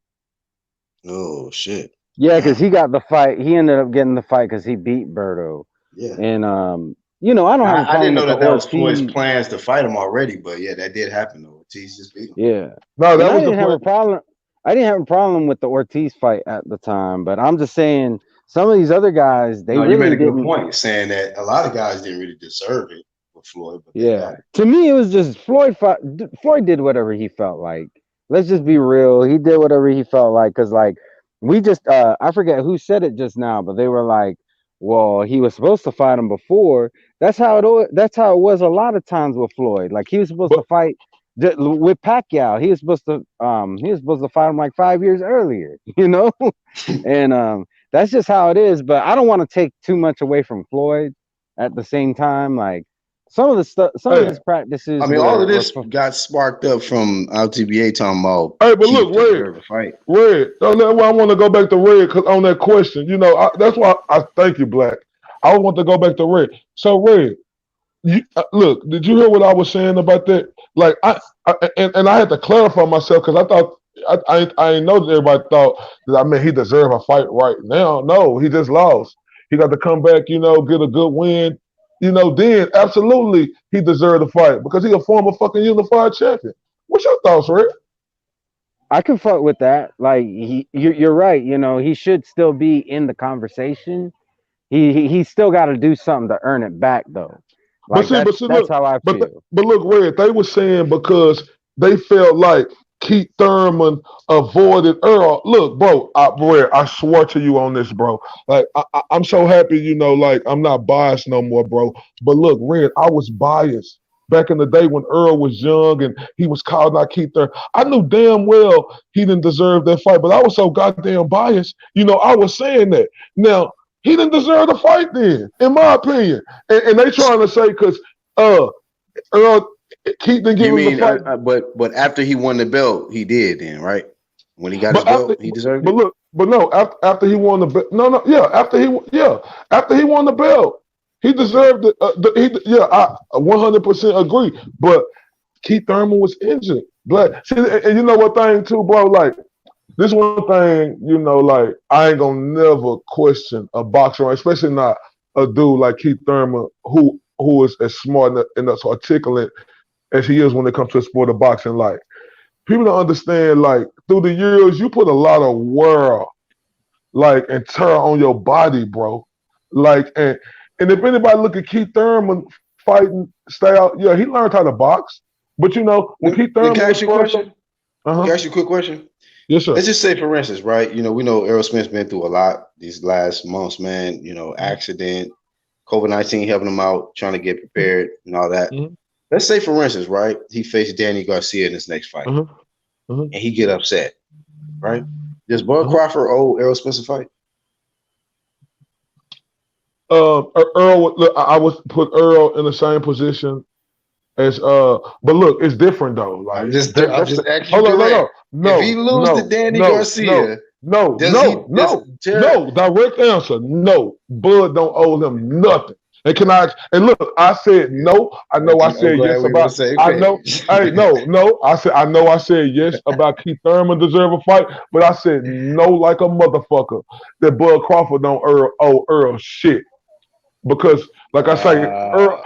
[SPEAKER 1] Oh shit.
[SPEAKER 9] Yeah, because
[SPEAKER 1] Damn.
[SPEAKER 9] he got the fight. He ended up getting the fight because he beat Berto.
[SPEAKER 1] Yeah.
[SPEAKER 9] And I don't have a
[SPEAKER 1] I didn't
[SPEAKER 9] problem
[SPEAKER 1] know
[SPEAKER 9] with the
[SPEAKER 1] that that was Floyd's
[SPEAKER 9] Ortiz.
[SPEAKER 1] plans to fight him already, but yeah, that did happen though. Ortiz just beat him.
[SPEAKER 9] Yeah,
[SPEAKER 8] No,
[SPEAKER 9] and
[SPEAKER 8] that was the plan.
[SPEAKER 9] I didn't have a problem with the Ortiz fight at the time. But I'm just saying, some of these other guys, they
[SPEAKER 1] No, you made
[SPEAKER 9] really
[SPEAKER 1] a good
[SPEAKER 9] didn't.
[SPEAKER 1] point saying that a lot of guys didn't really deserve it with Floyd, but they
[SPEAKER 9] Yeah,
[SPEAKER 1] got it.
[SPEAKER 9] to me, it was just Floyd did whatever he felt like. Let's just be real. He did whatever he felt like because, like, we just I forget who said it just now, but they were like, "Well, he was supposed to fight him before." That's how it was a lot of times with Floyd. Like, he was supposed
[SPEAKER 8] But
[SPEAKER 9] to fight with Pacquiao. He was supposed to fight him like 5 years earlier. And that's just how it is. But I don't want to take too much away from Floyd. At the same time, like, some of the stuff, some of
[SPEAKER 8] hey,
[SPEAKER 9] his practices
[SPEAKER 1] I mean, all of
[SPEAKER 9] were
[SPEAKER 1] this got sparked up from LTBA talking about
[SPEAKER 8] hey, but
[SPEAKER 1] Keith
[SPEAKER 8] look, Red.
[SPEAKER 1] deserve a fight.
[SPEAKER 8] Red. That's why I want to go back to Red because on that question, that's why I thank you, Black. I want to go back to Red. So, Red, look, did you hear what I was saying about that? Like, and I had to clarify myself because I thought I didn't know that everybody thought that he deserved a fight right now. No, he just lost. He got to come back, get a good win. Then absolutely he deserved a fight because he a former fucking unified champion. What's your thoughts, Red?
[SPEAKER 9] I can fuck with that. Like, you're right. He should still be in the conversation. He still got to do something to earn it back, though.
[SPEAKER 8] But
[SPEAKER 9] Like,
[SPEAKER 8] see,
[SPEAKER 9] that's
[SPEAKER 8] look,
[SPEAKER 9] how I feel.
[SPEAKER 8] but look, Red, they were saying because they felt like Keith Thurman avoided Earl. Look, bro, Red, I swear to you on this, bro. Like, I'm so happy, like I'm not biased no more, bro. But look, Red, I was biased back in the day when Earl was young and he was calling out Keith Thurman. I knew damn well he didn't deserve that fight, but I was so goddamn biased. I was saying that. Now, he didn't deserve the fight then, in my opinion. And they trying to say because Earl Keith didn't give
[SPEAKER 1] You
[SPEAKER 8] him the
[SPEAKER 1] mean,
[SPEAKER 8] fight.
[SPEAKER 1] but after he won the belt, he did then, right? When he got his
[SPEAKER 8] But after,
[SPEAKER 1] belt, he deserved
[SPEAKER 8] but
[SPEAKER 1] it.
[SPEAKER 8] look, but no, after he won the belt, no, yeah, after he won the belt, he deserved it. I 100% agree. But Keith Thurman was injured. But see, and you know what thing too, bro? Like, this one thing, like, I ain't gonna never question a boxer, especially not a dude like Keith Thurman, who is as smart and as articulate as he is when it comes to the sport of boxing. Like, people don't understand, like, through the years, you put a lot of wear, like, and tear on your body, bro. Like, and if anybody look at Keith Thurman fighting style, yeah, he learned how to box. But when Keith
[SPEAKER 1] Can
[SPEAKER 8] Thurman
[SPEAKER 1] I
[SPEAKER 8] was
[SPEAKER 1] ask you a
[SPEAKER 8] first,
[SPEAKER 1] question? Can I ask you a quick question?
[SPEAKER 8] yes, sir.
[SPEAKER 1] Let's just say, for instance, right? We know Errol Smith's been through a lot these last months, man. Accident, COVID-19 helping him out, trying to get prepared and all that.
[SPEAKER 8] Mhm.
[SPEAKER 1] let's say for instance, right? He faced Danny Garcia in his next fight,
[SPEAKER 8] Uh-huh. Uh-huh.
[SPEAKER 1] and he get upset, right? Does Bud
[SPEAKER 8] Uh-huh.
[SPEAKER 1] Crawford owe Errol Spence a fight?
[SPEAKER 8] Earl, look, I would put Earl in the same position as but look, it's different though.
[SPEAKER 1] I'm
[SPEAKER 8] Like
[SPEAKER 1] just
[SPEAKER 8] that,
[SPEAKER 1] I'm
[SPEAKER 8] that's
[SPEAKER 1] just
[SPEAKER 8] the
[SPEAKER 1] asking you
[SPEAKER 8] hold on,
[SPEAKER 1] direct. If he
[SPEAKER 8] no,
[SPEAKER 1] lose to
[SPEAKER 8] no,
[SPEAKER 1] Danny
[SPEAKER 8] no, no,
[SPEAKER 1] Garcia,
[SPEAKER 8] no,
[SPEAKER 1] does he?
[SPEAKER 8] no,
[SPEAKER 1] Does
[SPEAKER 8] no,
[SPEAKER 1] Jared?
[SPEAKER 8] no. Direct answer, no. Bud don't owe him nothing. And can I? And look, I said no. I know I
[SPEAKER 1] I'm
[SPEAKER 8] said
[SPEAKER 1] glad
[SPEAKER 8] yes
[SPEAKER 1] we on the
[SPEAKER 8] about.
[SPEAKER 1] same
[SPEAKER 8] I know.
[SPEAKER 1] page.
[SPEAKER 8] Hey, no, no. I said I know. I said yes about Keith Thurman deserve a fight, but I said no like a motherfucker that Bud Crawford don't owe Earl shit. Because, like I say,
[SPEAKER 1] Wow.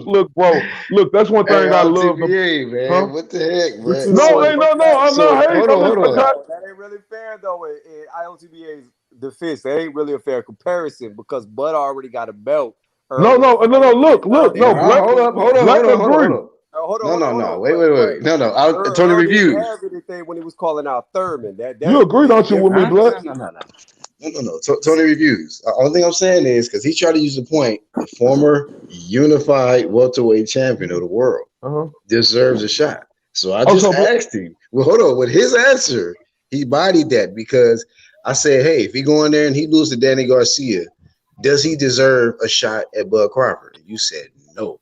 [SPEAKER 8] look, bro, look. That's one
[SPEAKER 1] Hey,
[SPEAKER 8] thing I love.
[SPEAKER 1] LTBA,
[SPEAKER 8] Huh?
[SPEAKER 1] man. What the heck, man?
[SPEAKER 8] No, ain't no. I'm
[SPEAKER 1] So
[SPEAKER 8] not hating.
[SPEAKER 1] hold
[SPEAKER 8] I'm
[SPEAKER 1] on,
[SPEAKER 8] just
[SPEAKER 1] hold
[SPEAKER 8] like,
[SPEAKER 1] on.
[SPEAKER 7] No, that ain't really fair though. In IOTBA's defense, that ain't really a fair comparison because Bud already got a belt. Earl was
[SPEAKER 8] no.
[SPEAKER 7] fighting Keith
[SPEAKER 8] Look,
[SPEAKER 7] Thurman.
[SPEAKER 8] no.
[SPEAKER 1] Nah,
[SPEAKER 8] Black,
[SPEAKER 1] hold up, hold on,
[SPEAKER 8] black
[SPEAKER 1] hold on, hold on, hold
[SPEAKER 8] agree.
[SPEAKER 1] on.
[SPEAKER 7] Hold on,
[SPEAKER 1] No,
[SPEAKER 7] hold on,
[SPEAKER 1] no,
[SPEAKER 7] hold
[SPEAKER 1] no.
[SPEAKER 7] on.
[SPEAKER 1] Wait. No, no. Tony
[SPEAKER 7] Earl didn't
[SPEAKER 1] reviews.
[SPEAKER 7] have anything when he was calling out Thurman.
[SPEAKER 8] You
[SPEAKER 7] That's the
[SPEAKER 8] agree,
[SPEAKER 7] big
[SPEAKER 8] don't you, with me,
[SPEAKER 1] Huh?
[SPEAKER 8] Black?
[SPEAKER 7] difference.
[SPEAKER 1] No. Tony reviews. The only thing I'm saying is because he tried to use the point, the former unified welterweight champion of the world
[SPEAKER 8] Uh-huh.
[SPEAKER 1] deserves a shot. So I just
[SPEAKER 8] Also, but
[SPEAKER 1] asked him. Well, hold on. With his answer, he bodied that because I said, hey, if he go in there and he loses to Danny Garcia, does he deserve a shot at Bud Crawford? And you said no.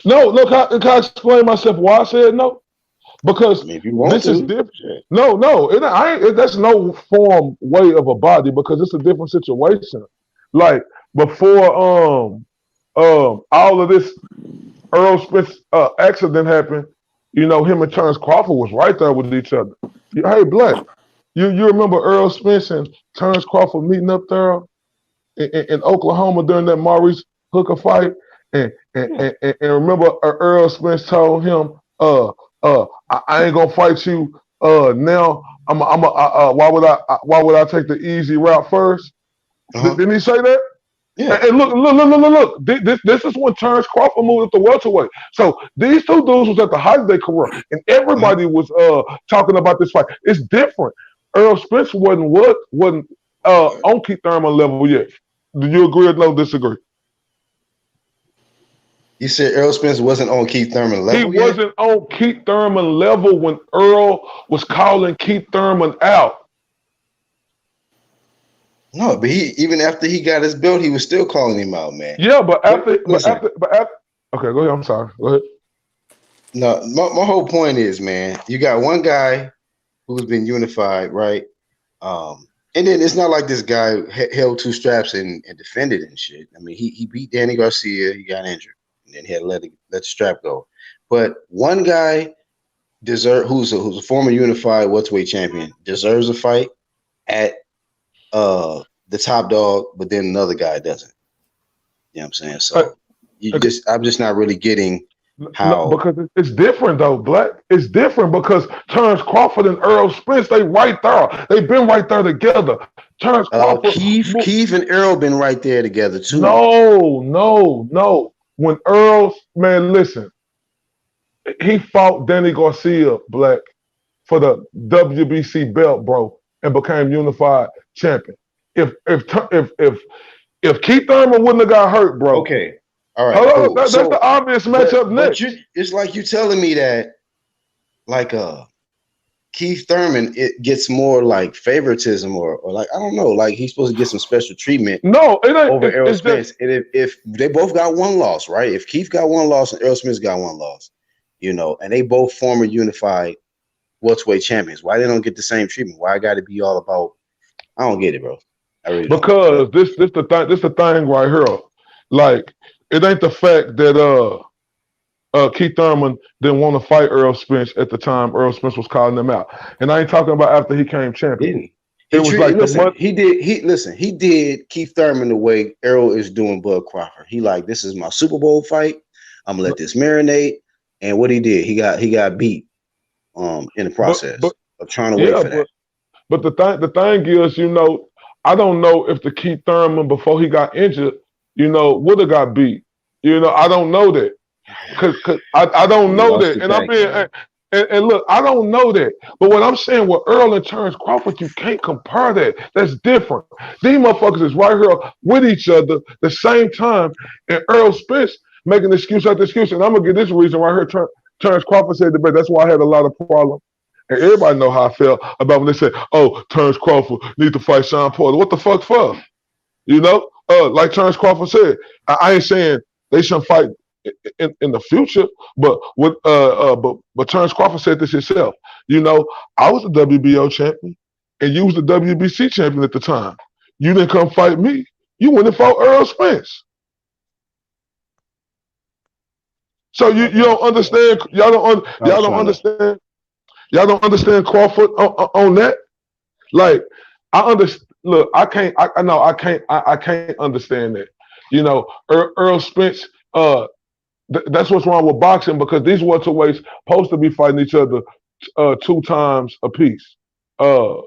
[SPEAKER 8] no, look, can I explain myself why I said no?
[SPEAKER 1] I
[SPEAKER 8] Because
[SPEAKER 1] mean, if you want
[SPEAKER 8] this is
[SPEAKER 1] to,
[SPEAKER 8] different.
[SPEAKER 1] shit.
[SPEAKER 8] No, that's no form way of a body because it's a different situation. Like before, all of this Earl Spence accident happened, him and Terrence Crawford was right there with each other. Hey, Black, you remember Earl Spence and Terrence Crawford meeting up there in Oklahoma during that Maurice Hooker fight? And remember Earl Spence told him, I ain't gonna fight you now. Why would I take the easy route first?
[SPEAKER 1] Uh-huh.
[SPEAKER 8] Didn't he say that?
[SPEAKER 1] Yeah.
[SPEAKER 8] And look. This is when Terrence Crawford moved up to welterweight. So these two dudes was at the height of their career, and
[SPEAKER 1] Uh-huh.
[SPEAKER 8] everybody was talking about this fight. It's different. Earl Spence wasn't on Keith Thurman level yet. Do you agree or no disagree?
[SPEAKER 1] You said Earl Spence wasn't on Keith Thurman
[SPEAKER 8] He
[SPEAKER 1] level yet?
[SPEAKER 8] wasn't on Keith Thurman level when Earl was calling Keith Thurman out.
[SPEAKER 1] No, but he even after he got his belt, he was still calling him out, man.
[SPEAKER 8] Yeah, but
[SPEAKER 1] But
[SPEAKER 8] after, but
[SPEAKER 1] listen,
[SPEAKER 8] after, but after. Okay, go ahead. I'm sorry. Go ahead.
[SPEAKER 1] no, my whole point is, man, you got one guy who's been unified, right? And then it's not like this guy held two straps and defended and shit. I mean, he beat Danny Garcia, he got injured, and then he had to let the strap go. But one guy who's a former unified welterweight champion deserves a fight at the top dog, but then another guy doesn't. You know what I'm saying?
[SPEAKER 8] Uh,
[SPEAKER 1] So
[SPEAKER 8] okay.
[SPEAKER 1] I'm just not really getting
[SPEAKER 8] No,
[SPEAKER 1] how.
[SPEAKER 8] because it's different though, Black. It's different because Terrence Crawford and Earl Spence, they right there. They've been right there together. Terrence Crawford.
[SPEAKER 1] Keith and Earl been right there together too.
[SPEAKER 8] No. When Earl, man, listen, he fought Danny Garcia, Black, for the WBC belt, bro, and became unified champion. If Keith Thurman wouldn't have got hurt, bro.
[SPEAKER 1] Okay. All right,
[SPEAKER 8] Hold on,
[SPEAKER 1] cool.
[SPEAKER 8] that's the
[SPEAKER 1] So,
[SPEAKER 8] obvious matchup
[SPEAKER 1] but
[SPEAKER 8] next.
[SPEAKER 1] you, it's like you telling me that like Keith Thurman it gets more like favoritism or like I don't know, like he's supposed to get some special treatment
[SPEAKER 8] No, it ain't.
[SPEAKER 1] over Errol
[SPEAKER 8] It's just
[SPEAKER 1] Spence. And if they both got one loss, right? If Keith got one loss and Errol Spence got one loss, and they both former unified welterweight champions, why they don't get the same treatment? Why I got to be all about? I don't get it, bro. I really don't.
[SPEAKER 8] because this the thing right here. Like it ain't the fact that Keith Thurman didn't want to fight Earl Spence at the time Earl Spence was calling him out, and I ain't talking about after he came champion.
[SPEAKER 1] Didn't
[SPEAKER 8] It
[SPEAKER 1] he
[SPEAKER 8] was
[SPEAKER 1] treated?
[SPEAKER 8] like the
[SPEAKER 1] Listen,
[SPEAKER 8] month.
[SPEAKER 1] he did Keith Thurman the way Errol is doing Bud Crawford. He like this is my Super Bowl fight. I'm gonna let this marinate. And what he did, he got beat in the
[SPEAKER 8] But
[SPEAKER 1] process of trying to wait
[SPEAKER 8] yeah,
[SPEAKER 1] for that.
[SPEAKER 8] but the thing is, I don't know if the Keith Thurman before he got injured, would have got beat. I don't know that. Cause I don't
[SPEAKER 1] You
[SPEAKER 8] know
[SPEAKER 1] lost
[SPEAKER 8] that,
[SPEAKER 1] the
[SPEAKER 8] and I'm
[SPEAKER 1] pack,
[SPEAKER 8] being
[SPEAKER 1] man.
[SPEAKER 8] and look, I don't know that. But what I'm saying with Earl and Terrence Crawford, you can't compare that. That's different. These motherfuckers is right here with each other the same time, and Earl Spence. making excuse after excuse. And I'm gonna get this reason right here. Terrence Crawford said debate. That's why I had a lot of problems. And everybody know how I felt about when they said, "Oh, Terrence Crawford need to fight Sean Porter." What the fuck for? You know, like Terrence Crawford said, I ain't saying they shouldn't fight in the future, but but Terrence Crawford said this himself. You know, I was the WBO champion, and you was the WBC champion at the time. You didn't come fight me. You went and fought Earl Spence. So you don't understand. Y'all don't understand. Y'all don't understand Crawford on that. Like I understand. Look, I can't. I know I can't. I can't understand that. You know, Earl Spence. That's what's wrong with boxing because these welterweights supposed to be fighting each other 2 times apiece. Uh,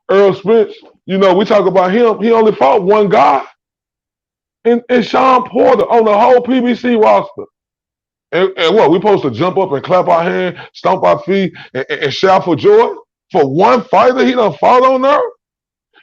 [SPEAKER 8] Earl Spence. You know, we talk about him. He only fought one guy, and Sean Porter on the whole PBC roster. And what, we supposed to jump up and clap our hands, stomp our feet, and shout for joy for one fighter he done fought on there?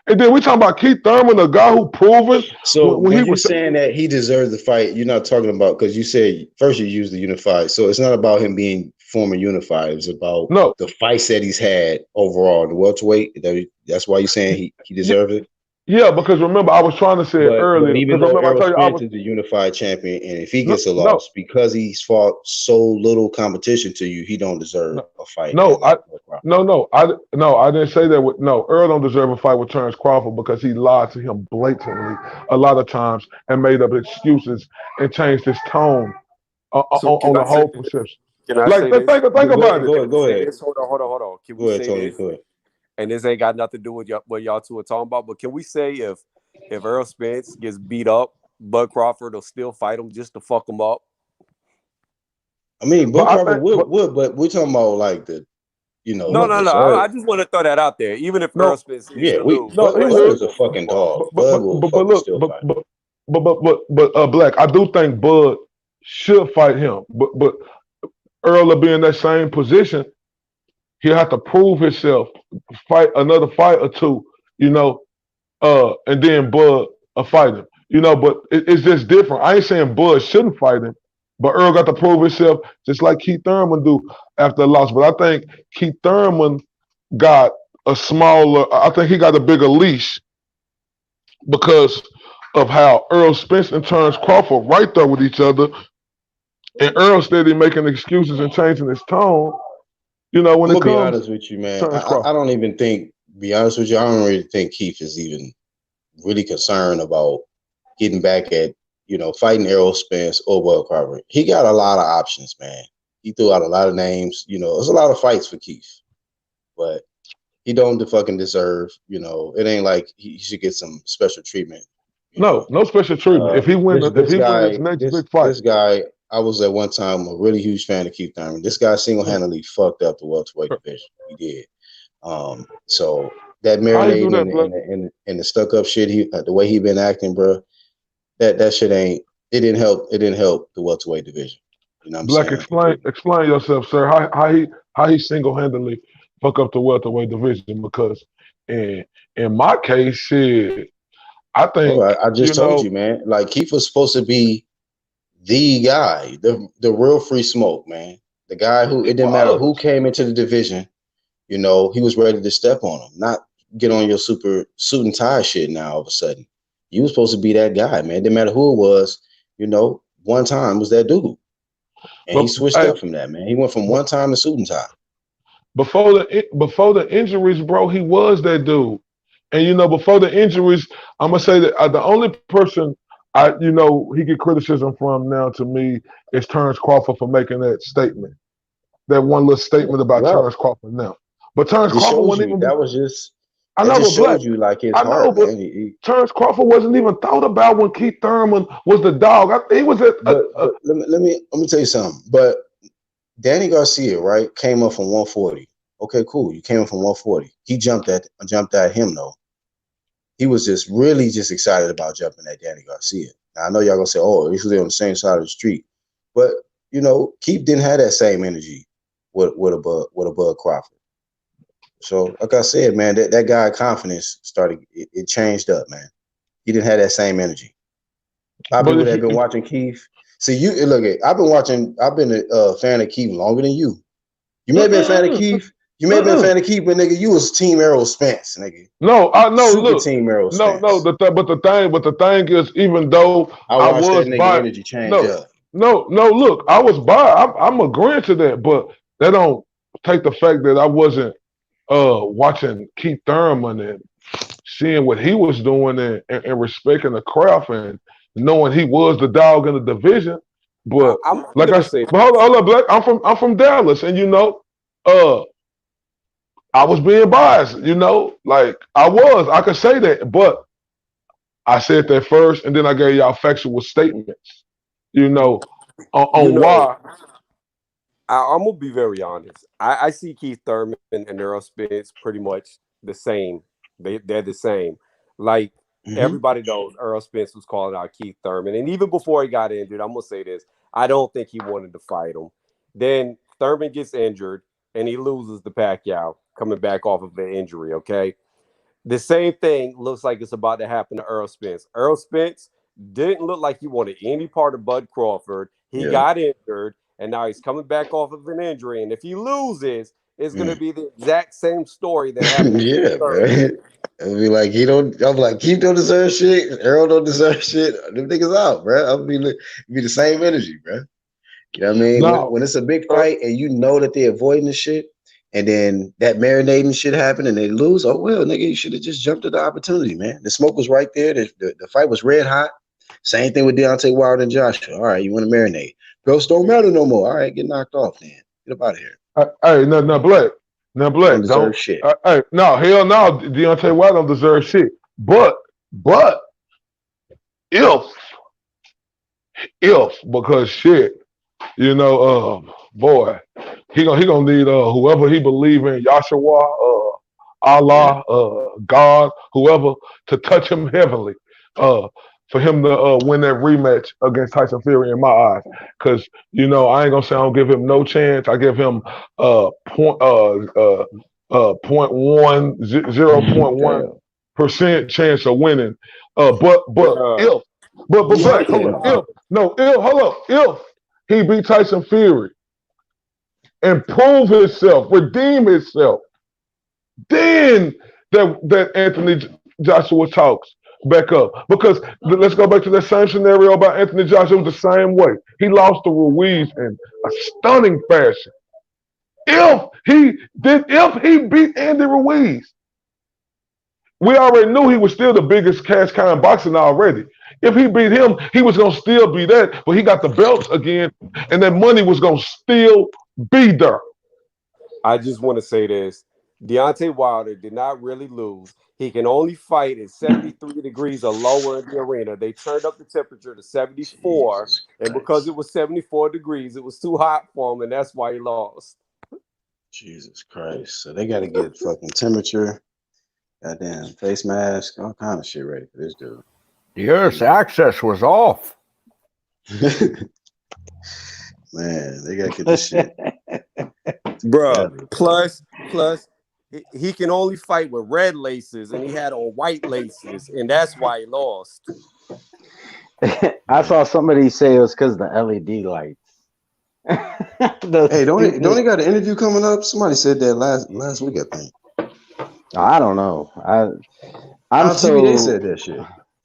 [SPEAKER 8] And then we talking about Keith Thurman, a guy who proven.
[SPEAKER 1] So when he was saying that he deserves the fight, you're not talking about, because you said first you used the unified. So it's not about him being former unified. It's about the fights that he's had overall, the welterweight. That's why you're saying he deserved it?
[SPEAKER 8] Yeah, because remember, I was trying to say it earlier.
[SPEAKER 1] But even though Errol Spence is the unified champion, and if he gets a loss because he's fought so little competition to you, he don't deserve a fight.
[SPEAKER 8] I didn't say that. Earl don't deserve a fight with Terrence Crawford because he lied to him blatantly a lot of times and made up excuses and changed his tone on the whole perception.
[SPEAKER 7] Can I say this?
[SPEAKER 8] Think about
[SPEAKER 1] it. Go ahead.
[SPEAKER 7] Hold on. Can we say this? And this ain't got nothing to do with what y'all two are talking about, but can we say if Earl Spence gets beat up, Bud Crawford will still fight him just to fuck him up?
[SPEAKER 1] I mean, Bud Crawford would, but we're talking about like the, you know.
[SPEAKER 7] No. I just want to throw that out there. Even if Earl Spence
[SPEAKER 1] Bud is a fucking dog. Bud will still fight.
[SPEAKER 8] But Black, I do think Bud should fight him, but Earl will be in that same position. He'll have to prove himself, fight another fight or two, you know, and then Bud will fight him. You know, but it's just different. I ain't saying Bud shouldn't fight him, but Earl got to prove himself just like Keith Thurman do after a loss. But I think Keith Thurman got a bigger leash because of how Earl Spence and Terrence Crawford right there with each other. And Earl steady making excuses and changing his tone. You know, when
[SPEAKER 1] I'm gonna be honest with you, man. I don't even think. Be honest with you, I don't really think Keith is even really concerned about getting back at fighting Errol Spence or Bud Crawford. He got a lot of options, man. He threw out a lot of names. You know, there's a lot of fights for Keith, but he don't fucking deserve. You know, it ain't like he should get some special treatment.
[SPEAKER 8] No special treatment. If he wins his next big fight,
[SPEAKER 1] this guy. I was at one time a really huge fan of Keith Thurman. This guy single-handedly fucked up the welterweight division. He did. So that marinating and the stuck-up shit, the way he been acting, bro, that shit ain't. It didn't help. It didn't help the welterweight division. You know what I'm
[SPEAKER 8] saying? Explain yourself, sir. How he single-handedly fuck up the welterweight division? Because in my case, shit, I think
[SPEAKER 1] I just told you, man. Like Keith was supposed to be the guy, the real free smoke, man. The guy who it didn't matter who came into the division, he was ready to step on him, not get on your super suit and tie shit now all of a sudden. You was supposed to be that guy, man. It didn't matter who it was, one time was that dude. And he switched up from that, man. He went from one time to suit and tie.
[SPEAKER 8] Before the injuries, bro, he was that dude. And before the injuries, I'm gonna say that the only person he get criticism from now to me is Terrence Crawford for making that statement. That one little statement about Terrence Crawford now. But Terrence Crawford wasn't even.
[SPEAKER 1] That was just.
[SPEAKER 8] I know,
[SPEAKER 1] but showed you like his heart,
[SPEAKER 8] but
[SPEAKER 1] man.
[SPEAKER 8] Terrence Crawford wasn't even thought about when Keith Thurman was the dog. He was
[SPEAKER 1] let me tell you something. But Danny Garcia, right, came up from 140. Okay, cool. You came up from 140. He jumped at him though. He was just really excited about jumping at Danny Garcia. Now, I know y'all gonna say, "Oh, he's on the same side of the street," but Keith didn't have that same energy with a Bud Crawford. So, like I said, man, that guy confidence started. It changed up, man. He didn't have that same energy. A lot of people that have been watching Keith See, you look at. I've been watching. I've been a fan of Keith longer than you. You may have been a fan of Keith. You may have been a fan of Keith, but nigga, you was Team Errol Spence, nigga.
[SPEAKER 8] No, I know.
[SPEAKER 1] Super
[SPEAKER 8] Look,
[SPEAKER 1] Team Errol
[SPEAKER 8] no,
[SPEAKER 1] Spence.
[SPEAKER 8] but the thing is, even though
[SPEAKER 1] I
[SPEAKER 8] I
[SPEAKER 1] watched that
[SPEAKER 8] was
[SPEAKER 1] nigga
[SPEAKER 8] biased,
[SPEAKER 1] energy change up.
[SPEAKER 8] no. Look, I was biased. I'm agreeing to that, but that don't take the fact that I wasn't watching Keith Thurman and seeing what he was doing and respecting the craft and knowing he was the dog in the division. But
[SPEAKER 7] I'm
[SPEAKER 8] like
[SPEAKER 7] gonna say,
[SPEAKER 8] but hold up, Black. I'm from Dallas, and I was being biased. Like I could say that, but I said that first, and then I gave y'all factual statements. On why.
[SPEAKER 7] I'm gonna be very honest. I see Keith Thurman and Errol Spence pretty much the same. They're the same. Like everybody knows, Errol Spence was calling out Keith Thurman, and even before he got injured, I'm gonna say this: I don't think he wanted to fight him. Then Thurman gets injured, and he loses to Pacquiao, coming back off of an injury. Okay, the same thing looks like it's about to happen to Errol Spence. Errol Spence didn't look like he wanted any part of Bud Crawford. He got injured, and now he's coming back off of an injury. And if he loses, it's going to be the exact same story that happened to Keith Thurman.
[SPEAKER 1] Man. I'll be like, I'm like, Keith don't deserve shit. Errol don't deserve shit. Them niggas out, bro. I'll be the same energy, bro. You know what I mean?
[SPEAKER 8] No.
[SPEAKER 1] When it's a big fight and you know that they're avoiding the shit, and then that marinating shit happened and they lose, oh well, nigga, you should have just jumped at the opportunity, man. The smoke was right there. The fight was red hot. Same thing with Deontay Wilder and Joshua. All right, you want to marinate. Belts don't matter no more. All right, get knocked off then. Get up out of here.
[SPEAKER 8] Hey, no, Black. No, Black.
[SPEAKER 1] Don't deserve shit.
[SPEAKER 8] Hey, no, hell no. Deontay Wilder don't deserve shit. But if because shit, boy, he gonna need whoever he believe in, Yahshua, Allah, God, whoever, to touch him heavily, for him to win that rematch against Tyson Fury in my eyes. Because I ain't gonna say I don't give him no chance. I give him 0.1% chance of winning. But Black, if he beat Tyson Fury and prove himself, redeem himself, then that Anthony Joshua talks back up. Because let's go back to that same scenario about Anthony Joshua. It was the same way. He lost to Ruiz in a stunning fashion. If he beat Andy Ruiz, we already knew he was still the biggest cash cow in boxing already. If he beat him, he was gonna still be that, but he got the belts again, and that money was gonna still be there.
[SPEAKER 7] I just want to say this. Deontay Wilder did not really lose. He can only fight at 73 degrees or lower in the arena. They turned up the temperature to 74, and because it was 74 degrees, it was too hot for him, and that's why he lost.
[SPEAKER 1] Jesus Christ. So they got to get fucking temperature, goddamn face mask, all kind of shit ready for this dude.
[SPEAKER 3] The Earth's access was off.
[SPEAKER 1] Man, they got to get this shit.
[SPEAKER 7] Bruh, plus, he can only fight with red laces, and he had on white laces, and that's why he lost.
[SPEAKER 9] I saw somebody say it was because of the LED lights.
[SPEAKER 1] Hey, don't he got an interview coming up? Somebody said that last week, I think.
[SPEAKER 9] I don't know.
[SPEAKER 1] I'm so they said that shit.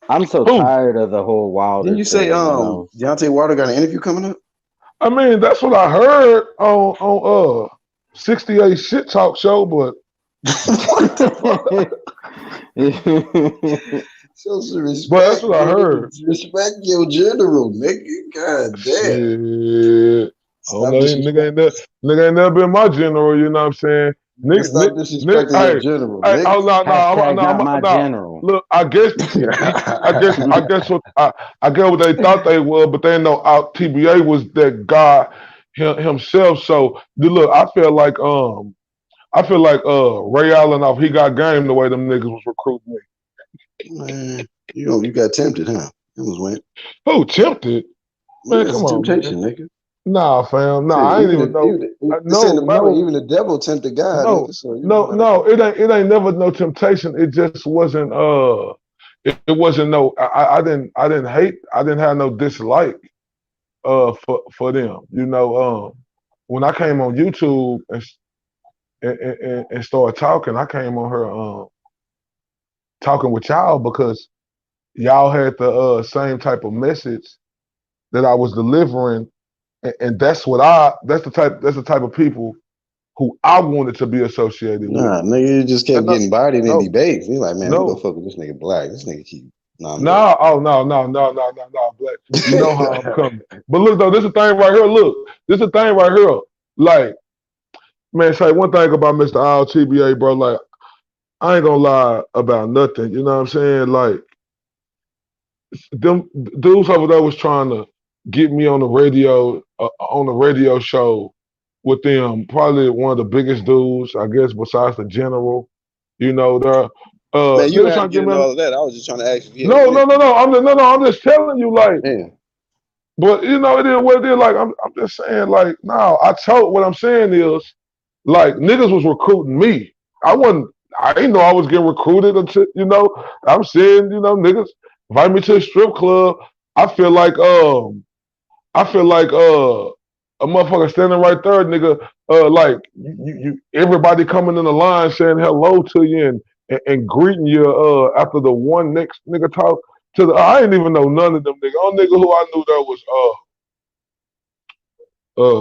[SPEAKER 9] I'm so tired of the whole Wilder.
[SPEAKER 1] Didn't you say Deontay Wilder got an interview coming up?
[SPEAKER 8] I mean, that's what I heard on 68 Shit Talk Show, but
[SPEAKER 1] what the fuck? So respect,
[SPEAKER 8] but that's what I heard.
[SPEAKER 1] Respect your general, nigga. God damn.
[SPEAKER 8] Shit. Nigga ain't never been my general, you know what I'm saying?
[SPEAKER 1] Stop disrespecting your general.
[SPEAKER 8] Hey,
[SPEAKER 9] my general.
[SPEAKER 8] Look, I guess what they thought they were, but they know TBA was that guy himself. So look, I feel like Ray Allen off He Got Game the way them niggas was recruiting me.
[SPEAKER 1] Man, you got tempted, huh? It was went.
[SPEAKER 8] Who tempted? Man, come on,
[SPEAKER 1] temptation, nigga.
[SPEAKER 8] Nah, fam. Nah, I ain't even know.
[SPEAKER 1] Even the devil tempted God.
[SPEAKER 8] No, nigga, it ain't never no temptation. It just wasn't. It wasn't no. I didn't have no dislike for them. When I came on YouTube and started talking, I came on here talking with y'all because y'all had the same type of message that I was delivering, and that's the type of people who I wanted to be associated with.
[SPEAKER 1] Nah, nigga, you just kept
[SPEAKER 8] No,
[SPEAKER 1] getting bodied in
[SPEAKER 8] no,
[SPEAKER 1] debates. You like, man, we gonna
[SPEAKER 8] no.
[SPEAKER 1] fuck with this nigga Black. This nigga keep. Nah, I'm good.
[SPEAKER 8] No, oh no, Black. You know how I'm coming. But look though, this is the thing right here. Look, this is the thing right here. Like, man, say one thing about Mr. Al TBA, bro. Like, I ain't gonna lie about nothing. You know what I'm saying? Like, them dudes over there was trying to get me on the radio show with them. Probably one of the biggest dudes, I guess, besides the general. They're
[SPEAKER 1] Man, you
[SPEAKER 8] niggas
[SPEAKER 1] had to
[SPEAKER 8] trying to
[SPEAKER 1] get
[SPEAKER 8] get me
[SPEAKER 1] into
[SPEAKER 8] on.
[SPEAKER 1] all of that. I was just trying to ask if he had
[SPEAKER 8] No,
[SPEAKER 1] went.
[SPEAKER 8] no, no, no. I'm just telling you, like.
[SPEAKER 1] Yeah.
[SPEAKER 8] But it is what it is. Like I'm just saying, like, no, what I'm saying is, like, niggas was recruiting me. I didn't know I was getting recruited until, I'm saying, niggas invite me to a strip club. I feel like a motherfucker standing right there, nigga, like you everybody coming in the line saying hello to you and greeting you after the one next nigga talk to the I didn't even know none of them nigga. Only nigga who I knew there was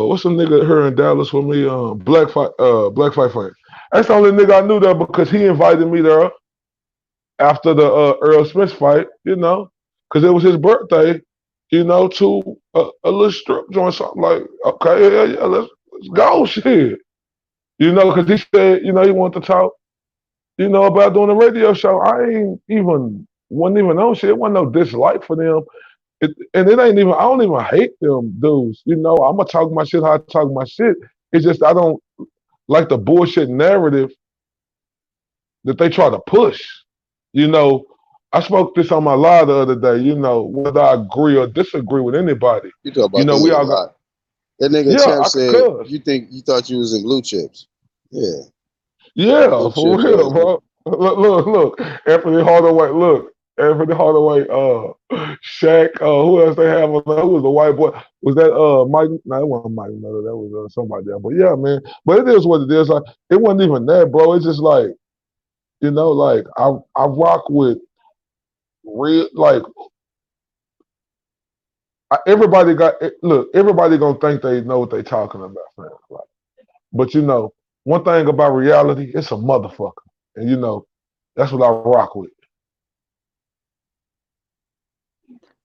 [SPEAKER 8] what's the nigga here in Dallas with me? Black Fight Fight. That's the only nigga I knew there because he invited me there after the Earl Smith fight, because it was his birthday, to a little strip joint, something like, okay, yeah, let's go, shit. Because he said, he wanted to talk, about doing a radio show. Wasn't even on shit. It wasn't no dislike for them. And it ain't even, I don't even hate them dudes. I'm going to talk my shit how I talk my shit. It's just, I don't like the bullshit narrative that they try to push. I spoke this on my live the other day, whether I agree or disagree with anybody.
[SPEAKER 1] You talk about this
[SPEAKER 8] We
[SPEAKER 1] nigga
[SPEAKER 8] all
[SPEAKER 1] a
[SPEAKER 8] got,
[SPEAKER 1] lot. That nigga
[SPEAKER 8] yeah,
[SPEAKER 1] Champ
[SPEAKER 8] I
[SPEAKER 1] said,
[SPEAKER 8] could.
[SPEAKER 1] you thought you was in blue chips. Yeah.
[SPEAKER 8] Yeah,
[SPEAKER 1] Blue
[SPEAKER 8] for
[SPEAKER 1] chips
[SPEAKER 8] real,
[SPEAKER 1] ass nigga.
[SPEAKER 8] bro. Look. Anthony Hardaway, Shaq, who else they have on there? Who was the white boy? Was that Mike? No, it wasn't Mike Miller. That was somebody else. But yeah, man. But it is what it is. Like, it wasn't even that, bro. It's just like, like I rock with real, like everybody everybody gonna think they know what they talking about, man. Like, but one thing about reality, it's a motherfucker, and that's what I rock with.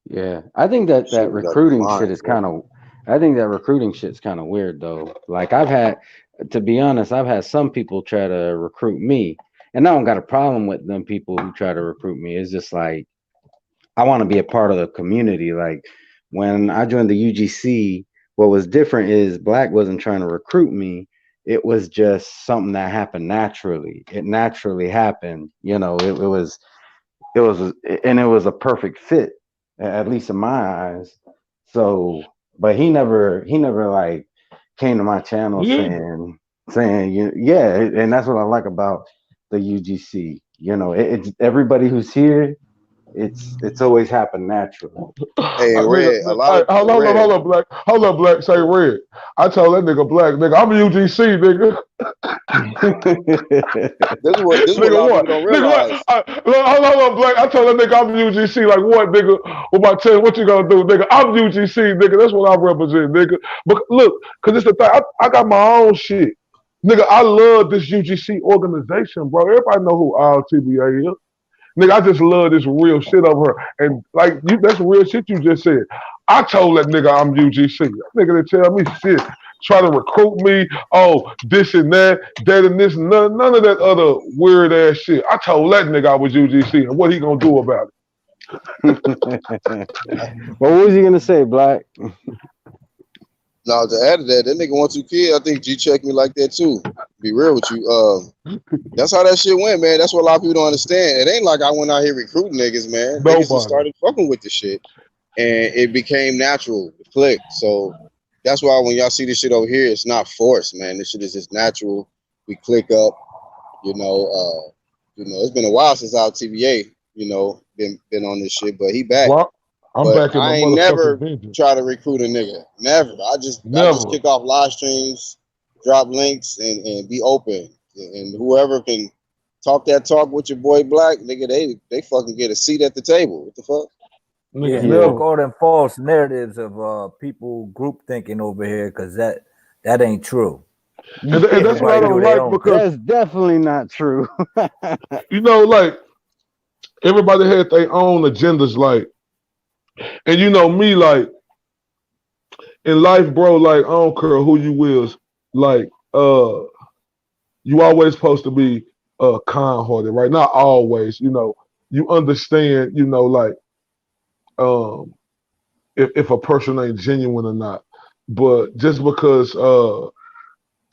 [SPEAKER 9] Yeah, I think that
[SPEAKER 1] Shit
[SPEAKER 9] that
[SPEAKER 1] was out your
[SPEAKER 9] recruiting shit
[SPEAKER 1] mind,
[SPEAKER 9] is
[SPEAKER 1] bro.
[SPEAKER 9] kind of. I think that recruiting shit's kind of weird though. Like to be honest, I've had some people try to recruit me, and I don't got a problem with them people who try to recruit me. It's just like I want to be a part of the community. Like when I joined the UGC, what was different is Black wasn't trying to recruit me. It was just something that happened naturally. It naturally happened. It was a perfect fit, at least in my eyes. So, but he never like came to my channel
[SPEAKER 8] Yeah.
[SPEAKER 9] saying, yeah, and that's what I like about the UGC. It's everybody who's here. It's always happened naturally.
[SPEAKER 1] Hey, and
[SPEAKER 8] Nigga,
[SPEAKER 1] Red, a lot of
[SPEAKER 8] hold
[SPEAKER 1] Red.
[SPEAKER 8] on, Black. Hold up, Black. Say Red. I told that nigga Black, nigga, I'm UGC, nigga.
[SPEAKER 1] This is what a
[SPEAKER 8] Nigga,
[SPEAKER 1] lot of
[SPEAKER 8] what?
[SPEAKER 1] people don't
[SPEAKER 8] Nigga, what?
[SPEAKER 1] realize.
[SPEAKER 8] Hold on, Black. I told that nigga I'm UGC. Like, what, nigga? What about tell you what you gonna do, nigga? I'm UGC, nigga. That's what I represent, nigga. But look, because it's the thing. I got my own shit. Nigga, I love this UGC organization, bro. Everybody know who RTBA is. Nigga, I just love this real shit over her. And like that's real shit you just said. I told that nigga I'm UGC. That nigga they tell me shit. Try to recruit me. Oh, this and that and this. None of that other weird ass shit. I told that nigga I was UGC. And what he gonna do about
[SPEAKER 9] Well, what was you gonna say, Black?
[SPEAKER 1] Now to add to that, that nigga 1-2 Kid, I think G checked me like that too. Be real with you. That's how that shit went, man. That's what a lot of people don't understand. It ain't like I went out here recruiting niggas, man.
[SPEAKER 8] it?
[SPEAKER 1] Niggas just
[SPEAKER 8] Nobody.
[SPEAKER 1] started fucking with the shit. And it became natural to click. So that's why when y'all see this shit over here, it's not forced, man. This shit is just natural. We click up, it's been a while since our TVA, been on this shit, but he back.
[SPEAKER 8] Well, I'm
[SPEAKER 1] But
[SPEAKER 8] back in my
[SPEAKER 1] I ain't
[SPEAKER 8] motherfucking
[SPEAKER 1] never
[SPEAKER 8] vengeance.
[SPEAKER 1] try to recruit a nigga. Never. I just
[SPEAKER 8] Never.
[SPEAKER 1] kick off live streams, drop links, and be open. And whoever can talk that talk with your boy Black, nigga, they fucking get a seat at the table. What the fuck?
[SPEAKER 8] Nigga,
[SPEAKER 3] Yeah,
[SPEAKER 9] Yeah.
[SPEAKER 3] fuck
[SPEAKER 8] never.
[SPEAKER 3] all them false narratives of people group thinking over here, cause that ain't true.
[SPEAKER 8] And that's what I
[SPEAKER 3] Everybody do
[SPEAKER 8] don't
[SPEAKER 3] their
[SPEAKER 8] like
[SPEAKER 3] own thing.
[SPEAKER 8] because,
[SPEAKER 9] That's definitely not true.
[SPEAKER 8] like, everybody had their own agendas, like, and me, like, in life, bro, like, I don't care who you is, like, you always supposed to be kind hearted, right? Not always, you understand, like, um if a person ain't genuine or not. But just because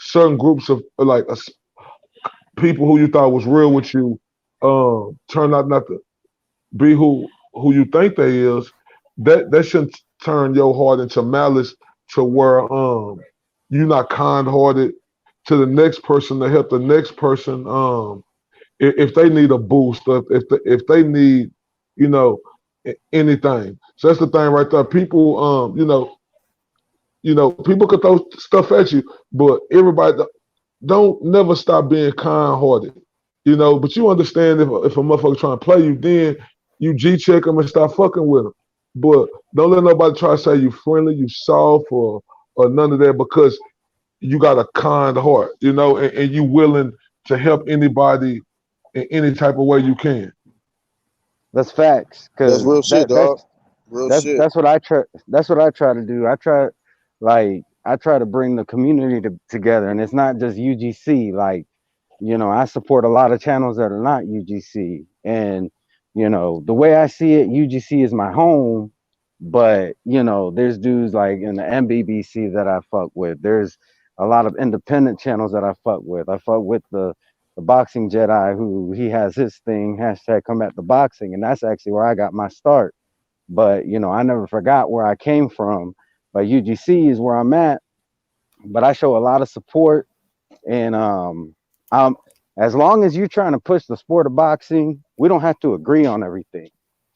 [SPEAKER 8] certain groups of like people who you thought was real with you turn out not to be who you think they is, that shouldn't turn your heart into malice to where you're not kind hearted to the next person to help the next person if they need a boost, or if they need, you know, anything. So that's the thing right there. People people could throw stuff at you, but everybody don't never stop being kind hearted. But you understand if a motherfucker trying to play you, then you G check them and stop fucking with them. But don't let nobody try to say you friendly, you soft, or none of that, because you got a kind heart, and you willing to help anybody in any type of way you can.
[SPEAKER 9] That's facts.
[SPEAKER 1] That's
[SPEAKER 9] Cause
[SPEAKER 1] real shit,
[SPEAKER 9] that that's
[SPEAKER 1] dog. Real
[SPEAKER 9] that's
[SPEAKER 1] shit.
[SPEAKER 9] that's what I try. That's what I try to do. I try to bring the community together, and it's not just UGC. Like, I support a lot of channels that are not UGC, and the way I see it, UGC is my home. But there's dudes like in the MBBC that I fuck with. There's a lot of independent channels that I fuck with. I fuck with the boxing Jedi, who he has his thing, hashtag come at the boxing, and that's actually where I got my start. But I never forgot where I came from. But UGC is where I'm at. But I show a lot of support, and um, as long as you're trying to push the sport of boxing, we don't have to agree on everything.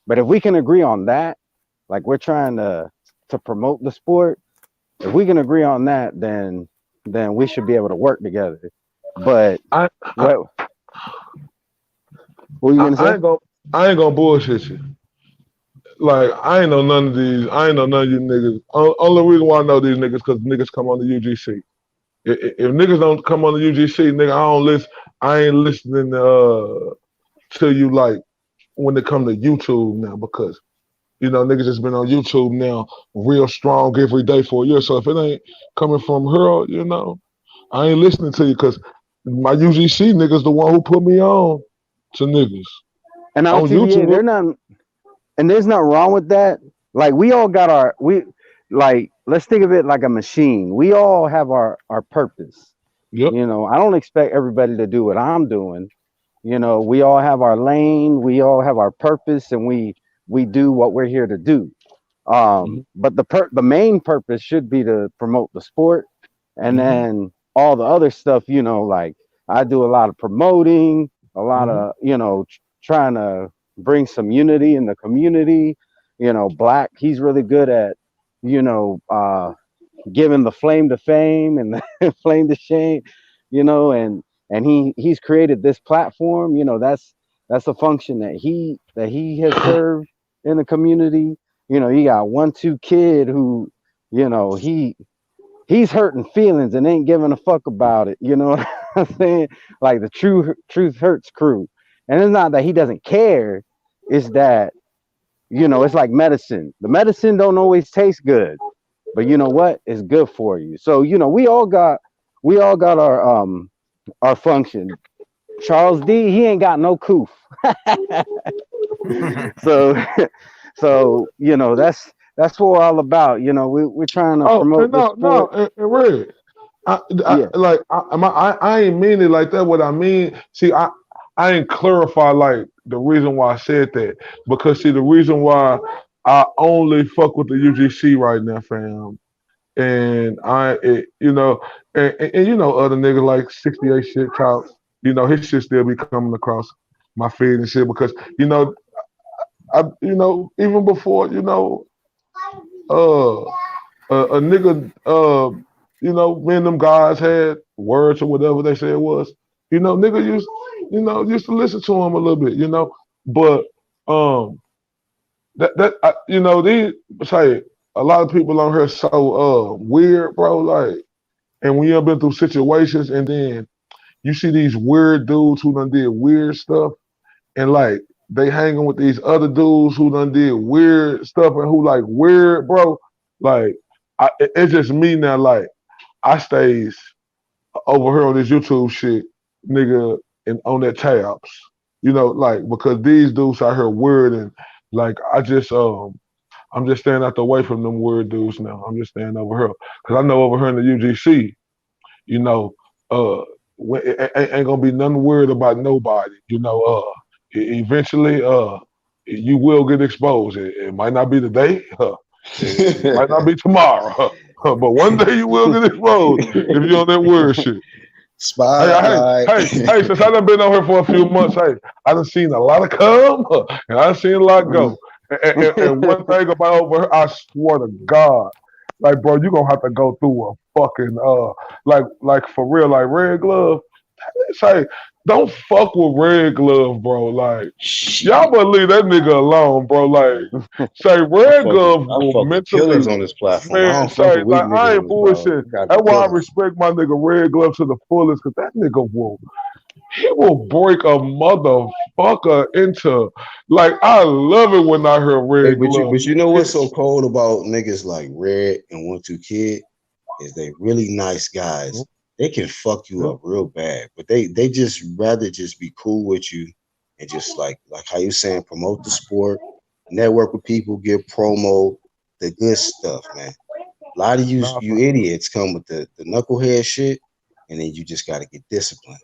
[SPEAKER 9] But if we can agree on that, like we're trying to promote the sport, if we can agree on that, then we should be able to work together. But
[SPEAKER 8] I I,
[SPEAKER 9] what were you
[SPEAKER 8] I
[SPEAKER 9] gonna
[SPEAKER 8] I
[SPEAKER 9] say?
[SPEAKER 8] ain't gonna I ain't gonna bullshit you. Like, I ain't know none of these. I ain't know none of you niggas. Only reason why I know these niggas because niggas come on the UGC. If niggas don't come on the UGC, nigga, I don't listen. I ain't listening to you, like, when it come to YouTube now, because niggas just been on YouTube now real strong every day for a year. So if it ain't coming from her, I ain't listening to you, because my UGC niggas the one who put me on to niggas
[SPEAKER 9] And on
[SPEAKER 8] on
[SPEAKER 9] TDA,
[SPEAKER 8] YouTube.
[SPEAKER 9] they're not, and there's nothing wrong with that. Like we all got like let's think of it like a machine. We all have our purpose.
[SPEAKER 8] Yep.
[SPEAKER 9] I don't expect everybody to do what I'm doing. We all have our lane, we all have our purpose, and we do what we're here to do.
[SPEAKER 8] Hmm.
[SPEAKER 9] But the main purpose should be to promote the sport, and
[SPEAKER 8] Hmm.
[SPEAKER 9] then all the other stuff. Like I do a lot of promoting, a lot
[SPEAKER 8] Hmm.
[SPEAKER 9] of trying to bring some unity in the community. Black, he's really good at you know giving the flame to fame and the flame to shame, and he's created this platform. That's a function that he has served in the community. You got 1-2 kid who, he's hurting feelings and ain't giving a fuck about it. You know what I'm saying? Like the truth hurts crew. And it's not that he doesn't care, it's that, it's like medicine. The medicine don't always taste good, but you know what? It's good for you. So, we all got our function. Charles D, he ain't got no coof. So that's what we're all about. We're trying to
[SPEAKER 8] Oh,
[SPEAKER 9] promote
[SPEAKER 8] and
[SPEAKER 9] this
[SPEAKER 8] no, no,
[SPEAKER 9] sport.
[SPEAKER 8] and Red.
[SPEAKER 9] Yeah.
[SPEAKER 8] Like, I ain't mean it like that. What I mean, see, I ain't clarify, like, the reason why I said that, because see, the reason why I only fuck with the UGC right now, fam, and other niggas like 68 shit talk, his shit still be coming across my feed and shit, because you know, even before, you know, uh, a nigga, you know, me and them guys had words or whatever they said it was. You know, nigga used to listen to him a little bit, you know, but um, you know, these say a lot of people on here so weird, bro. Like, and when you've been through situations, and then you see these weird dudes who done did weird stuff, and like they hanging with these other dudes who done did weird stuff and who like weird, bro. Like, it's just me now. Like, I stays over here on this YouTube shit, nigga, and on that tabs. You know, like because these dudes out here weird and like I'm just staying out the way from them weird dudes now. I'm just staying over here because I know over here in the UGC, you know, ain't gonna be nothing weird about nobody. You know, eventually, you will get exposed. It might not be today, it might not be tomorrow, but one day you will get exposed if you're on that weird shit.
[SPEAKER 1] Spotlight.
[SPEAKER 8] Hey, since I done been on here for a few months, hey, I done seen a lot of come and I done seen a lot go. And one thing about over here, I swear to God, like, bro, you gonna have to go through a fucking like for real, like Red Glove. Say, don't fuck with Red Glove, bro. Like, y'all better leave that nigga alone, bro. Like, say Red Glove
[SPEAKER 1] I
[SPEAKER 8] will
[SPEAKER 1] fuck with killers
[SPEAKER 8] mentally,
[SPEAKER 1] on this platform. I
[SPEAKER 8] man.
[SPEAKER 1] don't fuck
[SPEAKER 8] Say,
[SPEAKER 1] with weak
[SPEAKER 8] like, I
[SPEAKER 1] niggas
[SPEAKER 8] ain't
[SPEAKER 1] on this platform.
[SPEAKER 8] bullshit.
[SPEAKER 1] Gotta be
[SPEAKER 8] That's why I
[SPEAKER 1] killers.
[SPEAKER 8] respect my nigga Red Glove to the fullest, cause that nigga he will break a motherfucker into, like, I love it when I hear
[SPEAKER 1] Hey,
[SPEAKER 8] Red Glove.
[SPEAKER 1] but you know what's so cold about niggas like Red and 1-2 Kid is they really nice guys. They can fuck you up real bad, but they just rather just be cool with you and just like how you saying, promote the sport, network with people, give promo, the good stuff, man. A lot of you idiots come with the knucklehead shit, and then you just gotta get disciplined.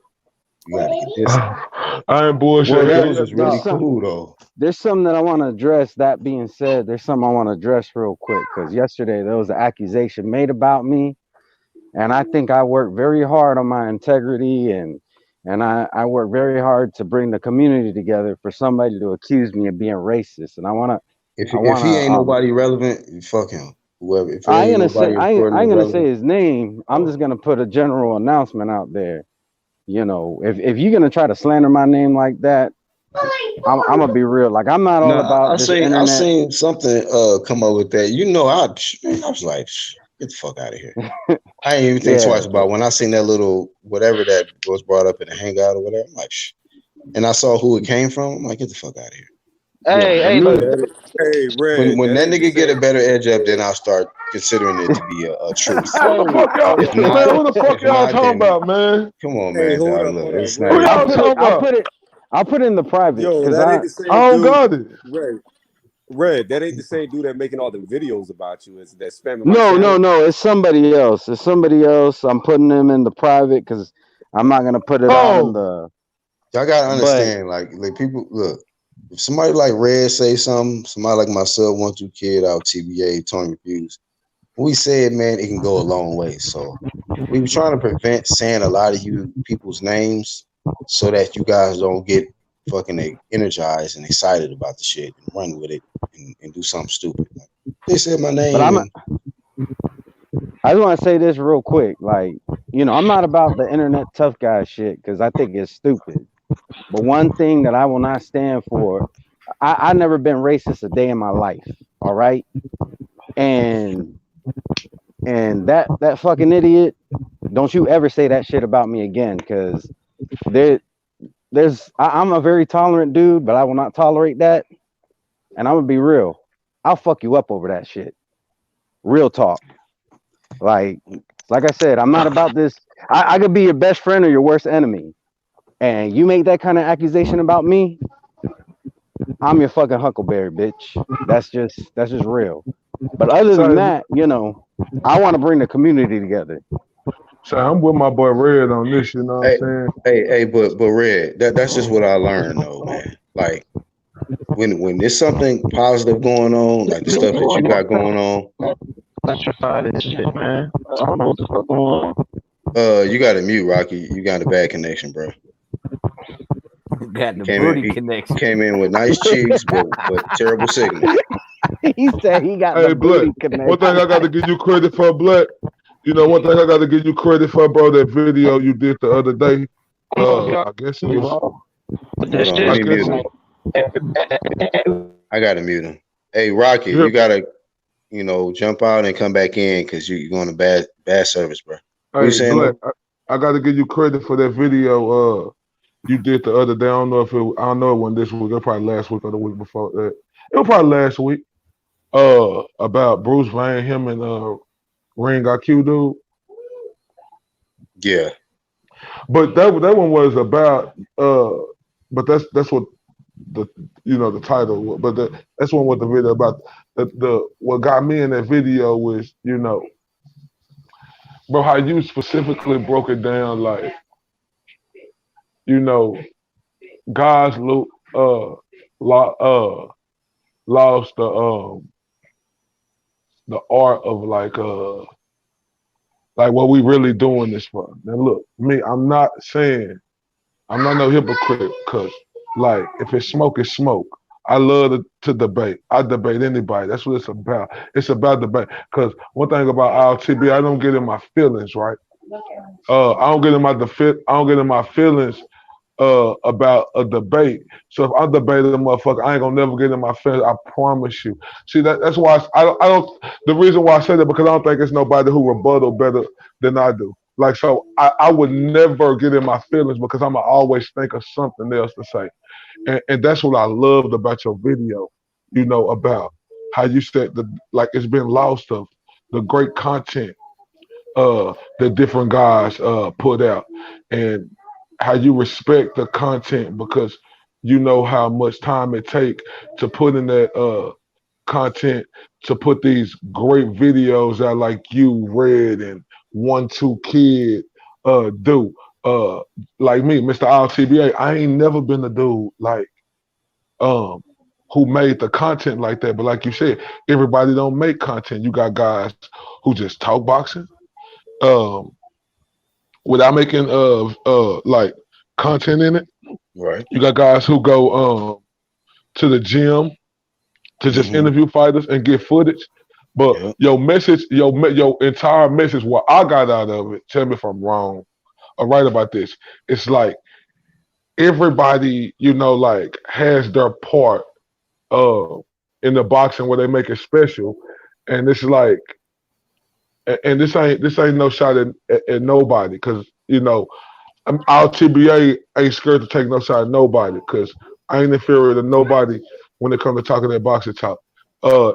[SPEAKER 1] You gotta get disciplined.
[SPEAKER 8] I ain't bullshit.
[SPEAKER 1] Well,
[SPEAKER 8] Yeah,
[SPEAKER 1] dudes is really cool though.
[SPEAKER 9] There's something that I want to address. That being said, there's something I want to address real quick because yesterday there was an accusation made about me, and I think I worked very hard on my integrity and I work very hard to bring the community together for somebody to accuse me of being racist. And I wanna
[SPEAKER 1] If he ain't nobody relevant, fuck him. Whoever. If it
[SPEAKER 9] I ain't
[SPEAKER 1] ain't
[SPEAKER 9] gonna say
[SPEAKER 1] nobody important
[SPEAKER 9] I ain't
[SPEAKER 1] or
[SPEAKER 9] gonna say
[SPEAKER 1] relevant,
[SPEAKER 9] his name. I'm just gonna put a general announcement out there. You know, if you're gonna try to slander my name like that, I'm gonna be real. Like I'm not all
[SPEAKER 1] I
[SPEAKER 9] about this
[SPEAKER 1] I
[SPEAKER 9] internet.
[SPEAKER 1] seen something come up with that. You know, I was like, get the fuck out of here. I didn't even think
[SPEAKER 9] Yeah,
[SPEAKER 1] twice about it. When I seen that little whatever that was brought up in the hangout or whatever. I'm like, and I saw who it came from. I'm like, get the fuck out of here.
[SPEAKER 5] Hey,
[SPEAKER 9] for
[SPEAKER 5] hey,
[SPEAKER 9] me,
[SPEAKER 5] look.
[SPEAKER 7] Hey, Red,
[SPEAKER 1] When
[SPEAKER 7] that
[SPEAKER 1] that
[SPEAKER 7] ain't the
[SPEAKER 1] nigga get a
[SPEAKER 7] same.
[SPEAKER 1] better edge up, then I'll start considering it to be a truth.
[SPEAKER 8] what the
[SPEAKER 5] Hey,
[SPEAKER 8] fuck y'all,
[SPEAKER 1] If
[SPEAKER 8] man?
[SPEAKER 1] not,
[SPEAKER 8] Who the fuck
[SPEAKER 1] if
[SPEAKER 8] y'all
[SPEAKER 1] not,
[SPEAKER 8] talking
[SPEAKER 1] then
[SPEAKER 8] about, man?
[SPEAKER 1] come on,
[SPEAKER 7] Hey,
[SPEAKER 1] man,
[SPEAKER 7] hold
[SPEAKER 1] dog.
[SPEAKER 7] up,
[SPEAKER 1] Look,
[SPEAKER 7] hold up,
[SPEAKER 1] it's not
[SPEAKER 8] Who
[SPEAKER 7] Red.
[SPEAKER 1] even.
[SPEAKER 8] y'all talking about?
[SPEAKER 9] I'll put it in the private
[SPEAKER 7] Yo,
[SPEAKER 9] because
[SPEAKER 7] that ain't the
[SPEAKER 8] I
[SPEAKER 7] same
[SPEAKER 8] don't
[SPEAKER 7] dude.
[SPEAKER 8] got it.
[SPEAKER 7] Red, that ain't the same dude that making all the videos about you. Is that spamming my
[SPEAKER 9] no,
[SPEAKER 7] channel?
[SPEAKER 9] it's somebody else. It's somebody else. I'm putting them in the private because I'm not gonna put it out on
[SPEAKER 8] Oh,
[SPEAKER 9] the.
[SPEAKER 1] Y'all gotta
[SPEAKER 9] But
[SPEAKER 1] understand, like people look. If somebody like Red say something, somebody like myself, 1-2 Kid, out TBA, Tony Reviews, when we say it, man, it can go a long way. So we were trying to prevent saying a lot of you people's names so that you guys don't get fucking energized and excited about the shit and run with it and do something stupid. Like, they said my
[SPEAKER 9] but
[SPEAKER 1] name and
[SPEAKER 9] I just want to say this real quick. Like, you know, I'm not about the internet tough guy shit because I think it's stupid. But one thing that I will not stand for, I never been racist a day in my life. All right. And that fucking idiot, don't you ever say that shit about me again, because there I'm a very tolerant dude, but I will not tolerate that. And I'm gonna be real. I'll fuck you up over that shit. Real talk. Like I said, I'm not about this. I could be your best friend or your worst enemy. And you make that kind of accusation about me, I'm your fucking huckleberry, bitch. That's just real. But other than
[SPEAKER 8] say,
[SPEAKER 9] that, you know, I want to bring the community together.
[SPEAKER 8] I'm with my boy Red on this. You know what I'm
[SPEAKER 1] hey,
[SPEAKER 8] saying?
[SPEAKER 1] but Red, that's just what I learned though, man. Like when there's something positive going on, like the stuff that you got going on,
[SPEAKER 5] electrified this shit, man. I don't know what the fuck going on.
[SPEAKER 1] you got to mute Rocky. You got a bad connection, bro.
[SPEAKER 2] Got the
[SPEAKER 1] Came in,
[SPEAKER 2] booty
[SPEAKER 1] he
[SPEAKER 2] connection.
[SPEAKER 1] came in with nice cheeks, but terrible signal.
[SPEAKER 9] He said he got
[SPEAKER 8] Hey,
[SPEAKER 9] the booty
[SPEAKER 8] Black.
[SPEAKER 9] connection.
[SPEAKER 8] One thing I got to give you credit for, Black. You know, one thing I got to give you credit for, bro. That video you did the other day. I guess it was.
[SPEAKER 1] Hold on, let
[SPEAKER 8] I
[SPEAKER 1] me
[SPEAKER 8] guess.
[SPEAKER 1] mute him. I gotta mute him. Hey, Rocket,
[SPEAKER 8] Yeah.
[SPEAKER 1] you gotta, jump out and come back in because you're going to bad service, bro. What you
[SPEAKER 8] Hey,
[SPEAKER 1] saying
[SPEAKER 8] Black.
[SPEAKER 1] though?
[SPEAKER 8] I got to give you credit for that video. You did the other day. I don't know if it. I don't know it wasn't this week. It was probably last week or the week before that. It was probably last week. About Bruce Wayne, him and Ring IQ dude.
[SPEAKER 1] Yeah.
[SPEAKER 8] But that one was about. But that's what the the title. But that's one what the video about. The what got me in that video was bro, how you specifically broke it down like you know guys lost the art of like what we really doing this for. Now look, me, I'm not no hypocrite because like if it's smoke, it's smoke. I love to debate. I debate anybody. That's what it's about. It's about debate. Because one thing about RTB, I don't get in my feelings, right? I don't get in my feelings about a debate. So if I debate a motherfucker, I ain't gonna never get in my feelings. I promise you. See that's why I don't. The reason why I say that because I don't think it's nobody who rebuttal better than I do. Like so, I would never get in my feelings because I'ma always think of something else to say, and that's what I loved about your video. About how you said like it's been lost of the great content that different guys put out, and how you respect the content because you know how much time it take to put in that content to put these great videos out like you Red and 1-2 Kid do like me Mr. RTBA. I ain't never been a dude like um who made the content like that, but like you said, everybody don't make content. You got guys who just talk boxing um without making like content in it.
[SPEAKER 1] Right.
[SPEAKER 8] You got guys who go to the gym to just
[SPEAKER 1] Mm-hmm.
[SPEAKER 8] interview fighters and get footage. But
[SPEAKER 1] Yep.
[SPEAKER 8] your message, your entire message, what I got out of it, tell me if I'm wrong or right about this. It's like everybody, like has their part in the boxing where they make it special. And it's like and this ain't no shot at nobody because our TBA ain't scared to take no side of nobody because I ain't inferior to nobody when it comes to talking that boxing talk. I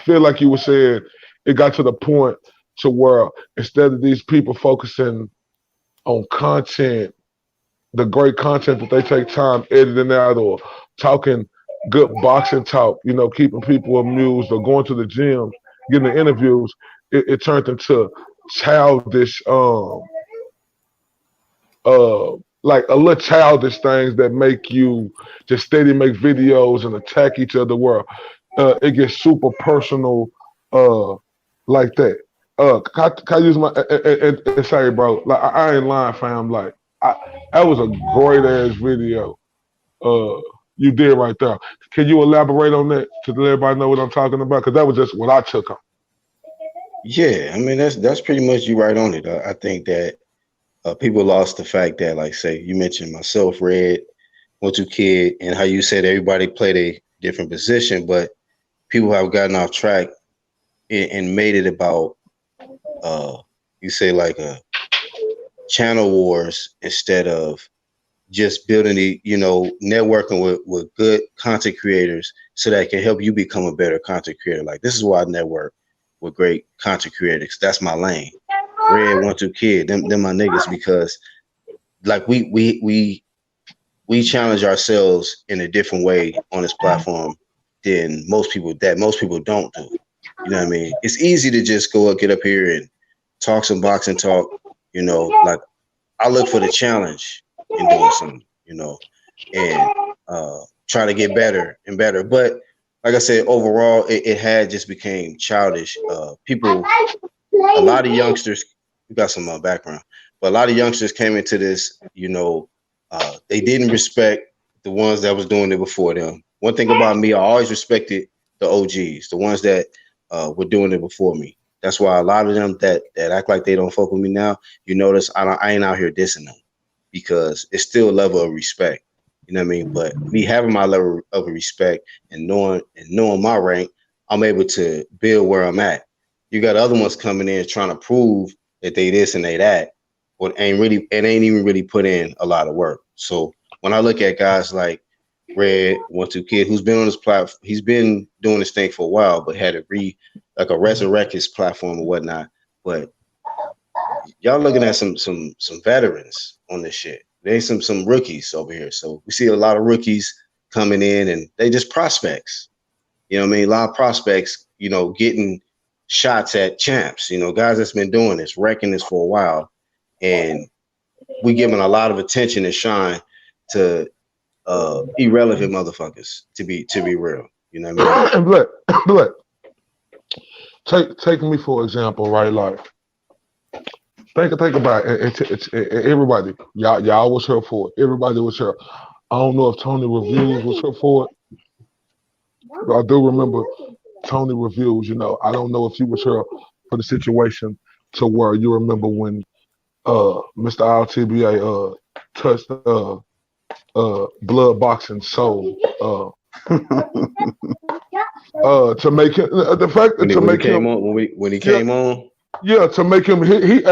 [SPEAKER 8] feel like you were saying it got to the point to where instead of these people focusing on content, the great content that they take time editing out or talking good boxing talk, keeping people amused or going to the gym, getting the interviews, it turned into childish like a little childish things that make you just steady make videos and attack each other where it gets super personal like that. Can I use my and say, bro, like I ain't lying, fam. Like that was a great ass video. Uh, you did right there. Can you elaborate on that to let everybody know what I'm talking about? Because that was just what I took on.
[SPEAKER 1] Yeah, I mean that's pretty much you right on it. I think that people lost the fact that, like, say you mentioned myself, Red, 1-2 Kid, and how you said everybody played a different position, but people have gotten off track and made it about you say like a channel wars instead of just building networking with good content creators so that it can help you become a better content creator. Like this is why I network with great content creators. That's my lane. Red, 1-2 Kid, them my niggas because like we challenge ourselves in a different way on this platform than most people don't do. You know what I mean? It's easy to just get up here and talk some boxing talk, like I look for the challenge in doing something, and try to get better and better. But like I said, overall, it had just became childish. A lot of youngsters, we got some background, but a lot of youngsters came into this, They didn't respect the ones that was doing it before them. One thing about me, I always respected the OGs, the ones that were doing it before me. That's why a lot of them that act like they don't fuck with me now, you notice I ain't out here dissing them because it's still a level of respect. You know what I mean? But me having my level of respect and knowing my rank, I'm able to build where I'm at. You got other ones coming in trying to prove that they this and they that, but ain't even really put in a lot of work. So when I look at guys like Red 1-2 Kid, who's been on this platform, he's been doing this thing for a while, but had to resurrect his platform or whatnot. But y'all looking at some veterans on this shit. There's some rookies over here. So we see a lot of rookies coming in and they just prospects. You know what I mean? A lot of prospects, getting shots at champs, guys that's been doing this, wrecking this for a while. And we giving a lot of attention and shine to irrelevant motherfuckers, to be real. You know what I mean?
[SPEAKER 8] And Black, take me for example, right? Like, think about it. Everybody, y'all was here for it. Everybody was here. I don't know if Tony Reviews was here for it, but I do remember Tony Reviews. I don't know if you was here for the situation to where you remember when Mr. RTBA touched blood boxing soul to make him the fact that
[SPEAKER 1] when he came on.
[SPEAKER 8] Yeah, to make him he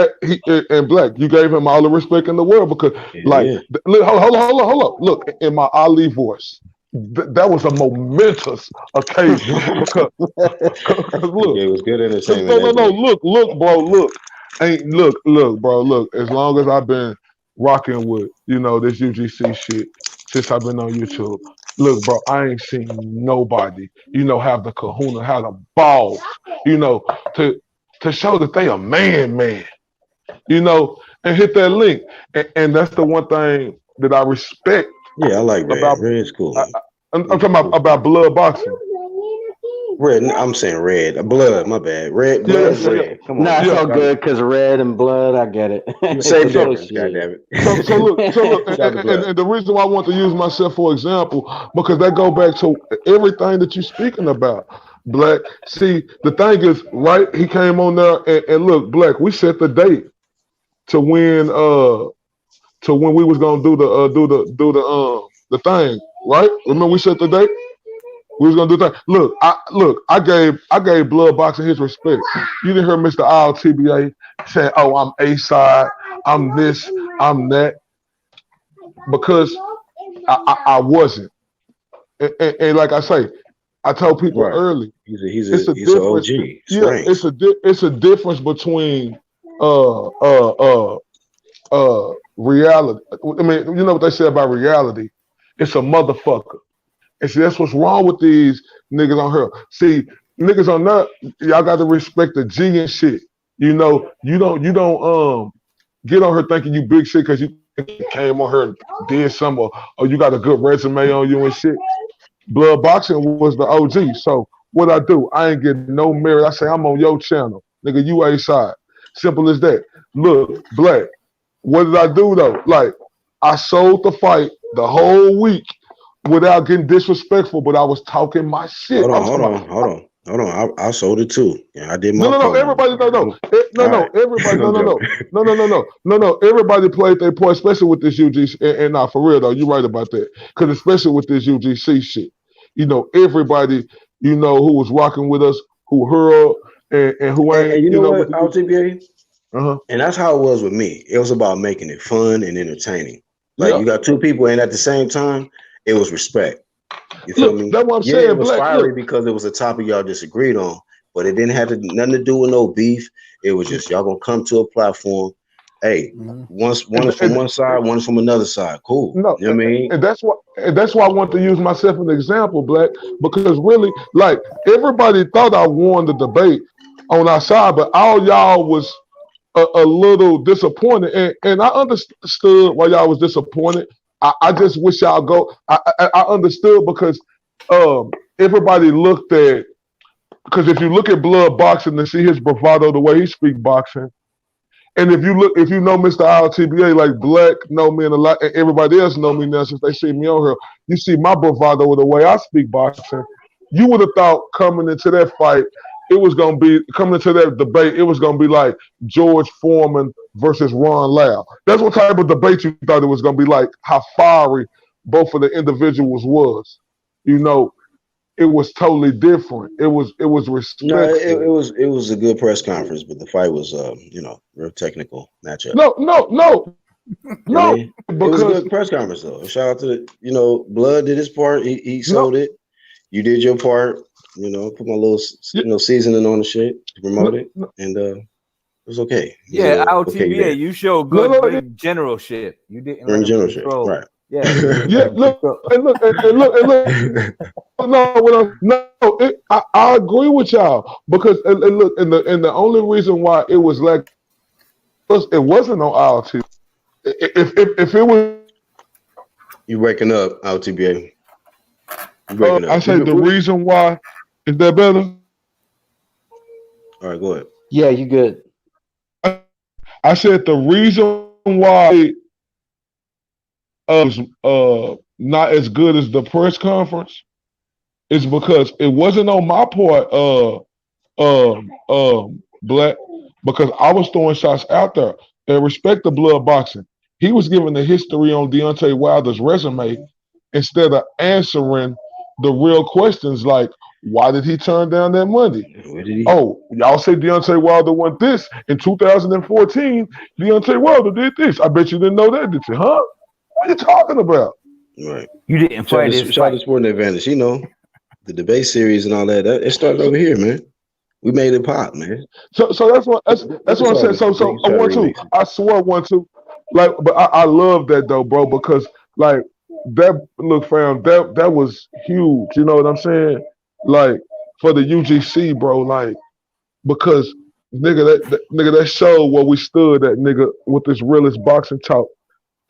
[SPEAKER 8] and Black, you gave him all the respect in the world because look, hold on. Look, in my Ali voice, that was a momentous occasion because look,
[SPEAKER 1] it was good entertainment.
[SPEAKER 8] No, look, bro, look. As long as I've been rocking with this UGC shit since I've been on YouTube, look, bro, I ain't seen nobody have the kahuna, have the balls, to show that they a man, and hit that link. And that's the one thing that I respect.
[SPEAKER 1] Yeah, I like Red. Red's cool.
[SPEAKER 8] I'm talking about blood boxing.
[SPEAKER 1] Red, I'm saying Red. Blood, my bad. Red, blood, Red. Come on.
[SPEAKER 9] Nah, it's all good because Red and blood, I get it.
[SPEAKER 1] Same difference, goddammit.
[SPEAKER 8] So look, and the reason why I want to use myself for example, because that go back to everything that you're speaking about. Black, see, the thing is, right? He came on there and look, Black, we set the date to when we was gonna do the thing, right? Remember we set the date? We was gonna do that. Look, I gave blood boxing his respect. You didn't hear Mr. TBA saying, "Oh, I'm A side, I'm this, I'm that," because I wasn't. And like I say, I told people early,
[SPEAKER 1] he's an OG.
[SPEAKER 8] It's a difference between reality. I mean, you know what they say about reality? It's a motherfucker. And see, that's what's wrong with these niggas on here. See, niggas on that, y'all got to respect the G and shit. You don't get on her thinking you big shit because you came on her and did something or you got a good resume on you and shit. Blood boxing was the OG. So what I do, I ain't getting no merit. I say I'm on your channel, nigga. You A side. Simple as that. Look, Black. What did I do though? Like I sold the fight the whole week without getting disrespectful, but I was talking my shit.
[SPEAKER 1] Hold on. I sold it too. Yeah, I did my
[SPEAKER 8] No. Everybody, no. Everybody played their part, especially with this UGC. And nah, for real though, you're right about that. Because especially with this UGC shit, everybody, who was rocking with us, who hurled and who ain't.
[SPEAKER 1] And you know what, LTBA? And that's how it was with me. It was about making it fun and entertaining. Like you got two people, and at the same time, it was respect. You feel me?
[SPEAKER 8] That's what I'm saying.
[SPEAKER 1] It was fiery because it was a topic y'all disagreed on, but it didn't have nothing to do with no beef. It was just y'all gonna come to a platform. Hey, one is from one side, one is from another side. Cool.
[SPEAKER 8] No,
[SPEAKER 1] you know what I mean?
[SPEAKER 8] And that's why I want to use myself as an example, Black, because really, like everybody thought I won the debate on our side, but all y'all was a little disappointed, and I understood why y'all was disappointed. I just wish y'all go. I understood because everybody looked at, because if you look at blood boxing and see his bravado, the way he speak boxing, And if you know Mr. ILTBA, like Black know me and a lot, and everybody else know me now since they see me on here. You see my bravado with the way I speak boxing. You would have thought coming into that fight, it was gonna be coming into that debate. It was gonna be like George Foreman versus Ron Lau. That's what type of debate you thought it was gonna be like. How fiery both of the individuals was. You know, it was totally different. It was
[SPEAKER 1] No,
[SPEAKER 8] respectful.
[SPEAKER 1] it was a good press conference, but the fight was real technical matchup.
[SPEAKER 8] No,
[SPEAKER 1] You know what I mean? It was a
[SPEAKER 8] because
[SPEAKER 1] good press conference though. Shout out to Blood did his part. He
[SPEAKER 8] no,
[SPEAKER 1] sold it. You did your part. Put my little seasoning on the shit to promote it,
[SPEAKER 8] no,
[SPEAKER 1] and it was okay. It was
[SPEAKER 2] Yeah,
[SPEAKER 1] okay
[SPEAKER 2] LTBA,
[SPEAKER 1] there.
[SPEAKER 2] you showed
[SPEAKER 8] no,
[SPEAKER 2] good
[SPEAKER 8] no,
[SPEAKER 2] ring generalship. You didn't let
[SPEAKER 1] Bring
[SPEAKER 2] him
[SPEAKER 1] general shit,
[SPEAKER 2] control.
[SPEAKER 1] right?
[SPEAKER 2] Yeah, you didn't
[SPEAKER 8] yeah,
[SPEAKER 2] let him
[SPEAKER 8] look,
[SPEAKER 2] control.
[SPEAKER 8] no, I agree with y'all because and look, and the only reason why it was like it wasn't on ILT. If it was,
[SPEAKER 1] You breaking up, LTBA. You breaking
[SPEAKER 8] I
[SPEAKER 1] up.
[SPEAKER 8] say the reason why is that better.
[SPEAKER 1] All right, go ahead.
[SPEAKER 6] Yeah, you good.
[SPEAKER 8] I said the reason why was not as good as the press conference is because it wasn't on my part. Black, because I was throwing shots out there. And respect the blood boxing. He was giving the history on Deontay Wilder's resume instead of answering the real questions like, why did he turn down that money?
[SPEAKER 1] Where did he?
[SPEAKER 8] Oh, y'all say Deontay Wilder won this in 2014. Deontay Wilder did this. I bet you didn't know that, did you? Huh? What are you talking about?
[SPEAKER 1] Right.
[SPEAKER 2] You didn't fight his
[SPEAKER 1] Shout out to
[SPEAKER 2] fight.
[SPEAKER 1] Sporting Advantage. The debate series and all that. It started over here, man. We made it pop, man.
[SPEAKER 8] So that's
[SPEAKER 1] It's
[SPEAKER 8] what I'm
[SPEAKER 1] all
[SPEAKER 8] saying.
[SPEAKER 1] good.
[SPEAKER 8] So
[SPEAKER 1] Niggas
[SPEAKER 8] I
[SPEAKER 1] try to
[SPEAKER 8] want to.
[SPEAKER 1] remix it.
[SPEAKER 8] I swear I want to. Like, but I love that though, bro, because like that look fam, that was huge. You know what I'm saying? Like for the UGC, bro, like because nigga that showed where we stood at nigga with this realest boxing talk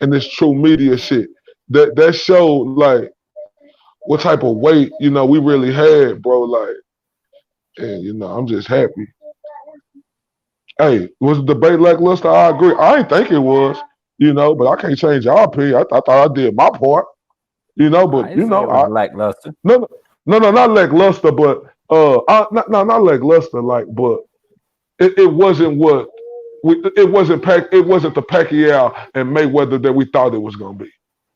[SPEAKER 8] and this true media shit. That showed like what type of weight, we really had, bro. Like, and I'm just happy. Hey, was the debate lackluster? I agree. I ain't think it was, but I can't change your opinion. I thought I did my part, but
[SPEAKER 2] I didn't say it was
[SPEAKER 8] I
[SPEAKER 2] lackluster.
[SPEAKER 8] no, not lackluster, but not lackluster, like, but it wasn't what it wasn't the Pacquiao and Mayweather that we thought it was gonna be.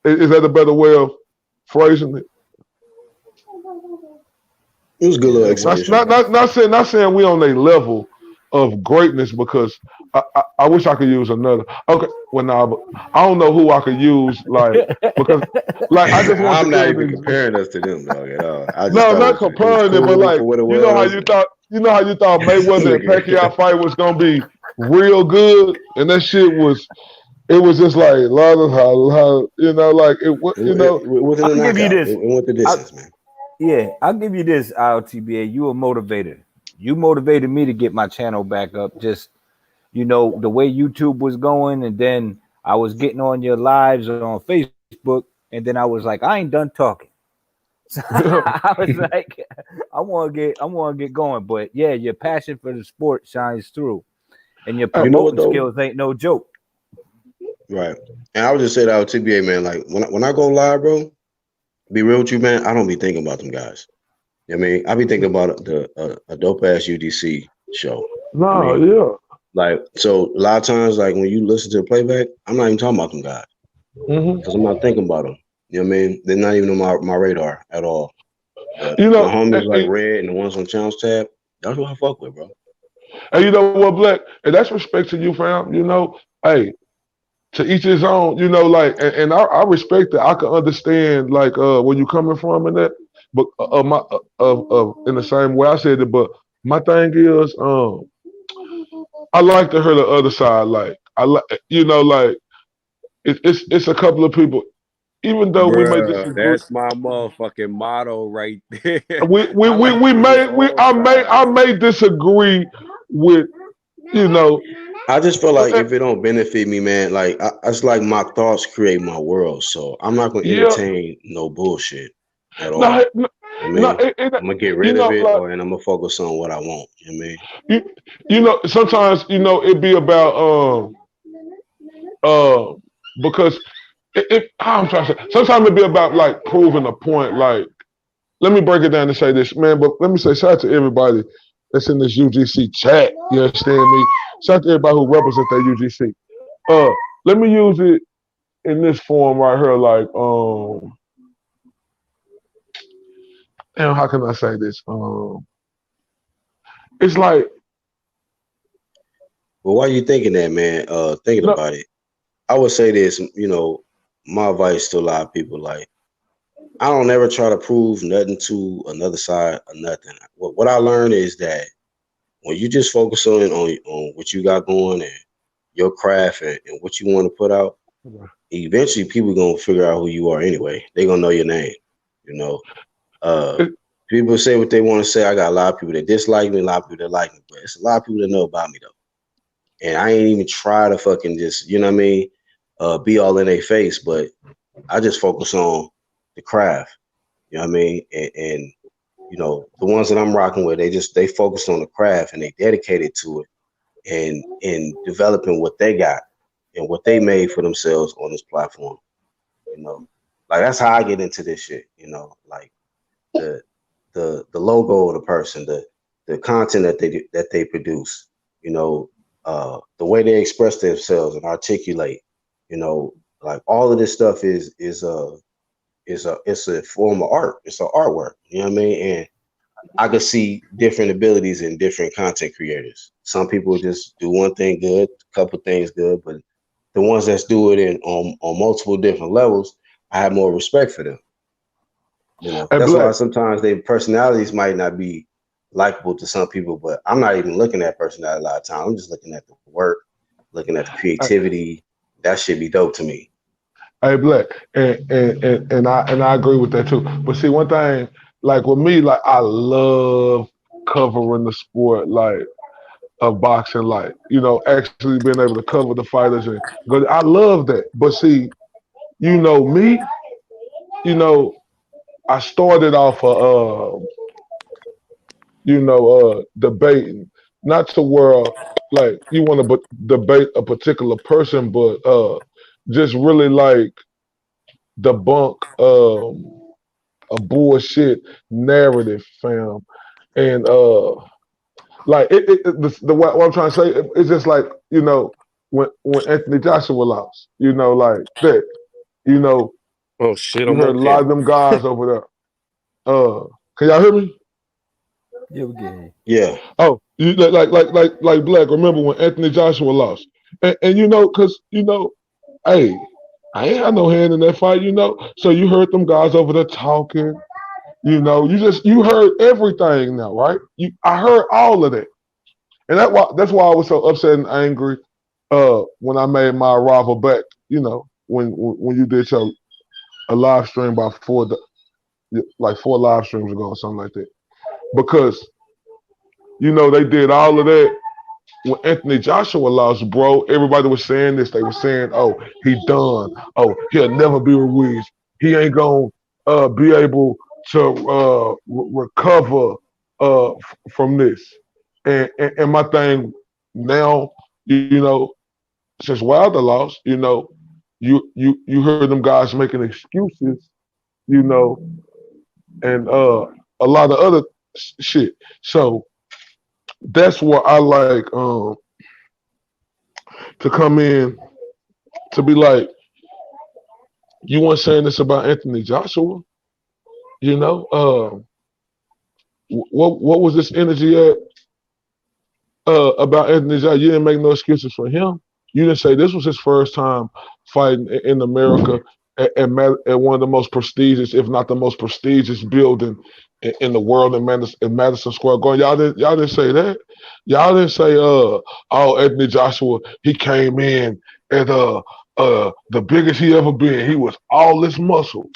[SPEAKER 8] Is that a better way of phrasing it?
[SPEAKER 1] It was a good
[SPEAKER 2] Yeah,
[SPEAKER 1] little
[SPEAKER 2] that worked.
[SPEAKER 1] exhibition.
[SPEAKER 8] Not saying we on a level of greatness because I wish I could use another. Okay, well nah, but I don't know who I could use because I just want
[SPEAKER 1] I'm
[SPEAKER 8] the
[SPEAKER 1] not
[SPEAKER 8] end
[SPEAKER 1] even
[SPEAKER 8] result.
[SPEAKER 1] comparing us to them, dog, at all. I just
[SPEAKER 8] No,
[SPEAKER 1] thought
[SPEAKER 8] not
[SPEAKER 1] it was
[SPEAKER 8] comparing it, but
[SPEAKER 1] cool for what it
[SPEAKER 8] you know how
[SPEAKER 1] was.
[SPEAKER 8] you thought Mayweather and
[SPEAKER 1] Nigga.
[SPEAKER 8] Pacquiao fight was gonna be real good, and that shit was. It was just like la la la la, like
[SPEAKER 1] It wasn't a
[SPEAKER 2] I'll give you
[SPEAKER 1] knockout.
[SPEAKER 2] this.
[SPEAKER 1] It went the
[SPEAKER 2] I,
[SPEAKER 1] distance, man.
[SPEAKER 2] yeah, I'll give you this, IOTBA. You a motivator. You motivated me to get my channel back up. Just the way YouTube was going, and then I was getting on your lives on Facebook, and then I was like, I ain't done talking. So I was like, I want to get going. But yeah, your passion for the sport shines through, and your
[SPEAKER 1] You know what
[SPEAKER 2] promoting
[SPEAKER 1] though?
[SPEAKER 2] skills ain't no joke.
[SPEAKER 1] Right. And I would just say that out TBA, man. Like when I go live, bro, be real with you, man. I don't be thinking about them guys. I mean, I be thinking about a dope ass UDC show. I
[SPEAKER 8] no,
[SPEAKER 1] mean,
[SPEAKER 8] yeah.
[SPEAKER 1] like so a lot of times, like when you listen to the playback, I'm not even talking about them guys
[SPEAKER 8] hmm
[SPEAKER 1] because I'm not thinking about them. You know what I mean? They're not even on my radar at all. But
[SPEAKER 8] You
[SPEAKER 1] my
[SPEAKER 8] know,
[SPEAKER 1] homies like
[SPEAKER 8] and,
[SPEAKER 1] Red and the ones on Challenge Tab, that's who I fuck with, bro.
[SPEAKER 8] and you know what, Black, and that's respect to you, fam. Hey, to each his own. Like, and I respect that. I can understand like where you coming from and that, but my in the same way I said it. But my thing is, I like to hear the other side. Like, I like, like it's a couple of people. Even though we may
[SPEAKER 7] Bruh,
[SPEAKER 8] disagree,
[SPEAKER 7] that's my motherfucking motto right there.
[SPEAKER 8] we
[SPEAKER 7] I like
[SPEAKER 8] we
[SPEAKER 7] to hear
[SPEAKER 8] may we
[SPEAKER 7] all sides.
[SPEAKER 8] I may disagree with you know.
[SPEAKER 1] I just feel like
[SPEAKER 8] uh,
[SPEAKER 1] if it don't benefit me, man, it's like my thoughts create my world. So I'm not gonna
[SPEAKER 8] Yeah,
[SPEAKER 1] entertain no bullshit. at
[SPEAKER 8] No,
[SPEAKER 1] all.
[SPEAKER 8] no,
[SPEAKER 1] I
[SPEAKER 8] no
[SPEAKER 1] mean, I'm gonna get
[SPEAKER 8] you
[SPEAKER 1] rid of
[SPEAKER 8] know,
[SPEAKER 1] it,
[SPEAKER 8] like
[SPEAKER 1] or and I'm gonna focus on what I want. You know what I mean?
[SPEAKER 8] you, you know, sometimes it be about uh because how I'm trying to say, sometimes it be about like proving a point. Like, let me break it down and say this, man. But let me say shout out to everybody that's in this UGC chat. You understand me? Shout out to everybody who represents that UGC. Uh, let me use it in this form right here. Like, damn, how can I say this? It's like
[SPEAKER 1] Well, why you thinking that, man? Thinking
[SPEAKER 8] no,
[SPEAKER 1] about it, I would say this. My advice to a lot of people, like, I don't ever try to prove nothing to another side or nothing. What I learned is that when you just focus on what you got going and your craft and what you want to put out, eventually people gonna figure out who you are anyway. They gonna know your name. You know, uh,
[SPEAKER 8] it,
[SPEAKER 1] people say what they want to say. I got a lot of people that dislike me, a lot of people that like me, but it's a lot of people that know about me though. And I ain't even try to fucking just, you know what I mean, be all in their face, but I just focus on the craft. You know what I mean? And the ones that I'm rocking with, they focus on the craft and they dedicated to it and in developing what they got and what they made for themselves on this platform. You know, like that's how I get into this shit. Like the the logo of the person, the content that they produce. The way they express themselves and articulate. Like all of this stuff is a form of art. It's an artwork. You know what I mean? And I could see different abilities in different content creators. Some people just do one thing good, a couple things good, but the ones that do it on multiple different levels, I have more respect for them.
[SPEAKER 8] hey,
[SPEAKER 1] That's why
[SPEAKER 8] Black.
[SPEAKER 1] sometimes their personalities might not be likable to some people, but I'm not even looking at personality a lot of time. I'm just looking at the work, looking at the creativity. That should be dope to me.
[SPEAKER 8] Hey, Black, and I agree with that too. But see, one thing, like with me, like I love covering the sport, like of boxing, like actually being able to cover the fighters and go. I love that. But see, me, you know, I started off debating, not to where like you want to debate a particular person, but just really like debunk a bullshit narrative, fam. And like what I'm trying to say, it's just like when Anthony Joshua lost, like that, you know,
[SPEAKER 7] Oh shit,
[SPEAKER 8] you
[SPEAKER 7] I'm
[SPEAKER 8] heard a
[SPEAKER 7] on
[SPEAKER 8] lot of
[SPEAKER 7] camera.
[SPEAKER 8] them guys over there. Can y'all hear me?
[SPEAKER 3] Yeah, we get
[SPEAKER 1] Yeah.
[SPEAKER 8] Oh, you like Black. Remember when Anthony Joshua lost, and cause hey, I ain't had no hand in that fight, So you heard them guys over there talking. You heard everything now, right? I heard all of that, and that's why I was so upset and angry when I made my arrival back. When you did your a live stream by like 4 live streams ago or something like that, because they did all of that when Anthony Joshua lost, bro. Everybody was saying this. They were saying, "Oh, he done. Oh, he'll never be Ruiz. He ain't gonna be able to recover from this." And my thing now, since Wilder lost, you heard them guys making excuses, you know, and a lot of other shit. So that's where I like to come in to be like, you weren't saying this about Anthony Joshua, you know. What was this energy at about Anthony Joshua? You didn't make no excuses for him. You didn't say this was his first time fighting in America at one of the most prestigious, if not the most prestigious building in the world in Madison Square Garden. Y'all didn't say that. Y'all didn't say oh, Anthony Joshua, he came in at the biggest he ever been. He was all this muscle.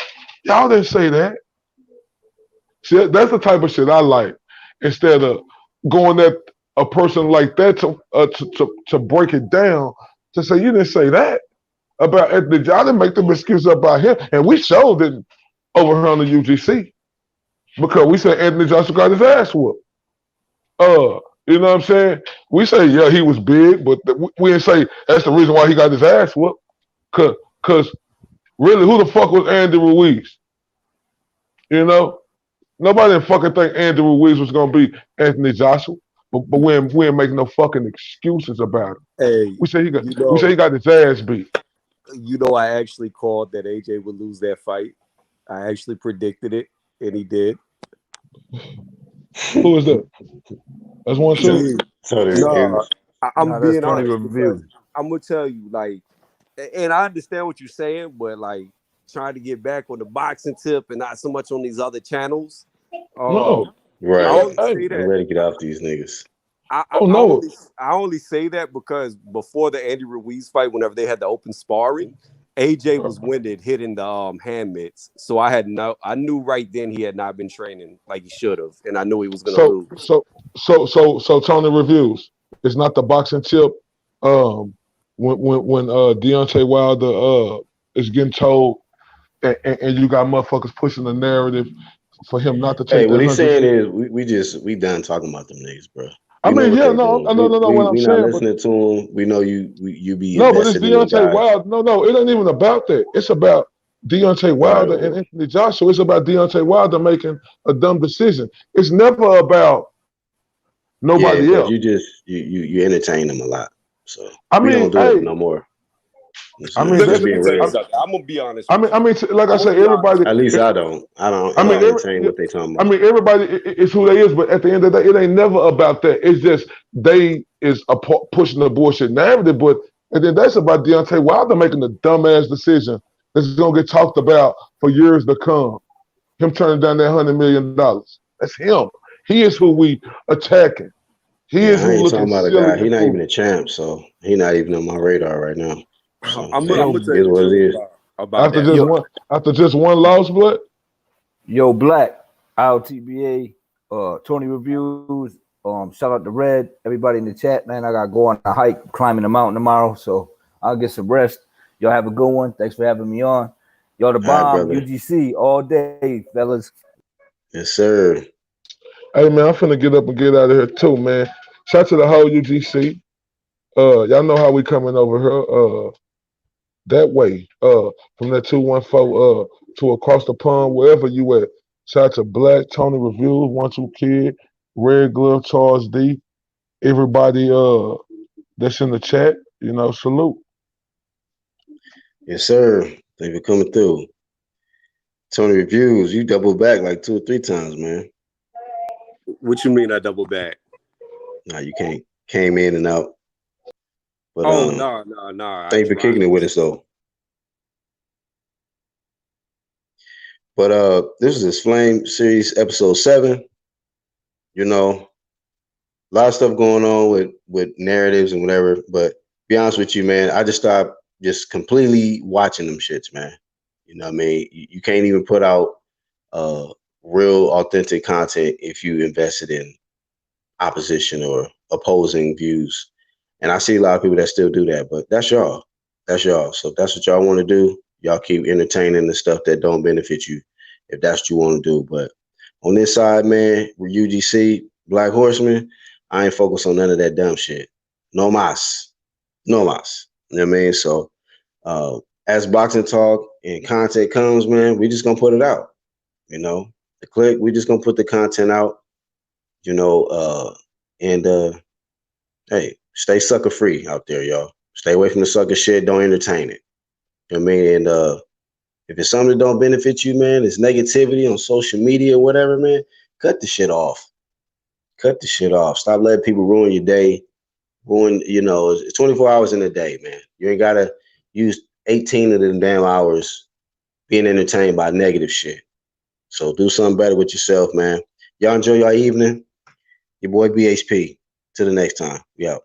[SPEAKER 8] Y'all didn't say that. See, that's the type of shit I like. Instead of going at a person like that to break it down, to say you didn't say that about Anthony Johnson, make them excuse about him, and we showed it. over here on the UGC because we said Anthony Joshua got his ass whooped. You know what I'm saying? We say, yeah, he was big, but we didn't say that's the reason why he got his ass whooped. Cause really, who the fuck was Andy Ruiz? You know, nobody didn't fucking think Andy Ruiz was gonna be Anthony Joshua, but we ain't making no fucking excuses about it.
[SPEAKER 7] Hey,
[SPEAKER 8] We say
[SPEAKER 7] you
[SPEAKER 8] he got his ass beat.
[SPEAKER 7] I actually called that AJ would lose that fight. I actually predicted it, and he did.
[SPEAKER 8] Who is that? That's one too.
[SPEAKER 1] Tony
[SPEAKER 7] No,
[SPEAKER 1] Reviews.
[SPEAKER 7] I'm
[SPEAKER 3] Nah, that's
[SPEAKER 7] being
[SPEAKER 3] Tony
[SPEAKER 7] honest because
[SPEAKER 3] Review.
[SPEAKER 7] I'm gonna tell you, like, and I understand what you're saying, but like trying to get back on the boxing tip and not so much on these other channels.
[SPEAKER 8] No.
[SPEAKER 7] I
[SPEAKER 1] Right.
[SPEAKER 7] only
[SPEAKER 8] Hey.
[SPEAKER 7] say
[SPEAKER 1] I'm
[SPEAKER 7] that.
[SPEAKER 1] ready to get off these niggas.
[SPEAKER 8] Oh no.
[SPEAKER 7] I only say that because before the Andy Ruiz fight, whenever they had the open sparring, AJ was winded, hitting the hand mitts. So I knew right then he had not been training like he should have, and I knew he was gonna
[SPEAKER 8] So
[SPEAKER 7] lose.
[SPEAKER 8] so Tony Reviews. It's not the boxing tip. When Deontay Wilder is getting told, and you got motherfuckers pushing the narrative for him not to
[SPEAKER 1] Hey,
[SPEAKER 8] take
[SPEAKER 1] what
[SPEAKER 8] that
[SPEAKER 1] he's
[SPEAKER 8] 100.
[SPEAKER 1] saying is we done talking about them niggas, bro.
[SPEAKER 8] I
[SPEAKER 1] We know
[SPEAKER 8] mean,
[SPEAKER 1] what
[SPEAKER 8] yeah,
[SPEAKER 1] they
[SPEAKER 8] no,
[SPEAKER 1] doing.
[SPEAKER 8] no, no, no. What I'm
[SPEAKER 1] We not
[SPEAKER 8] saying, but
[SPEAKER 1] listening to them. We know you be
[SPEAKER 8] no, but it's
[SPEAKER 1] invested in them
[SPEAKER 8] Deontay
[SPEAKER 1] guys.
[SPEAKER 8] Wilder. No, it ain't even about that. It's about Deontay
[SPEAKER 1] All right,
[SPEAKER 8] Wilder and
[SPEAKER 1] well,
[SPEAKER 8] Anthony Joshua. It's about Deontay Wilder making a dumb decision. It's never about
[SPEAKER 1] yeah,
[SPEAKER 8] nobody
[SPEAKER 1] but
[SPEAKER 8] else.
[SPEAKER 1] you just you entertain them a lot, so
[SPEAKER 8] I
[SPEAKER 1] we
[SPEAKER 8] mean,
[SPEAKER 1] don't do it
[SPEAKER 8] hey,
[SPEAKER 1] no more. You know what
[SPEAKER 8] I
[SPEAKER 1] I'm saying?
[SPEAKER 8] mean
[SPEAKER 7] Let
[SPEAKER 1] Just
[SPEAKER 8] that's.
[SPEAKER 7] me
[SPEAKER 1] being
[SPEAKER 7] tell you
[SPEAKER 1] real.
[SPEAKER 7] something. I'm gonna be honest with you.
[SPEAKER 8] Like I
[SPEAKER 7] I'm gonna
[SPEAKER 8] say,
[SPEAKER 7] be honest
[SPEAKER 8] everybody.
[SPEAKER 1] At
[SPEAKER 7] with
[SPEAKER 1] least
[SPEAKER 7] you.
[SPEAKER 1] I don't. I
[SPEAKER 8] I mean,
[SPEAKER 1] don't entertain what they talking
[SPEAKER 8] I
[SPEAKER 1] about.
[SPEAKER 8] mean, everybody is who they is, but at the end of the day, it ain't never about that. It's just they is pushing the bullshit narrative. But and then that's about Deontay Wilder making the dumbass decision that's gonna get talked about for years to come. Him turning down that $100 million. That's him. He is who we attacking. He
[SPEAKER 1] Yeah,
[SPEAKER 8] is
[SPEAKER 1] I
[SPEAKER 8] who
[SPEAKER 1] ain't
[SPEAKER 8] looking
[SPEAKER 1] talking about a
[SPEAKER 8] silly
[SPEAKER 1] guy. He
[SPEAKER 8] and
[SPEAKER 1] not even
[SPEAKER 8] foolish.
[SPEAKER 1] a champ, so he not even on my radar right now. So
[SPEAKER 7] I'm
[SPEAKER 1] hey,
[SPEAKER 7] gonna tell you
[SPEAKER 1] is
[SPEAKER 7] the
[SPEAKER 1] what it
[SPEAKER 7] truth
[SPEAKER 1] is.
[SPEAKER 7] about that.
[SPEAKER 8] After just one loss, blood.
[SPEAKER 3] Yo, Black, LTBA, Tony Reviews, shout out to Red, everybody in the chat, man. I gotta go on a hike, climbing the mountain tomorrow, so I'll get some rest. Y'all have a good one. Thanks for having me on. Y'all the
[SPEAKER 1] All right,
[SPEAKER 3] bomb,
[SPEAKER 1] brother.
[SPEAKER 3] UGC all day, fellas.
[SPEAKER 1] Yes, sir.
[SPEAKER 8] Hey man, I'm finna get up and get out of here too, man. Shout out to the whole UGC. Y'all know how we coming over here. That way. From that 214 to across the pond, wherever you at. Shout out to Black, Tony Reviews, 1-2 Kid, Red Glove, Charles D. Everybody that's in the chat, salute.
[SPEAKER 1] Yes, sir. Thank you for coming through. Tony Reviews, you double back like 2 or 3 times, man.
[SPEAKER 7] What you mean I double back?
[SPEAKER 1] Nah, you can't came in and out. But
[SPEAKER 7] Oh no.
[SPEAKER 1] thank you for kicking it with us though. But this is Flame Series episode 7. You know, a lot of stuff going on with narratives and whatever. But be honest with you, man, I just stopped just completely watching them shits, man. You know what I mean? You can't even put out real authentic content if you invested in opposition or opposing views. And I see a lot of people that still do that, but that's y'all. That's y'all. So if that's what y'all want to do, y'all keep entertaining the stuff that don't benefit you, if that's what you want to do. But on this side, man, with UGC, Black Horseman, I ain't focused on none of that dumb shit. No mas. No mas. You know what I mean? So as boxing talk and content comes, man, we just gonna put it out. You know, the click, we just gonna put the content out, and hey, stay sucker free out there, y'all. Stay away from the sucker shit. Don't entertain it. You know what I mean? And if it's something that don't benefit you, man, it's negativity on social media or whatever, man, cut the shit off. Cut the shit off. Stop letting people ruin your day. It's 24 hours in a day, man. You ain't gotta use 18 of them damn hours being entertained by negative shit. So do something better with yourself, man. Y'all enjoy your evening. Your boy BHP. Till the next time. We out.